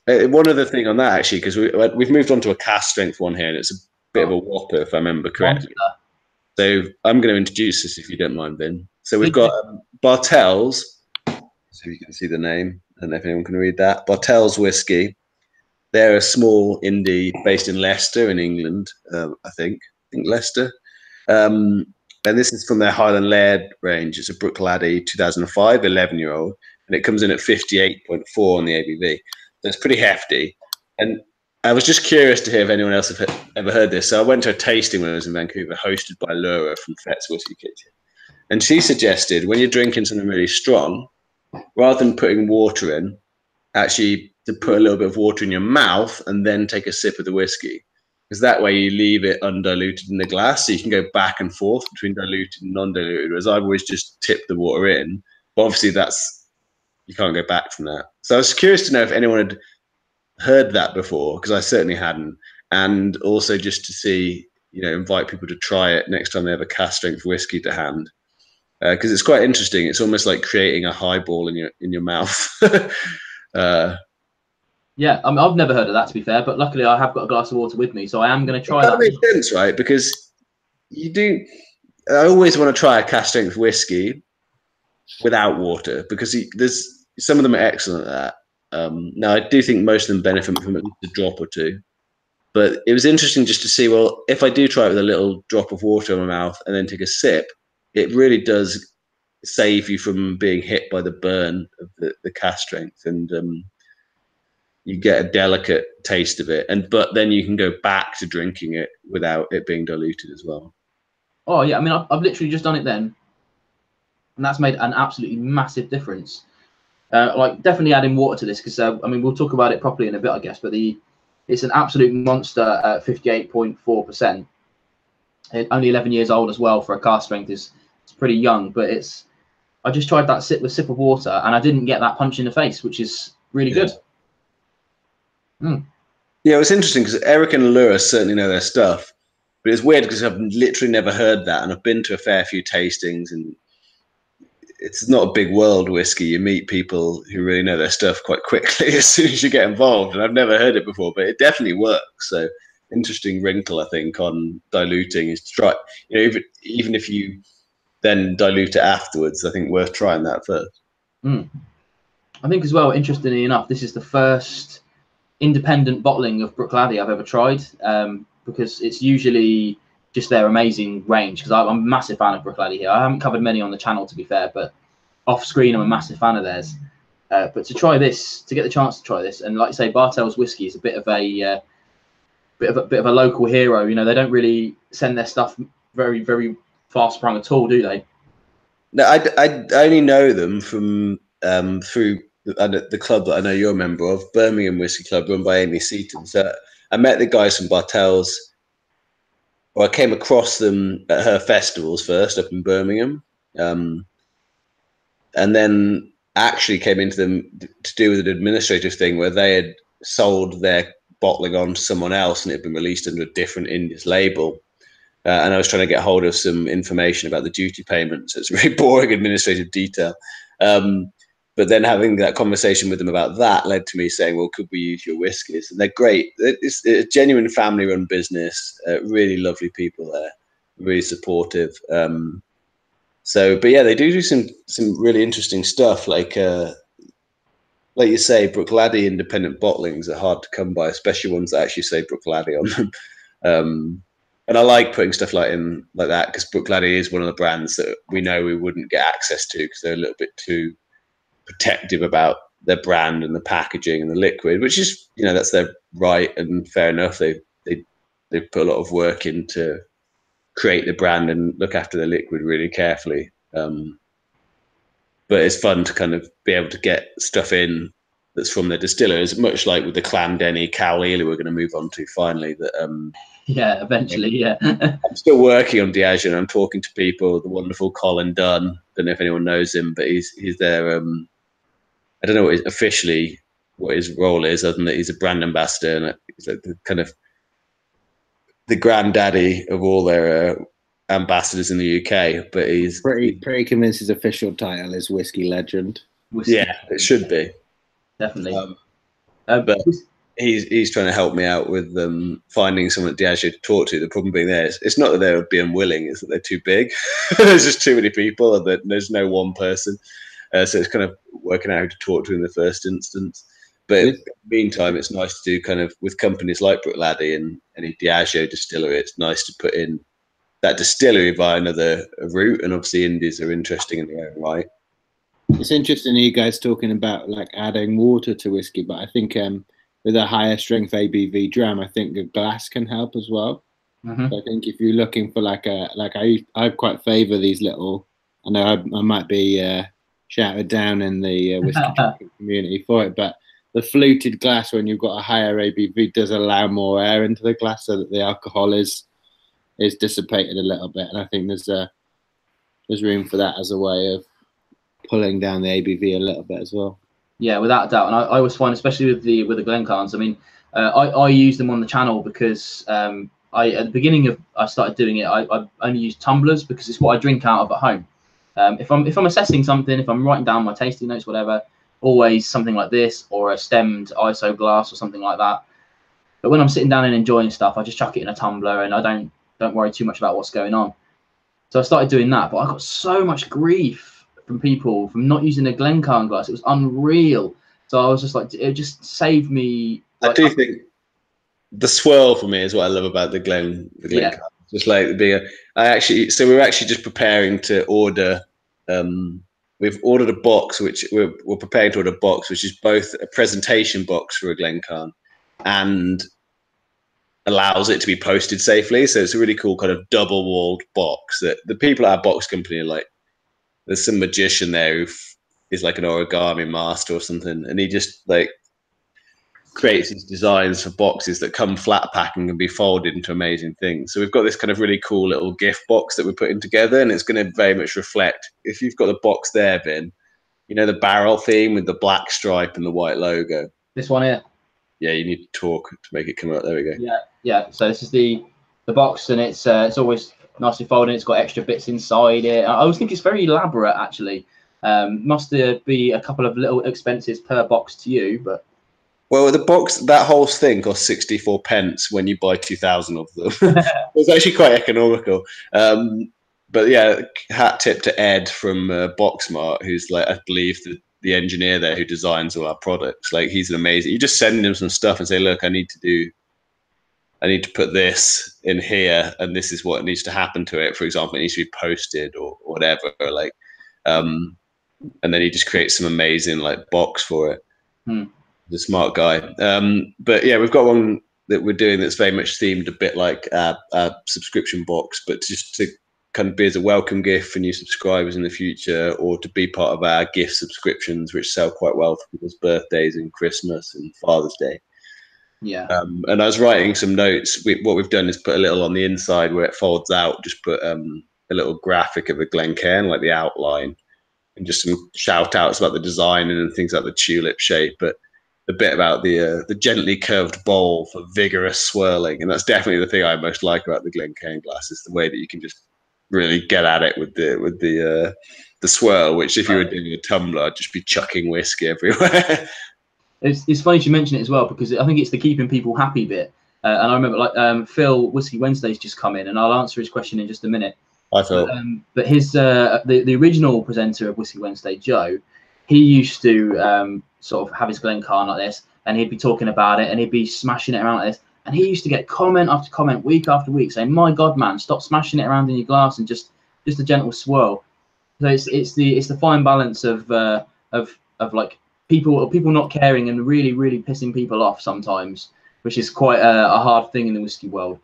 other thing on that, actually, because we've moved on to a cask strength one here, and it's a bit of a whopper, if I remember correctly. So I'm going to introduce this, if you don't mind, Vin. So we've got Bartels, so you can see the name. I don't know if anyone can read that. Bartels Whiskey. They're a small indie based in Leicester in England, I think Leicester. And this is from their Highland Laird range. It's a Bruichladdich 2005, 11-year-old, and it comes in at 58.4 on the ABV. So it's pretty hefty. And I was just curious to hear if anyone else have ever heard this. So I went to a tasting when I was in Vancouver, hosted by Laura from Fett's Whiskey Kitchen. And she suggested when you're drinking something really strong, rather than putting water in, actually to put a little bit of water in your mouth and then take a sip of the whiskey. Because that way you leave it undiluted in the glass, so you can go back and forth between diluted and non-diluted, whereas I've always just tipped the water in. But obviously you can't go back from that. So I was curious to know if anyone had heard that before, because I certainly hadn't. And also just to see, invite people to try it next time they have a cask strength whiskey to hand. Because it's quite interesting. It's almost like creating a highball in your mouth. Yeah, I mean, I've never heard of that, to be fair, but luckily I have got a glass of water with me, so I am going to try that. That makes sense, right? Because I always want to try a cask strength whiskey without water, because there's some of them are excellent at that. Now, I do think most of them benefit from at least a drop or two, but it was interesting just to see, well, if I do try it with a little drop of water in my mouth and then take a sip, it really does save you from being hit by the burn of the cask strength, and you get a delicate taste of it, but then you can go back to drinking it without it being diluted as well. Oh yeah, I mean, I've literally just done it then, and that's made an absolutely massive difference. Like definitely adding water to this, because I mean, we'll talk about it properly in a bit, I guess. But it's an absolute monster at 58.4%. Only 11 years old as well for a cask strength is pretty young. But I just tried that sip of water, and I didn't get that punch in the face, which is really good. Yeah, it was interesting because Eric and Allura certainly know their stuff, but it's weird because I've literally never heard that, and I've been to a fair few tastings, and it's not a big world, whiskey. You meet people who really know their stuff quite quickly as soon as you get involved, and I've never heard it before, but it definitely works. So interesting wrinkle, I think, on diluting is to try, even if you then dilute it afterwards, I think worth trying that first. I think as well, interestingly enough, this is the first independent bottling of Bruichladdich I've ever tried, because it's usually just their amazing range, because I'm a massive fan of Bruichladdich here. I haven't covered many on the channel, to be fair, but off screen I'm a massive fan of theirs. But to try this, to get the chance to try this, and like you say, Bartels Whiskey is a bit of a local hero. They don't really send their stuff very, very far sprung at all, do they? No, I only know them from through the club that I know you're a member of, Birmingham Whiskey Club, run by Amy Seaton. So I met the guys from Bartels, or I came across them at her festivals first up in Birmingham, and then actually came into them to do with an administrative thing where they had sold their bottling on to someone else and it had been released under a different Indies label. And I was trying to get hold of some information about the duty payments. It's a very boring administrative detail. But then having that conversation with them about that led to me saying, well, could we use your whiskies? And they're great. It's a genuine family-run business, really lovely people there, really supportive. But yeah, they do some really interesting stuff. Like you say, Bruichladdich independent bottlings are hard to come by, especially ones that actually say Bruichladdich on them. And I like putting stuff like that because Bruichladdich is one of the brands that we know we wouldn't get access to because they're a little bit too protective about their brand and the packaging and the liquid, which is, that's their right and fair enough. They put a lot of work in to create the brand and look after the liquid really carefully. But it's fun to kind of be able to get stuff in that's from the distillers, much like with the Clan Denny, Caol who we're going to move on to finally. That yeah, eventually, yeah. I'm still working on Diageo, and I'm talking to people. The wonderful Colin Dunn. Don't know if anyone knows him, but he's their I don't know officially what his role is, other than that he's a brand ambassador and he's like the kind of the granddaddy of all their ambassadors in the UK. But he's pretty convinced his official title is whiskey legend. Yeah, it should be definitely. But he's trying to help me out with finding someone at Diageo to talk to. The problem being there is it's not that they would be unwilling; it's that they're too big. There's just too many people, and there's no one person. So it's kind of working out who to talk to in the first instance. But in the meantime, it's nice to do kind of with companies like Bruichladdich and any Diageo distillery. It's nice to put in that distillery via another route, and obviously indies are interesting in their own right. It's interesting you guys talking about like adding water to whiskey, but I think with a higher strength ABV dram, I think the glass can help as well. Mm-hmm. So I think if you're looking for I quite favour these little. I know I might be shouted down in the whiskey drinking community for it, but the fluted glass when you've got a higher ABV does allow more air into the glass, so that the alcohol is dissipated a little bit, and I think there's room for that as a way of pulling down the ABV a little bit as well. Yeah, without a doubt. And I always find, especially with the Glencairns, I mean, I use them on the channel because at the beginning of I started doing it, I only use tumblers because it's what I drink out of at home. If I'm assessing something, if I'm writing down my tasting notes, whatever, always something like this or a stemmed ISO glass or something like that. But when I'm sitting down and enjoying stuff, I just chuck it in a tumbler and I don't worry too much about what's going on. So I started doing that, but I got so much grief from people from not using a Glencairn glass. It was unreal. So I was just like, it just saved me. Like, I do think the swirl for me is what I love about the Glencairn. Yeah. Just like the bigger. So we're actually just preparing to order. We've ordered a box, which we're preparing to order a box, which is both a presentation box for a Glencairn and allows it to be posted safely. So it's a really cool kind of double-walled box that the people at our box company are like, there's some magician there who is like an origami master or something, and he just like creates these designs for boxes that come flat pack and can be folded into amazing things. So we've got this kind of really cool little gift box that we're putting together, and it's going to very much reflect, if you've got the box there, Vin, you know the barrel theme with the black stripe and the white logo. This one here. Yeah, you need to talk to make it come up. There we go. Yeah. So this is the box, and it's always nicely folded. It's got extra bits inside it. I always think it's very elaborate, actually. Must be a couple of little expenses per box to you, but well, the box, that whole thing costs 64 pence when you buy 2,000 of them. It's actually quite economical. But yeah, hat tip to Ed from Boxmart, who's like, I believe the engineer there who designs all our products. Like, he's an amazing. You just send him some stuff and say, look, I need to put this in here, and this is what needs to happen to it. For example, it needs to be posted or whatever. Like, and then he just creates some amazing like box for it. The smart guy. But yeah, we've got one that we're doing that's very much themed a bit like our subscription box, but just to kind of be as a welcome gift for new subscribers in the future, or to be part of our gift subscriptions, which sell quite well for people's birthdays and Christmas and Father's Day. Yeah. And I was writing some notes. What we've done is put a little on the inside where it folds out, just put a little graphic of a Glencairn, like the outline, and just some shout outs about the design and things like the tulip shape. But the bit about the gently curved bowl for vigorous swirling, and that's definitely the thing I most like about the Glencairn glass, is the way that you can just really get at it with the swirl. Which, if you were doing a tumbler, I'd just be chucking whiskey everywhere. It's funny you mention it as well, because I think it's the keeping people happy bit. And I remember, like, Phil Whiskey Wednesday's just come in, and I'll answer his question in just a minute. Hi, Phil. But his the original presenter of Whiskey Wednesday, Joe, he used to sort of have his Glencairn like this, and he'd be talking about it, and he'd be smashing it around like this, and he used to get comment after comment, week after week, saying, "My God, man, stop smashing it around in your glass and just a gentle swirl." So it's the fine balance of like people not caring and really pissing people off sometimes, which is quite a hard thing in the whiskey world.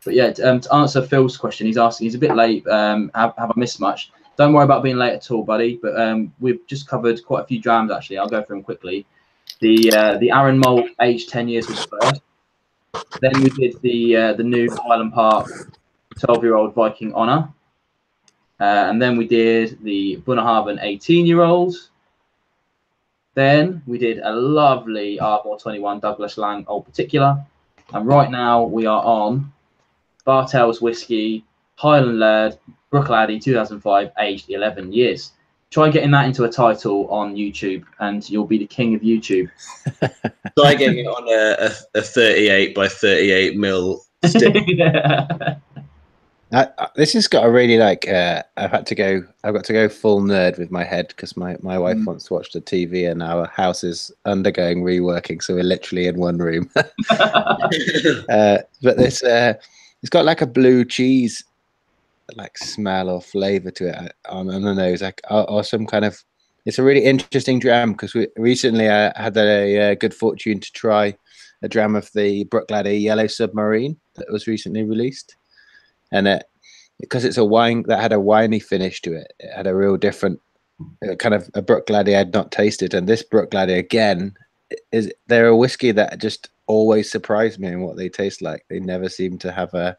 But yeah, to answer Phil's question, he's asking, he's a bit late. Have I missed much? Don't worry about being late at all, buddy. But we've just covered quite a few drams, actually. I'll go through them quickly. The Arran Malt aged 10 years was first. Then we did the new Highland Park 12-year-old Viking Honour. And then we did the Bunnahabhain 18-year-olds. Then we did a lovely Ardmore 21 Douglas Laing Old Particular. And right now we are on Bartels Whisky, Highland Laird, Bruichladdich 2005, aged 11 years. Try getting that into a title on YouTube and you'll be the king of YouTube. Try getting it on a 38 by 38 mil stick. This has got a really like. I've got to go full nerd with my head because my wife wants to watch the TV and our house is undergoing reworking, so we're literally in one room. But this it's got like a blue cheese like smell or flavor to it on the nose, like or some kind of. It's a really interesting dram because we recently had a good fortune to try a dram of the Bruichladdich Yellow Submarine that was recently released. And because it's a wine that had a winey finish to it, it had a real different kind of a Bruichladdich I had not tasted. And this Bruichladdich again they're a whiskey that just always surprise me in what they taste like. They never seem to have a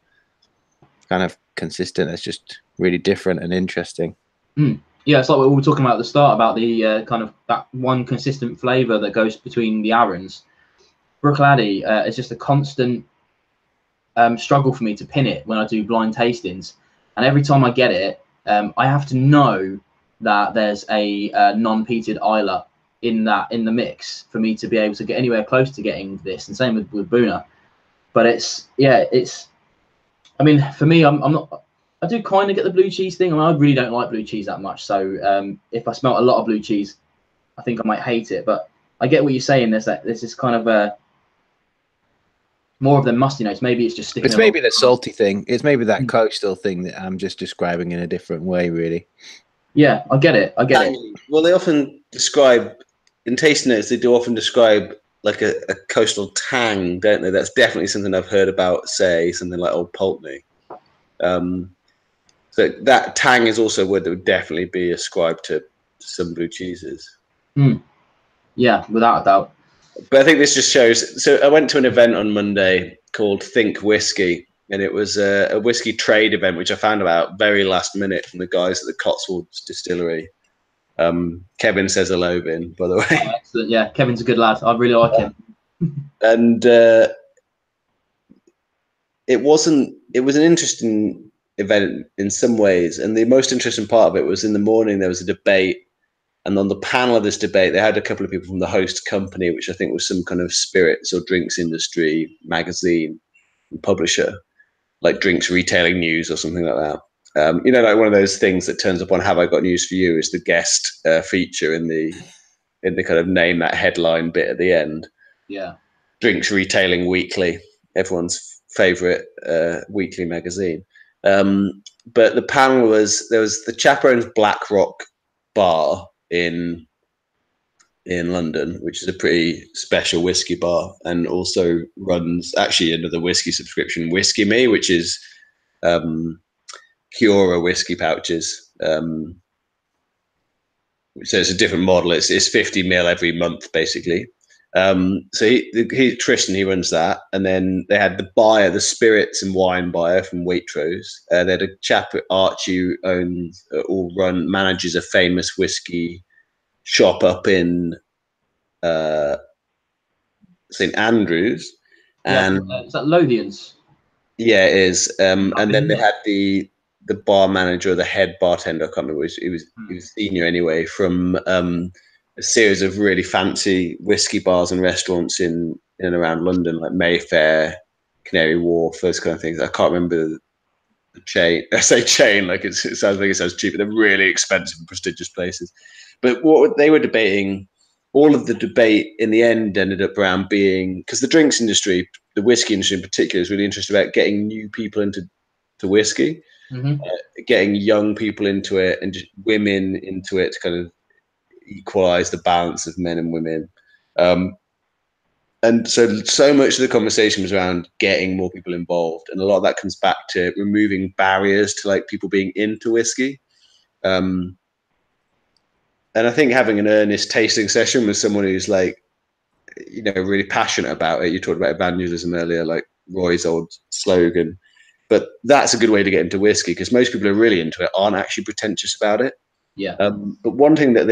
kind of consistent. It's just really different and interesting. Yeah, it's like what we were talking about at the start about the kind of that one consistent flavour that goes between the Arrans. Bruichladdich is just a constant struggle for me to pin it when I do blind tastings, and every time I get it, I have to know that there's a non-peated Isla in the mix for me to be able to get anywhere close to getting this. And same with Buna, but it's I mean, for me, I do kind of get the blue cheese thing. I mean, I really don't like blue cheese that much. So if I smell a lot of blue cheese, I think I might hate it. But I get what you're saying. This is kind of more of the musty notes. Maybe it's just sticking. It's maybe the salty thing. It's maybe that coastal thing that I'm just describing in a different way, really. Yeah, I get it. Well, they often describe, in tasting notes, they do often describe like a coastal tang, don't they? That's definitely something I've heard about, say, something like Old Pulteney. So that tang is also a word that would definitely be ascribed to some blue cheeses. Yeah, without a doubt. But I think this just shows. So I went to an event on Monday called Think Whisky, and it was a whiskey trade event, which I found out very last minute from the guys at the Cotswolds Distillery. Kevin says hello, Vin, by the way. Oh, excellent. Yeah, Kevin's a good lad. I really like him. And it was an interesting event in some ways, and the most interesting part of it was in the morning there was a debate, and on the panel of this debate they had a couple of people from the host company, which I think was some kind of spirits or drinks industry magazine and publisher, like Drinks Retailing News or something like that. You know, like one of those things that turns up on Have I Got News for You is the guest feature in the kind of name that headline bit at the end. Yeah. Drinks Retailing Weekly, everyone's favorite weekly magazine. But the panel there was the Chaperone's Black Rock bar in London, which is a pretty special whiskey bar, and also runs actually another whiskey subscription, Whisky Me, which is Cura whiskey pouches. So it's a different model. It's 50 ml every month, basically. So Tristan, he runs that, and then they had the buyer, the spirits and wine buyer from Waitrose. They had a chap at Archie who manages a famous whiskey shop up in St Andrews, and is that Lothians? Yeah, it is. And then they had the bar manager, or the head bartender. I can't remember. He was senior anyway, from a series of really fancy whiskey bars and restaurants in and around London, like Mayfair, Canary Wharf, those kind of things. I can't remember the chain. I say chain like it sounds like it sounds cheap, but they're really expensive and prestigious places. But what they were debating, all of the debate in the end ended up around being, because the drinks industry, the whiskey industry in particular, is really interested about getting new people into whiskey, getting young people into it, and just women into it to kind of equalize the balance of men and women. And so much of the conversation was around getting more people involved, and a lot of that comes back to removing barriers to like people being into whiskey. And I think having an earnest tasting session with someone who's like you know, really passionate about it. You talked about evangelism earlier, like Roy's old slogan. But that's a good way to get into whiskey, because most people who are really into it aren't actually pretentious about it. Yeah. But one thing that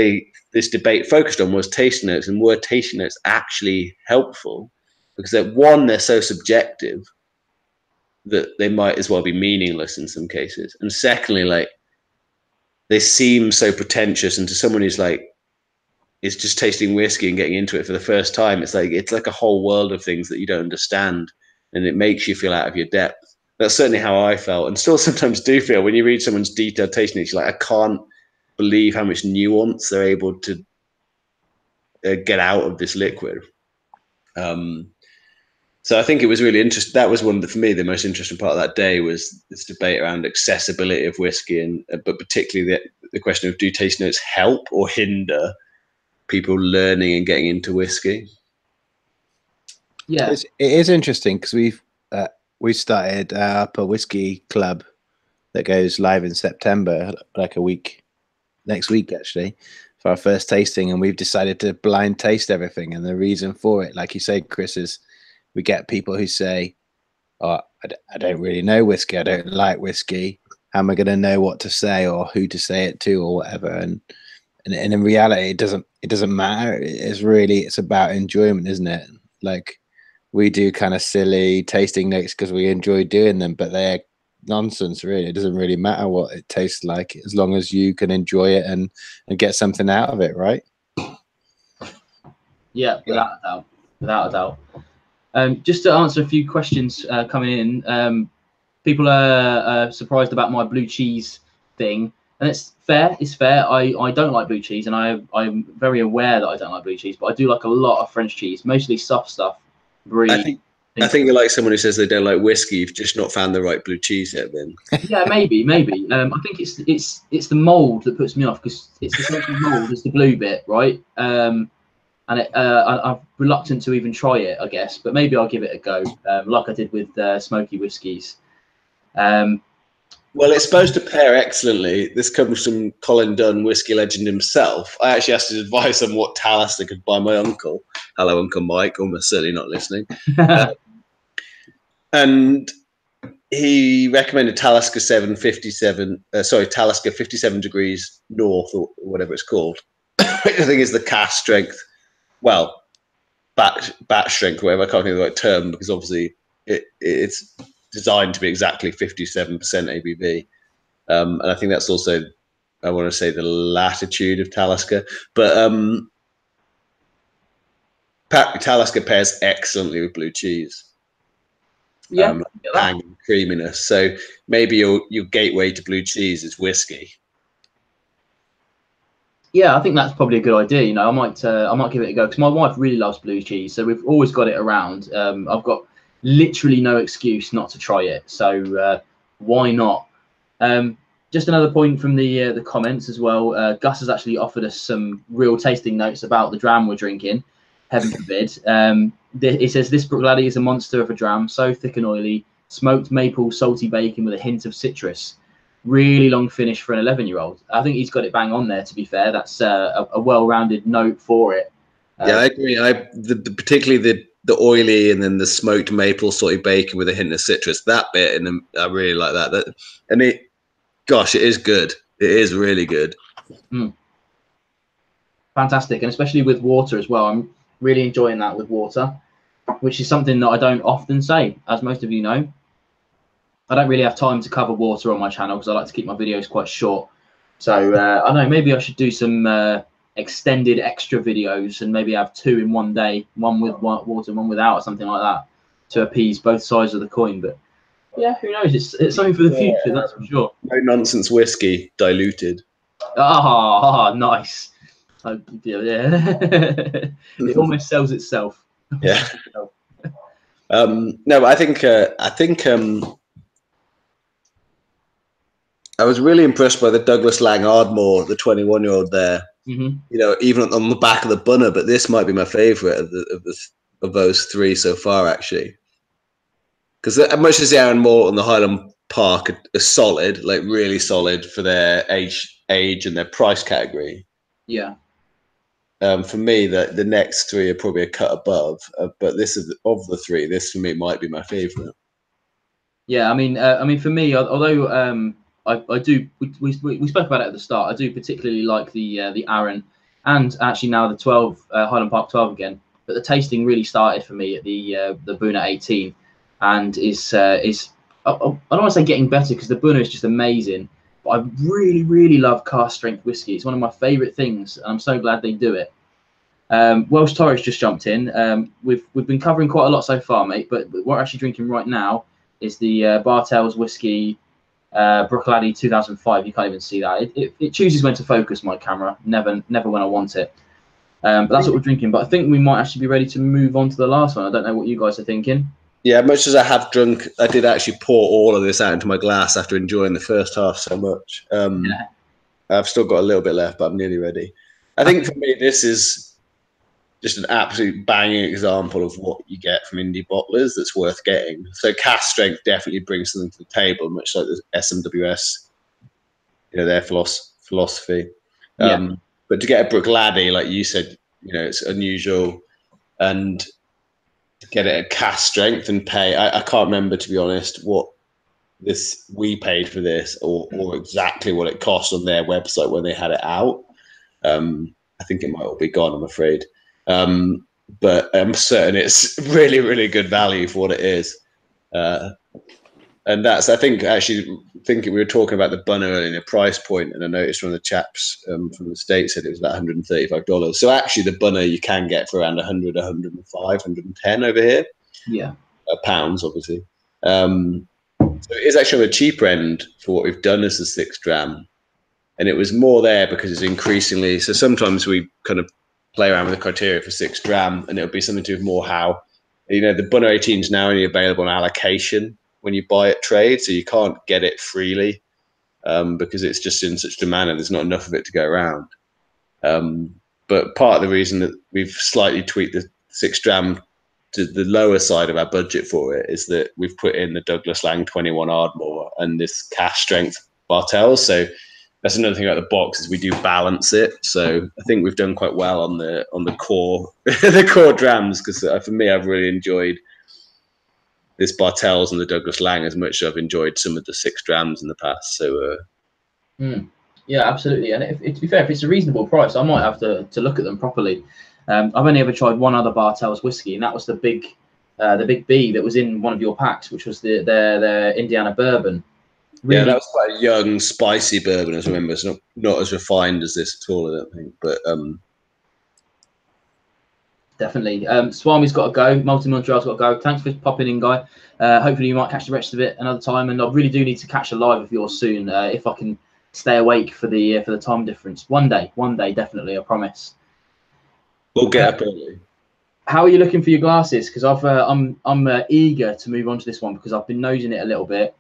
this debate focused on was tasting notes, and were tasting notes actually helpful? Because they're so subjective that they might as well be meaningless in some cases. And secondly, like, they seem so pretentious, and to someone who's like, is just tasting whiskey and getting into it for the first time, it's like a whole world of things that you don't understand, and it makes you feel out of your depth. That's certainly how I felt, and still sometimes do feel when you read someone's detailed tasting notes. You're like, I can't believe how much nuance they're able to get out of this liquid. So I think it was really interesting. That was for me, the most interesting part of that day was this debate around accessibility of whiskey, and but particularly the question of, do tasting notes help or hinder people learning and getting into whiskey? Yeah, it is interesting because we started up a whiskey club that goes live in September, like next week actually, for our first tasting, and we've decided to blind taste everything. And the reason for it, like you say, Chris, is we get people who say, "Oh, I don't really know whiskey. I don't like whiskey. How am I going to know what to say or who to say it to or whatever?" And in reality, it doesn't matter. It's about enjoyment, isn't it? Like, we do kind of silly tasting notes because we enjoy doing them, but they're nonsense, really. It doesn't really matter what it tastes like as long as you can enjoy it and get something out of it, right? Yeah, without a doubt. Just to answer a few questions coming in, people are surprised about my blue cheese thing, and it's fair. It's fair. I don't like blue cheese, and I'm very aware that I don't like blue cheese, but I do like a lot of French cheese, mostly soft stuff. Brie. I think you're like someone who says they don't like whiskey. You've just not found the right blue cheese yet, then. Yeah, maybe. I think it's the mold that puts me off, because it's the same mold as the blue bit, right? And I'm reluctant to even try it, I guess, but maybe I'll give it a go, like I did with smoky whiskies. Well, it's supposed to pair excellently. This comes from Colin Dunn, whiskey legend himself. I actually asked his advice on what Talisker could buy my uncle. Hello, Uncle Mike. Almost certainly not listening. And he recommended Talisker 57 degrees north, or whatever it's called. Which I think is the cask strength. Well, batch strength, whatever. I can't think of the right term, because obviously it's designed to be exactly 57% ABV. And I think that's also, I want to say, the latitude of Talisker. But Talisker pairs excellently with blue cheese. Yeah, tang and creaminess. So maybe your gateway to blue cheese is whiskey. Yeah, I think that's probably a good idea. You know, I might give it a go, because my wife really loves blue cheese, so we've always got it around. I've got literally no excuse not to try it, so why not? Just another point from the comments as well. Gus has actually offered us some real tasting notes about the dram we're drinking. Heaven forbid. It says, this Bruichladdich is a monster of a dram, so thick and oily, smoked maple, salty bacon with a hint of citrus. Really long finish for an 11-year-old. I think he's got it bang on there, to be fair. That's a well-rounded note for it. Yeah, I agree. Particularly the oily and then the smoked maple salty bacon with a hint of citrus. That bit, and I really like that. Gosh, it is good. It is really good. Fantastic, and especially with water as well. I'm really enjoying that with water, which is something that I don't often say, as most of you know. I don't really have time to cover water on my channel, because I like to keep my videos quite short. So I don't know, maybe I should do some extended extra videos, and maybe have 2 in one day, one with water, one without, or something like that, to appease both sides of the coin. But yeah, who knows? It's something for the future, that's for sure. No nonsense whiskey diluted. Ah, nice. Yeah. It almost sells itself. Yeah. No, but I think I was really impressed by the Douglas Laing Ardmore, the 21-year-old there. Mm-hmm. You know, even on the back of the Bunna, but this might be my favourite of those 3 so far, actually. Because as much as the Arran Malt and the Highland Park are solid, like really solid for their age and their price category. Yeah. For me, the next three are probably a cut above, but this is of the three. This for me might be my favourite. Yeah, I mean, for me, although I do, we spoke about it at the start. I do particularly like the Arran, and actually now the 12 Highland Park 12 again. But the tasting really started for me at the Buna 18, and is I don't want to say getting better because the Buna is just amazing. But I really love cask strength whiskey. It's one of my favourite things, and I'm so glad they do it. Welsh Torres just jumped in. We've been covering quite a lot so far, mate. But what we're actually drinking right now is the Bartels whiskey, Bruichladdich 2005. You can't even see that. It chooses when to focus my camera, never when I want it. But that's what we're drinking. But I think we might actually be ready to move on to the last one. I don't know what you guys are thinking. Yeah, much as I have drunk, I did actually pour all of this out into my glass after enjoying the first half so much. Yeah. I've still got a little bit left, but I'm nearly ready. I think for me, this is just an absolute banging example of what you get from indie bottlers that's worth getting. So cask strength definitely brings something to the table, much like the SMWS, their philosophy. Yeah. But to get a Bruichladdich, like you said, it's unusual, and to get it at cask strength and pay, I can't remember, to be honest, what we paid for this or exactly what it cost on their website when they had it out. I think it might all be gone, I'm afraid. But I'm certain it's really good value for what it is. And that's, I think we were talking about the Bunna earlier, the price point, and I noticed one of the chaps from the States said it was about $135. So actually the Bunna you can get for around 100, 105, 110 over here. Yeah. Pounds, obviously. So it is actually on the cheaper end for what we've done as the 6 dram. And it was more there because it's increasingly, so sometimes we kind of play around with the criteria for 6 dram, and it'll be something to do with more how, the Bunna 18 is now only available on allocation when you buy at trade, so you can't get it freely because it's just in such demand and there's not enough of it to go around. But part of the reason that we've slightly tweaked the 6 dram to the lower side of our budget for it is that we've put in the Douglas Laing 21 Ardmore and this cask strength Bartels. So that's another thing about the box is we do balance it. So I think we've done quite well on the core the core drams, because for me I've really enjoyed this Bartels and the Douglas Laing as much as I've enjoyed some of the 6 drams in the past. So yeah, absolutely. And to be fair, if it's a reasonable price, I might have to look at them properly. I've only ever tried one other Bartels whiskey, and that was the big B that was in one of your packs, which was their Indiana bourbon. Really? Yeah, that was quite a young, spicy bourbon, as I remember. It's not as refined as this at all, I don't think. But definitely. Swami's got to go. Multi-Montreal's got to go. Thanks for popping in, Guy. Hopefully you might catch the rest of it another time. And I really do need to catch a live of yours soon, if I can stay awake for the time difference. One day, definitely, I promise. We'll get up early. How are you looking for your glasses? Because I'm eager to move on to this one because I've been nosing it a little bit.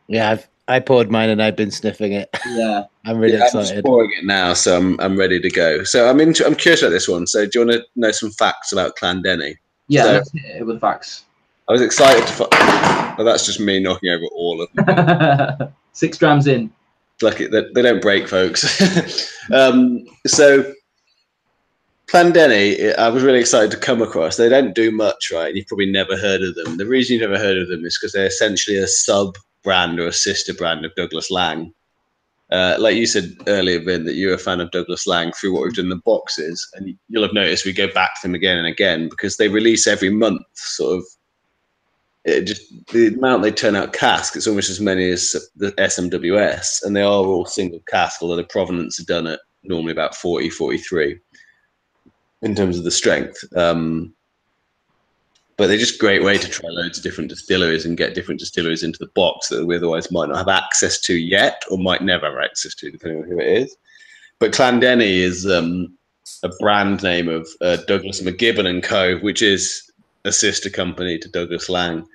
Yeah, I poured mine and I've been sniffing it. Yeah, I'm really excited. I'm just pouring it now, so I'm ready to go. So I'm curious about this one. So do you want to know some facts about Denny? Yeah, so, let's hit it with facts. I was excited to. Well, that's just me knocking over all of them. 6 drams in. Lucky that they don't break, folks. So Denny, I was really excited to come across. They don't do much, right? You've probably never heard of them. The reason you've never heard of them is because they're essentially a sub-brand or a sister brand of Douglas Laing. Like you said earlier, Vin, that you're a fan of Douglas Laing through what we've done in the boxes. And you'll have noticed we go back to them again and again because they release every month, sort of. The amount they turn out cask, it's almost as many as the SMWS. And they are all single cask, although the provenance are done at normally about 40, 43. In terms of the strength, but they're just a great way to try loads of different distilleries and get different distilleries into the box that we otherwise might not have access to yet, or might never have access to, depending on who it is. But Denny is a brand name of Douglas McGibbon and Co., which is a sister company to Douglas Laing.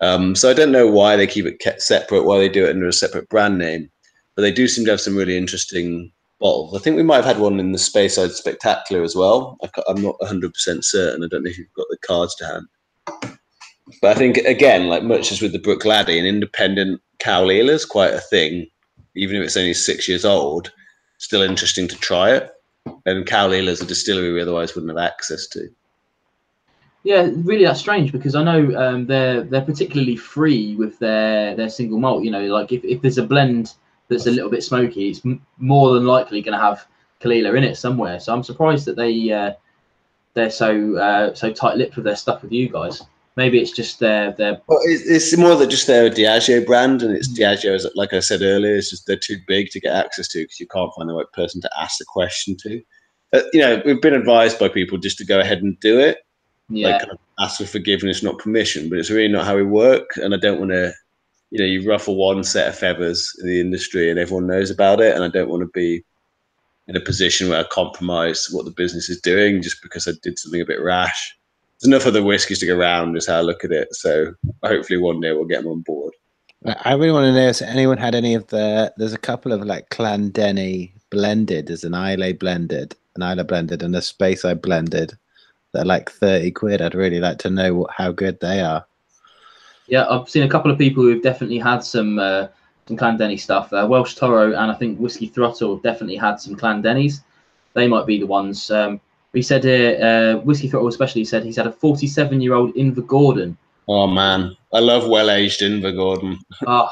So I don't know why they keep it kept separate, why they do it under a separate brand name, but they do seem to have some really interesting bottles. I think we might have had one in the Speyside Spectacular as well. I'm not 100% certain. I don't know if you've got the cards to hand. But I think, again, like much as with the Bruichladdich, an independent Caol is quite a thing. Even if it's only 6 years old, still interesting to try it. And Caol is a distillery we otherwise wouldn't have access to. Yeah, really, that's strange because I know they're particularly free with their single malt. You know, like if there's a blend that's a little bit smoky, it's more than likely going to have Caol in it somewhere. So I'm surprised that they're so tight-lipped with their stuff with you guys. Maybe it's just their. Well, it's more than just their Diageo brand, and it's Diageo, like I said earlier, it's just they're too big to get access to because you can't find the right person to ask the question to. You know, we've been advised by people just to go ahead and do it. Yeah. Like kind of ask for forgiveness, not permission, but it's really not how we work. And I don't want to, you know, you ruffle one set of feathers in the industry and everyone knows about it. And I don't want to be in a position where I compromise what the business is doing just because I did something a bit rash. There's enough of the whiskies to go around is how I look at it. So hopefully one day we'll get them on board. I really want to know if anyone had any of there's a couple of like Clan Denny blended. There's an Islay blended, and a Space I blended. They're like 30 quid. I'd really like to know how good they are. Yeah, I've seen a couple of people who've definitely had some Clandenny stuff. Welsh Toro and I think Whiskey Throttle have definitely had some Clandennys. They might be the ones. He said here, Whiskey Throttle especially said he's had a 47-year-old Invergordon. Oh man, I love well-aged Invergordon. Oh,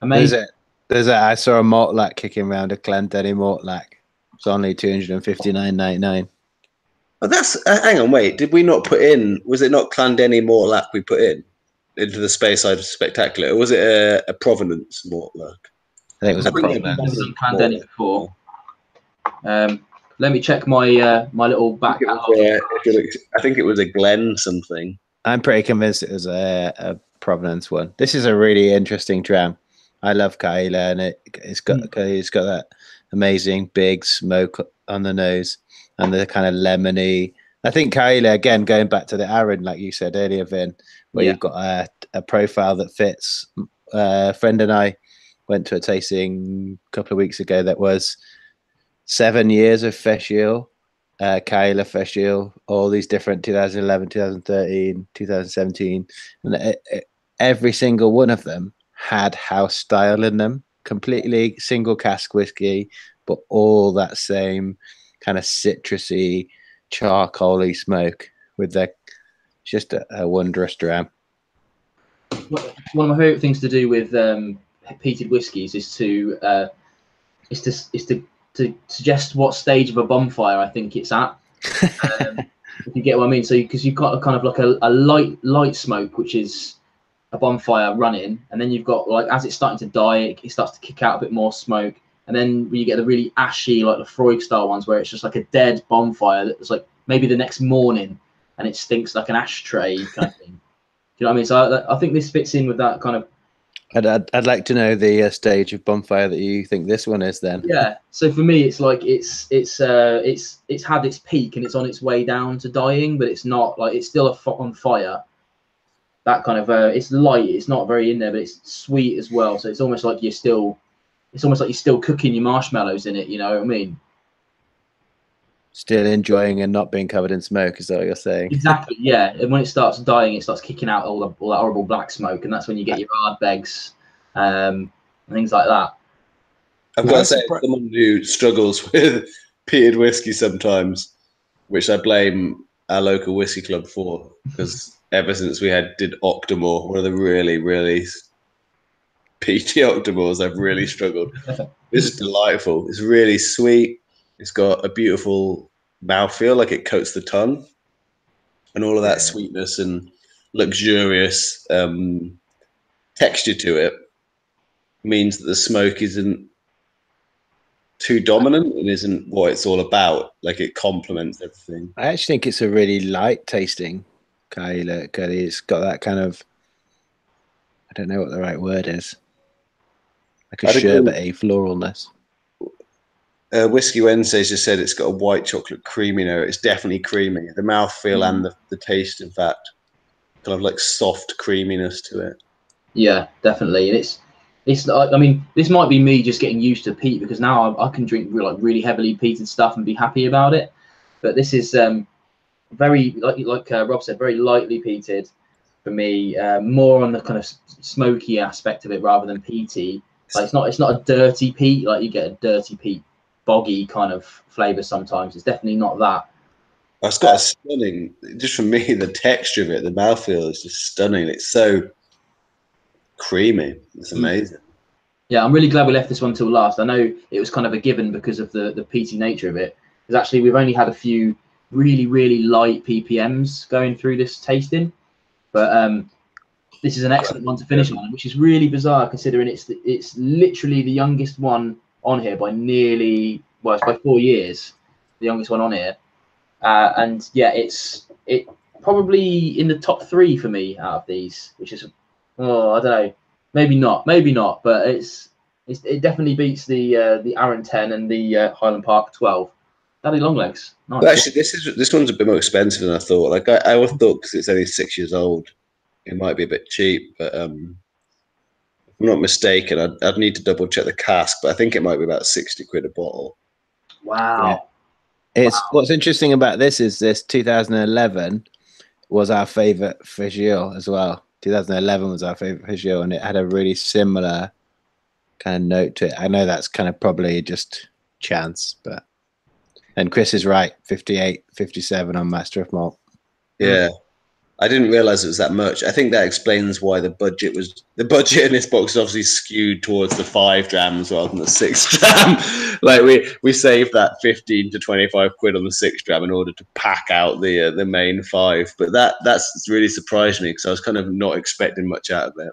amazing. There's a I saw a Mortlack kicking around, a Clandenny Mortlack. It's only $259.99. Oh, that's hang on, wait. Did we not put in? Was it not Clandenny Mortlack we put in into the Space Side Spectacular? Or was it a Provenance Mortlack? I think it was a Provenance. Clandenny before. Let me check my my little back. I think it was a Glen something. I'm pretty convinced it was a Provenance one. This is a really interesting dram. I love Caol, and it's got that amazing big smoke on the nose. And the kind of lemony. I think Caol, again, going back to the Arran, like you said earlier, Vin, where you've got a profile that fits. A friend and I went to a tasting a couple of weeks ago that was 7 years of Feshiel, Caol Feshiel, all these different 2011, 2013, 2017. And every single one of them had house style in them, completely single cask whiskey, but all that same kind of citrusy, charcoaly smoke with just a wondrous dram. One of my favourite things to do with peated whiskies is to suggest what stage of a bonfire I think it's at. If you get what I mean. So because you've got a kind of like a light smoke, which is a bonfire running, and then you've got like as it's starting to die, it starts to kick out a bit more smoke. And then you get the really ashy, like the Freud style ones, where it's just like a dead bonfire that's like maybe the next morning, and it stinks like an ashtray kind of thing. You know what I mean? So I think this fits in with that kind of. I'd like to know the stage of bonfire that you think this one is. Then. Yeah. So for me, it's like it's had its peak and it's on its way down to dying, but it's not like it's still on fire. That kind of it's light. It's not very in there, but it's sweet as well. So it's almost like you're still cooking your marshmallows in it. You know what I mean? Still enjoying and not being covered in smoke, is that what you're saying? Exactly, yeah. And when it starts dying, it starts kicking out all that horrible black smoke, and that's when you get your Ardbegs and things like that. I've got to say, someone who struggles with peated whiskey sometimes, which I blame our local whiskey club for, because ever since we did Ardmore, one of the really, really peaty Ardmores, I've really struggled. This is delightful. It's really sweet. It's got a beautiful mouthfeel, like it coats the tongue, and all of that sweetness and luxurious texture to it means that the smoke isn't too dominant and isn't what it's all about. Like it complements everything. I actually think it's a really light tasting Caol. It's got that kind of, I don't know what the right word is, like a sherbety floralness. Whiskey Wednesdays just said it's got a white chocolate creamy note. It's definitely creamy. The mouthfeel and the taste, in fact, kind of like soft creaminess to it. Yeah, definitely. And it's I mean, this might be me just getting used to peat, because now I can drink really heavily peated stuff and be happy about it. But this is very like Rob said, very lightly peated for me. More on the kind of smoky aspect of it rather than peaty. Like it's not a dirty peat. Like you get a dirty peat boggy kind of flavour sometimes. It's definitely not that. It's got a stunning, just for me, the texture of it, the mouthfeel is just stunning. It's so creamy. It's amazing. Yeah, I'm really glad we left this one till last. I know it was kind of a given because of the peaty nature of it. Because actually, we've only had a few really, really light ppms going through this tasting, but this is an excellent one to finish on, which is really bizarre considering it's literally the youngest one on here by nearly, well, it's by 4 years, the youngest one on here. And yeah, it probably in the top 3 for me out of these, which is, oh, I don't know, maybe not, but it definitely beats the Arran 10 and the Highland Park 12. Daddy Longlegs. Nice. But actually, this one's a bit more expensive than I thought. Like I always thought, because it's only 6 years old, it might be a bit cheap. But if I'm not mistaken, I'd need to double check the cask, but I think it might be about 60 quid a bottle. Wow. Yeah. What's interesting about this is this 2011 was our favorite Frigiel as well. 2011 was our favorite Frigiel, and it had a really similar kind of note to it. I know that's kind of probably just chance, but. And Chris is right, 58, 57 on Master of Malt. Yeah. I didn't realize it was that much. I think that explains why the budget in this box is obviously skewed towards the 5 drams rather than the 6 dram. Like we saved that 15 to 25 quid on the 6 dram in order to pack out the main 5. But that's really surprised me because I was kind of not expecting much out of it.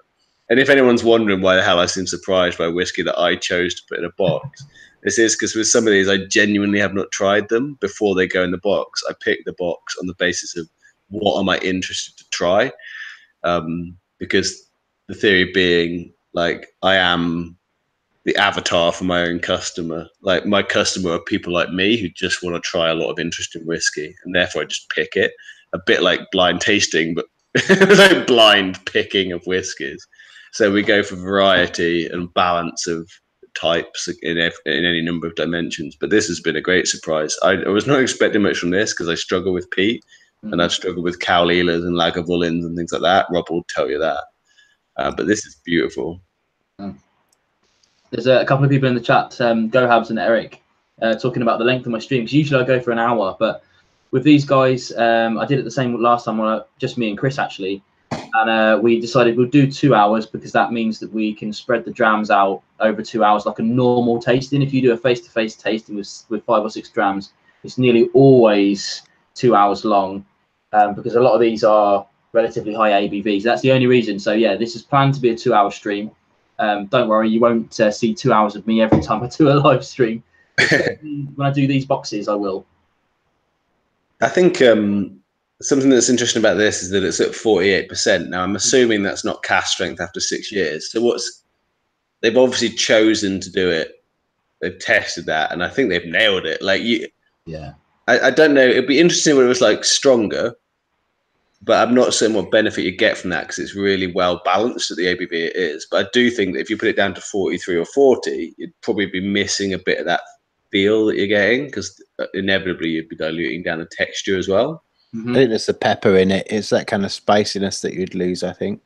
And if anyone's wondering why the hell I seem surprised by a whiskey that I chose to put in a box, this is because with some of these, I genuinely have not tried them before they go in the box. I pick the box on the basis of what am I interested to try? Because the theory being, like, I am the avatar for my own customer. Like, my customer are people like me who just want to try a lot of interesting whiskey, and therefore I just pick it. A bit like blind tasting, but like blind picking of whiskies. So we go for variety and balance of types in any number of dimensions. But this has been a great surprise. I was not expecting much from this because I struggle with peat. And I've struggled with Caol and Lagavulins and things like that. Rob will tell you that. But this is beautiful. There's a couple of people in the chat, GoHabs and Eric, talking about the length of my stream. Because usually I go for an hour, but with these guys, I did it the same last time, just me and Chris actually. And we decided we'll do 2 hours because that means that we can spread the drams out over 2 hours like a normal tasting. If you do a face-to-face tasting with 5 or 6 drams, it's nearly always 2 hours long because a lot of these are relatively high ABVs. That's the only reason. So yeah, this is planned to be a 2-hour stream. Don't worry, you won't see 2 hours of me every time I do a live stream. When I do these boxes, I will. I think something that's interesting about this is that it's at 48%. Now, I'm assuming that's not cask strength after 6 years. So they've obviously chosen to do it. They've tested that, and I think they've nailed it. Like yeah. I don't know. It'd be interesting when it was like stronger, but I'm not certain what benefit you get from that because it's really well balanced at the ABV it is. But I do think that if you put it down to 43 or 40, you'd probably be missing a bit of that feel that you're getting because inevitably you'd be diluting down the texture as well. I think there's the pepper in it. It's that kind of spiciness that you'd lose, I think.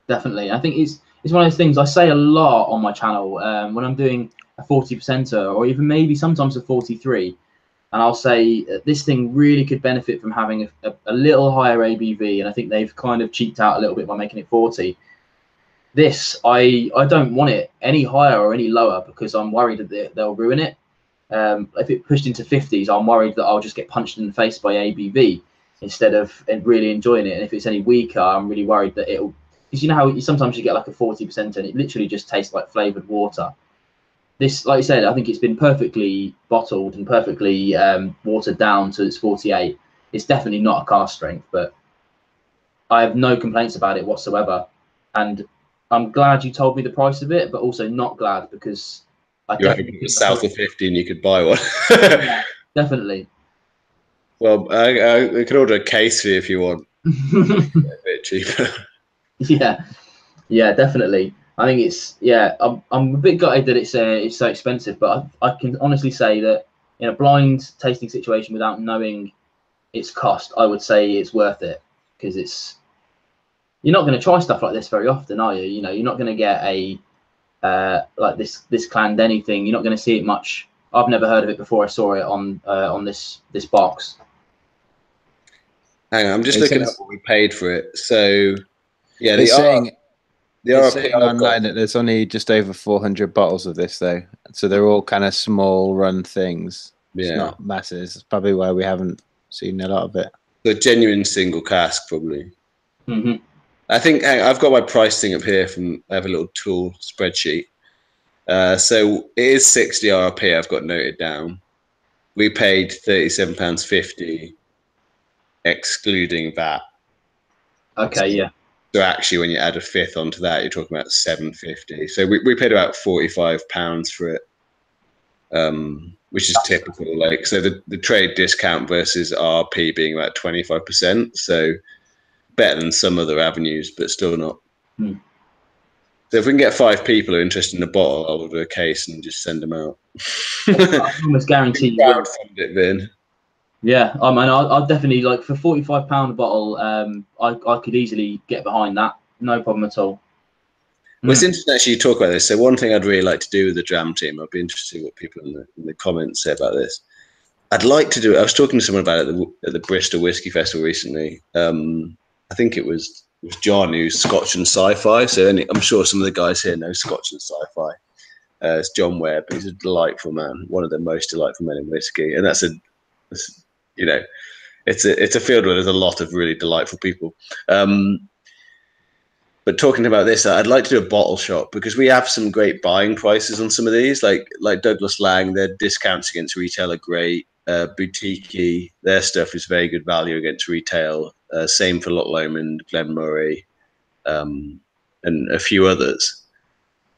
Definitely. I think it's one of those things I say a lot on my channel when I'm doing a 40%er or even maybe sometimes a 43. And I'll say this thing really could benefit from having a little higher ABV. And I think they've kind of cheaped out a little bit by making it 40. This, I don't want it any higher or any lower because I'm worried that they'll ruin it. If it pushed into 50s, I'm worried that I'll just get punched in the face by ABV instead of really enjoying it. And if it's any weaker, I'm really worried that it'll... Because you know how sometimes you get like a 40% and it literally just tastes like flavoured water. This, like I said, I think it's been perfectly bottled and perfectly watered down to its 48. It's definitely not a cask strength, but I have no complaints about it whatsoever. And I'm glad you told me the price of it, but also not glad because you're south of 50 and you could buy one. Yeah, definitely. Well, I could order a case for you if you want. A bit cheaper. Yeah, definitely. I think it's I'm a bit gutted that it's so expensive, but I can honestly say that in a blind tasting situation without knowing its cost, I would say it's worth it because you're not going to try stuff like this very often, are you? You know, you're not going to get a like this Clan Denny thing. You're not going to see it much I've never heard of it before I saw it on this box. Hang on, I'm just looking at what we paid for it. So yeah, it's saying RRP online that there's only just over 400 bottles of this though, so they're all kind of small run things. It's not massive. It's probably why we haven't seen a lot of it. The genuine single cask, probably. Mm-hmm. I think I've got my price thing up here. I have a little tool spreadsheet. So it is 60 RRP. I've got noted down. We paid £37.50, excluding VAT. Okay, yeah. So actually, when you add a fifth onto that, you're talking about £7.50. So we paid about £45 for it, which is typical. Like, so the trade discount versus RP being about 25%. So better than some other avenues, but still not. So if we can get 5 people who are interested in a bottle, I'll order a case and just send them out. I almost guarantee you will. It, Vin. Yeah, I mean, I'll definitely, like, for £45 a bottle, I could easily get behind that. No problem at all. Well, it's interesting actually you talk about this. So one thing I'd really like to do with the Dram Team, I'd be interested in what people in the comments say about this. I'd like to do it. I was talking to someone about it at the Bristol Whiskey Festival recently. I think it was John, who's Scotch and Sci-Fi. So I'm sure some of the guys here know Scotch and Sci-Fi. It's John Webb. He's a delightful man, one of the most delightful men in whiskey, and it's a field where there's a lot of really delightful people. But talking about this, I'd like to do a bottle shop because we have some great buying prices on some of these, like Douglas Laing. Their discounts against retail are great. Boutique, their stuff is very good value against retail. Same for Loch Lomond, Glen Murray, and a few others.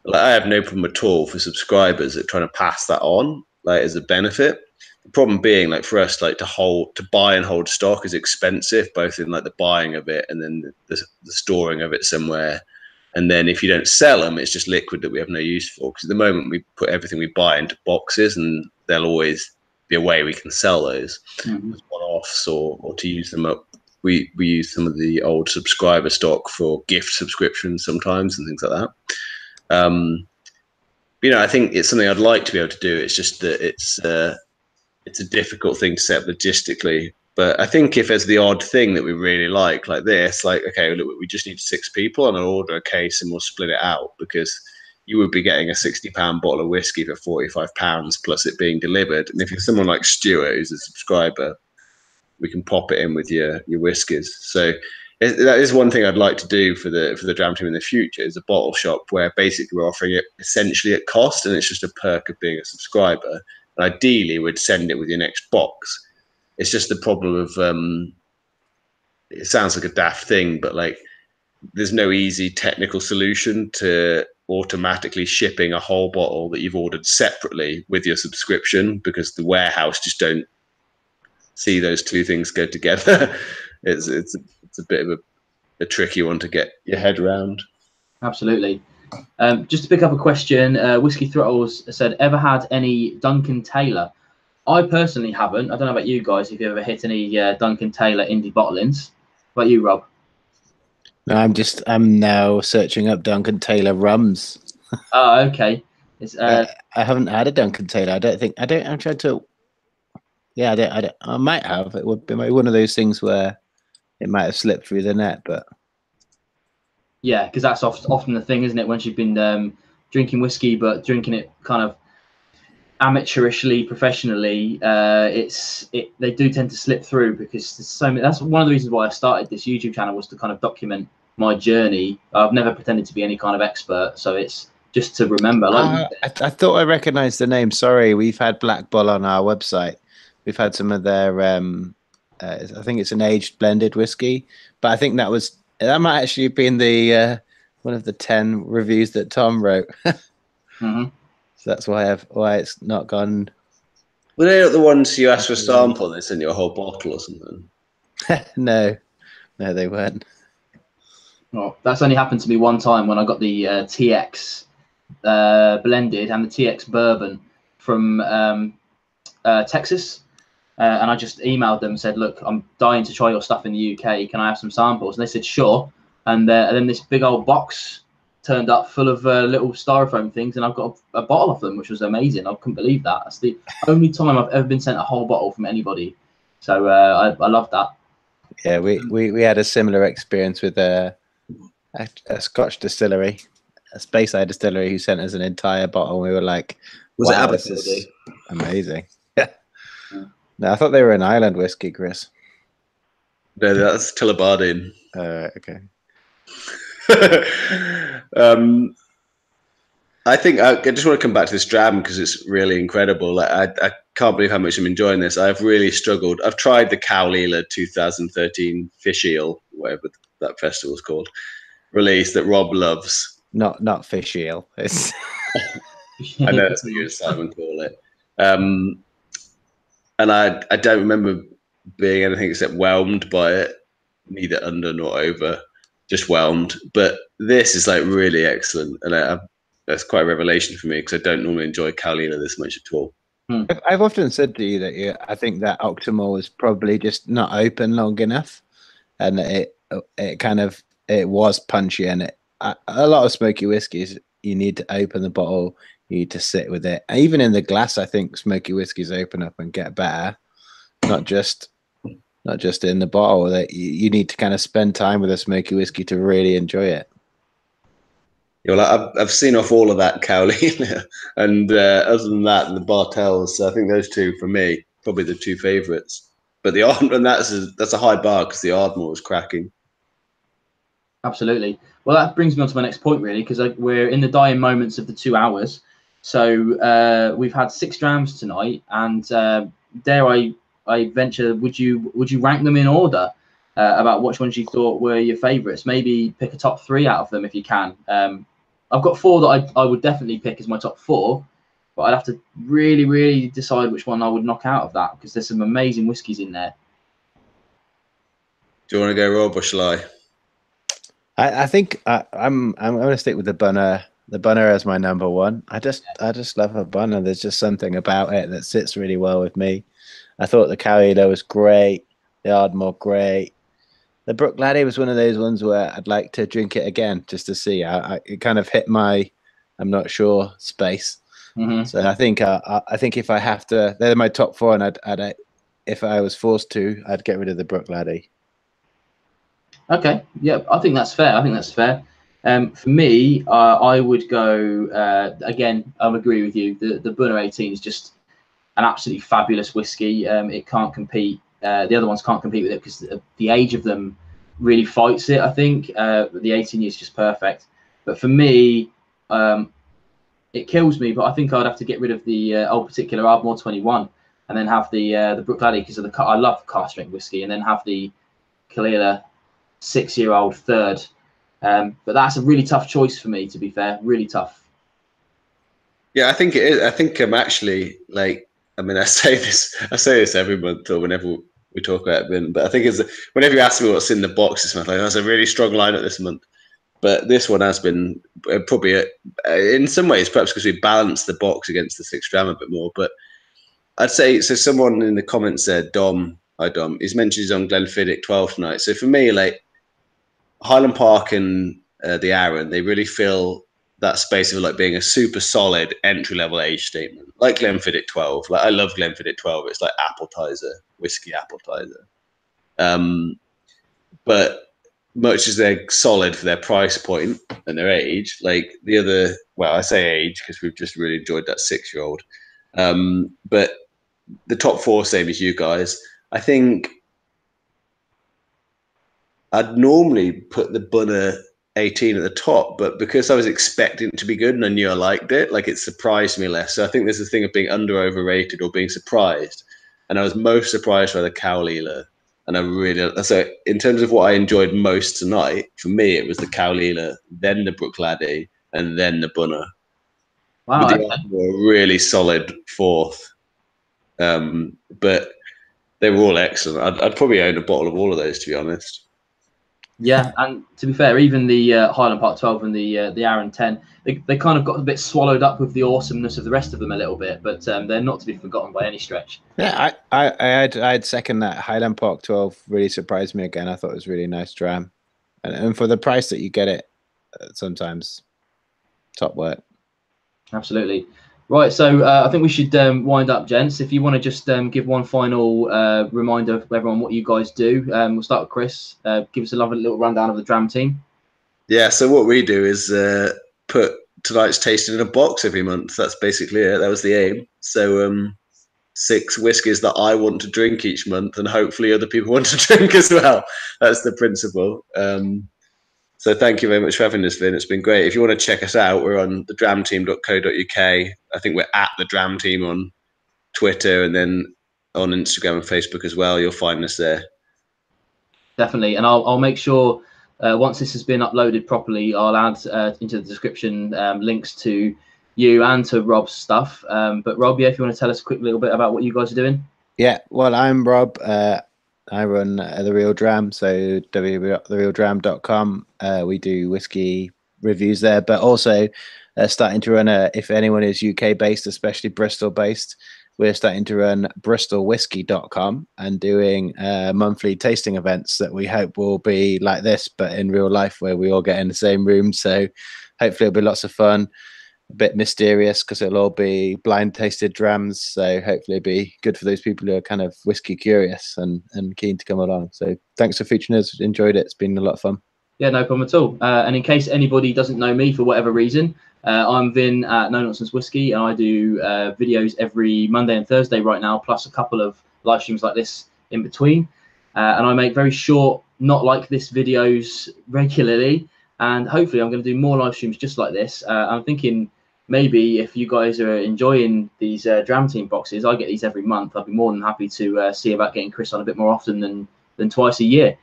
Like, I have no problem at all for subscribers that are trying to pass that on, like, as a benefit. The problem being, like, for us, like, to buy and hold stock is expensive, both in like the buying of it and then the storing of it somewhere. And then if you don't sell them, it's just liquid that we have no use for. Because at the moment we put everything we buy into boxes, and there'll always be a way we can sell those as one-offs or to use them up. We use some of the old subscriber stock for gift subscriptions sometimes and things like that. I think it's something I'd like to be able to do. It's just that it's a difficult thing to set up logistically. But I think if there's the odd thing that we really like this, like, okay, look, we just need 6 people and I'll order a case and we'll split it out, because you would be getting a £60 bottle of whiskey for £45 plus it being delivered. And if you're someone like Stuart, who's a subscriber, we can pop it in with your whiskies. So that is one thing I'd like to do for the Dram Team in the future, is a bottle shop where basically we're offering it essentially at cost, and it's just a perk of being a subscriber. And ideally, we'd send it with your next box. It's just the problem of it sounds like a daft thing, but like, there's no easy technical solution to automatically shipping a whole bottle that you've ordered separately with your subscription, because the warehouse just don't see those two things go together. It's a bit of a tricky one to get your head around. Absolutely. Just to pick up a question, Whiskey Throttles said, ever had any Duncan Taylor? I personally haven't. I don't know about you guys, if you ever hit any Duncan Taylor indie bottlings. What about you, Rob? No, I'm now searching up Duncan Taylor rums. Oh, okay. I haven't had a Duncan Taylor. I'm trying to. Yeah, I might have. It would be one of those things where it might have slipped through the net, but yeah, because that's often the thing, isn't it? Once you've been drinking whiskey, but drinking it kind of amateurishly, professionally, they do tend to slip through, because there's so many. That's one of the reasons why I started this YouTube channel, was to kind of document my journey. I've never pretended to be any kind of expert, so it's just to remember. I thought I recognised the name. Sorry, we've had Black Bull on our website. We've had some of their, I think it's an aged blended whiskey, but I think that might actually have been the one of the 10 reviews that Tom wrote. So that's why it's not gone. Were they not the ones you asked for a sample and they sent you a whole bottle or something? No, they weren't. Well, that's only happened to me one time, when I got the TX blended and the TX bourbon from Texas. And I just emailed them and said, look, I'm dying to try your stuff in the UK. Can I have some samples? And they said, sure. And then this big old box turned up full of little styrofoam things, and I've got a bottle of them, which was amazing. I couldn't believe that. That's the only time I've ever been sent a whole bottle from anybody. So I love that. Yeah, we had a similar experience with a Scotch distillery, a Speyside distillery, who sent us an entire bottle. We were like, Was it wow, Abercrombie? this is amazing. Yeah. No, I thought they were an Island whiskey, Chris. No, that's Tullibardine. Okay. I think I just want to come back to this dram because it's really incredible. Like, I can't believe how much I'm enjoying this. I've really struggled. I've tried the Caol 2013 Fish Eel, whatever that festival's called, release that Rob loves. Not fish eel. It's I know that's what you and Simon call it. And I don't remember being anything except whelmed by it, neither under nor over, just whelmed. But this is like really excellent, and that's quite a revelation for me because I don't normally enjoy Caol this much at all. I've often said to you that I think that Octomore was probably just not open long enough, and it was punchy, and a lot of smoky whiskies you need to open the bottle, you need to sit with it. Even in the glass, I think smoky whiskies open up and get better, not just in the bottle. That you need to kind of spend time with a smoky whiskey to really enjoy it. Yeah, well, I've seen off all of that Caol, and other than that, the Bartels. So I think those two for me probably the two favourites. But the Ardmore, and that's a high bar because the Ardmore was cracking. Absolutely. Well, that brings me on to my next point, really, because we're in the dying moments of the 2 hours. So we've had 6 drams tonight, and dare I venture, would you rank them in order about which ones you thought were your favourites? Maybe pick a top 3 out of them if you can. I've got 4 that I would definitely pick as my top 4, but I'd have to really, really decide which one I would knock out of that because there's some amazing whiskies in there. Do you want to go Rob or shall I? I think I'm going to stick with the Bunner. The Bunner as my number 1. I just love a Bunner. There's just something about it that sits really well with me. I thought the Caol was great. The Ardmore great. The Bruichladdich was one of those ones where I'd like to drink it again just to see. It kind of hit my I'm not sure space. Mm-hmm. So I think if I have to, they're my top 4, and I'd if I was forced to, I'd get rid of the Bruichladdich. Okay, yeah, I think that's fair. For me, I would go again. I'll agree with you. The Bunner 18 is just an absolutely fabulous whiskey. It can't compete. The other ones can't compete with it because the age of them really fights it. I think the 18 is just perfect. But for me, it kills me. But I think I'd have to get rid of the old particular Ardmore 21 and then have the Bruichladdich because of I love cask strength whiskey, and then have the Caol 6-year-old third. But that's a really tough choice for me, to be fair. Really tough. Yeah, I think it is. I think I'm actually like. I mean, I say this every month or whenever we talk about it, but I think it's whenever you ask me what's in the box this month, like that's a really strong lineup this month. But this one has been probably in some ways perhaps because we balanced the box against the 6 dram a bit more. But I'd say so. Someone in the comments said, "Dom, hi Dom." He's mentioned he's on Glenfiddich 12 tonight. So for me, like Highland Park and the Arran, they really fill that space of like being a super solid entry level age statement, like Glenfiddich 12. Like I love Glenfiddich 12. It's like whiskey appetizer. But much as they're solid for their price point and their age, like the other, well, I say age because we've just really enjoyed that 6-year-old. But the top 4, same as you guys. I think I'd normally put the Bunner 18 at the top, but because I was expecting it to be good and I knew I liked it, like it surprised me less. So I think there's a thing of being overrated or being surprised. And I was most surprised by the Caol. And I really, so in terms of what I enjoyed most tonight, for me, it was the Caol, then the Bruichladdich, and then the Bunner. Wow, With the Ardmore, really solid 4th. But they were all excellent. I'd probably own a bottle of all of those, to be honest. Yeah, and to be fair, even the Highland Park 12 and the Arran 10, they kind of got a bit swallowed up with the awesomeness of the rest of them a little bit, but they're not to be forgotten by any stretch. Yeah, I'd second that. Highland Park 12 really surprised me again. I thought it was really nice dram, and for the price that you get it, sometimes top work. Absolutely. Right, so I think we should wind up, gents. If you want to just give one final reminder for everyone what you guys do. We'll start with Chris. Give us a lovely little rundown of the Dram Team. Yeah, so what we do is put tonight's tasting in a box every month. That's basically it. That was the aim. So 6 whiskies that I want to drink each month, and hopefully other people want to drink as well. That's the principle. So thank you very much for having us, Vin. It's been great. If you want to check us out, we're on thedramteam.co.uk. I think we're at the Dram Team on Twitter, and then on Instagram and Facebook as well. You'll find us there. Definitely, and I'll make sure once this has been uploaded properly, I'll add into the description links to you and to Rob's stuff. But Rob, yeah, if you want to tell us a quick little bit about what you guys are doing. Yeah, well, I'm Rob. I run The Real Dram, so www.therealdram.com. We do whiskey reviews there, but also starting to run if anyone is UK based, especially Bristol based, we're starting to run bristolwhiskey.com and doing monthly tasting events that we hope will be like this, but in real life, where we all get in the same room. So hopefully it'll be lots of fun. A bit mysterious because it'll all be blind tasted drams, so hopefully it'll be good for those people who are kind of whiskey curious and keen to come along. So thanks for featuring us. Enjoyed it. It's been a lot of fun. Yeah, no problem at all. And in case anybody doesn't know me for whatever reason, I'm Vin at Nonsense Whisky, and I do videos every Monday and Thursday right now, plus a couple of live streams like this in between. And I make very short, not like this videos regularly, and hopefully I'm going to do more live streams just like this. I'm thinking maybe if you guys are enjoying these Dram Team boxes, I get these every month. I'd be more than happy to see about getting Chris on a bit more often than twice a year.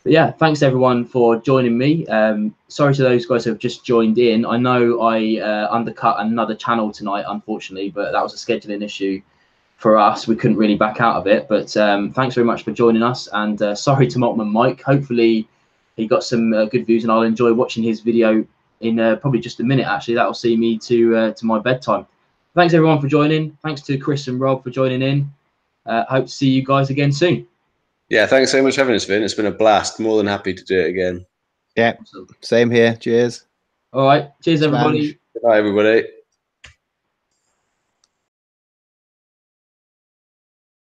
But yeah, thanks everyone for joining me. Sorry to those guys who have just joined in. I know I undercut another channel tonight, unfortunately, but that was a scheduling issue for us. We couldn't really back out of it. But thanks very much for joining us. And sorry to Maltman Mike. Hopefully he got some good views, and I'll enjoy watching his video in probably just a minute. Actually, that'll see me to my bedtime. Thanks everyone for joining. Thanks to Chris and Rob for joining in. Hope to see you guys again soon. Yeah, thanks so much for having us, Vin. It's been a blast. More than happy to do it again. Yeah, same here. Cheers. All right. Cheers, everybody. Good night, everybody.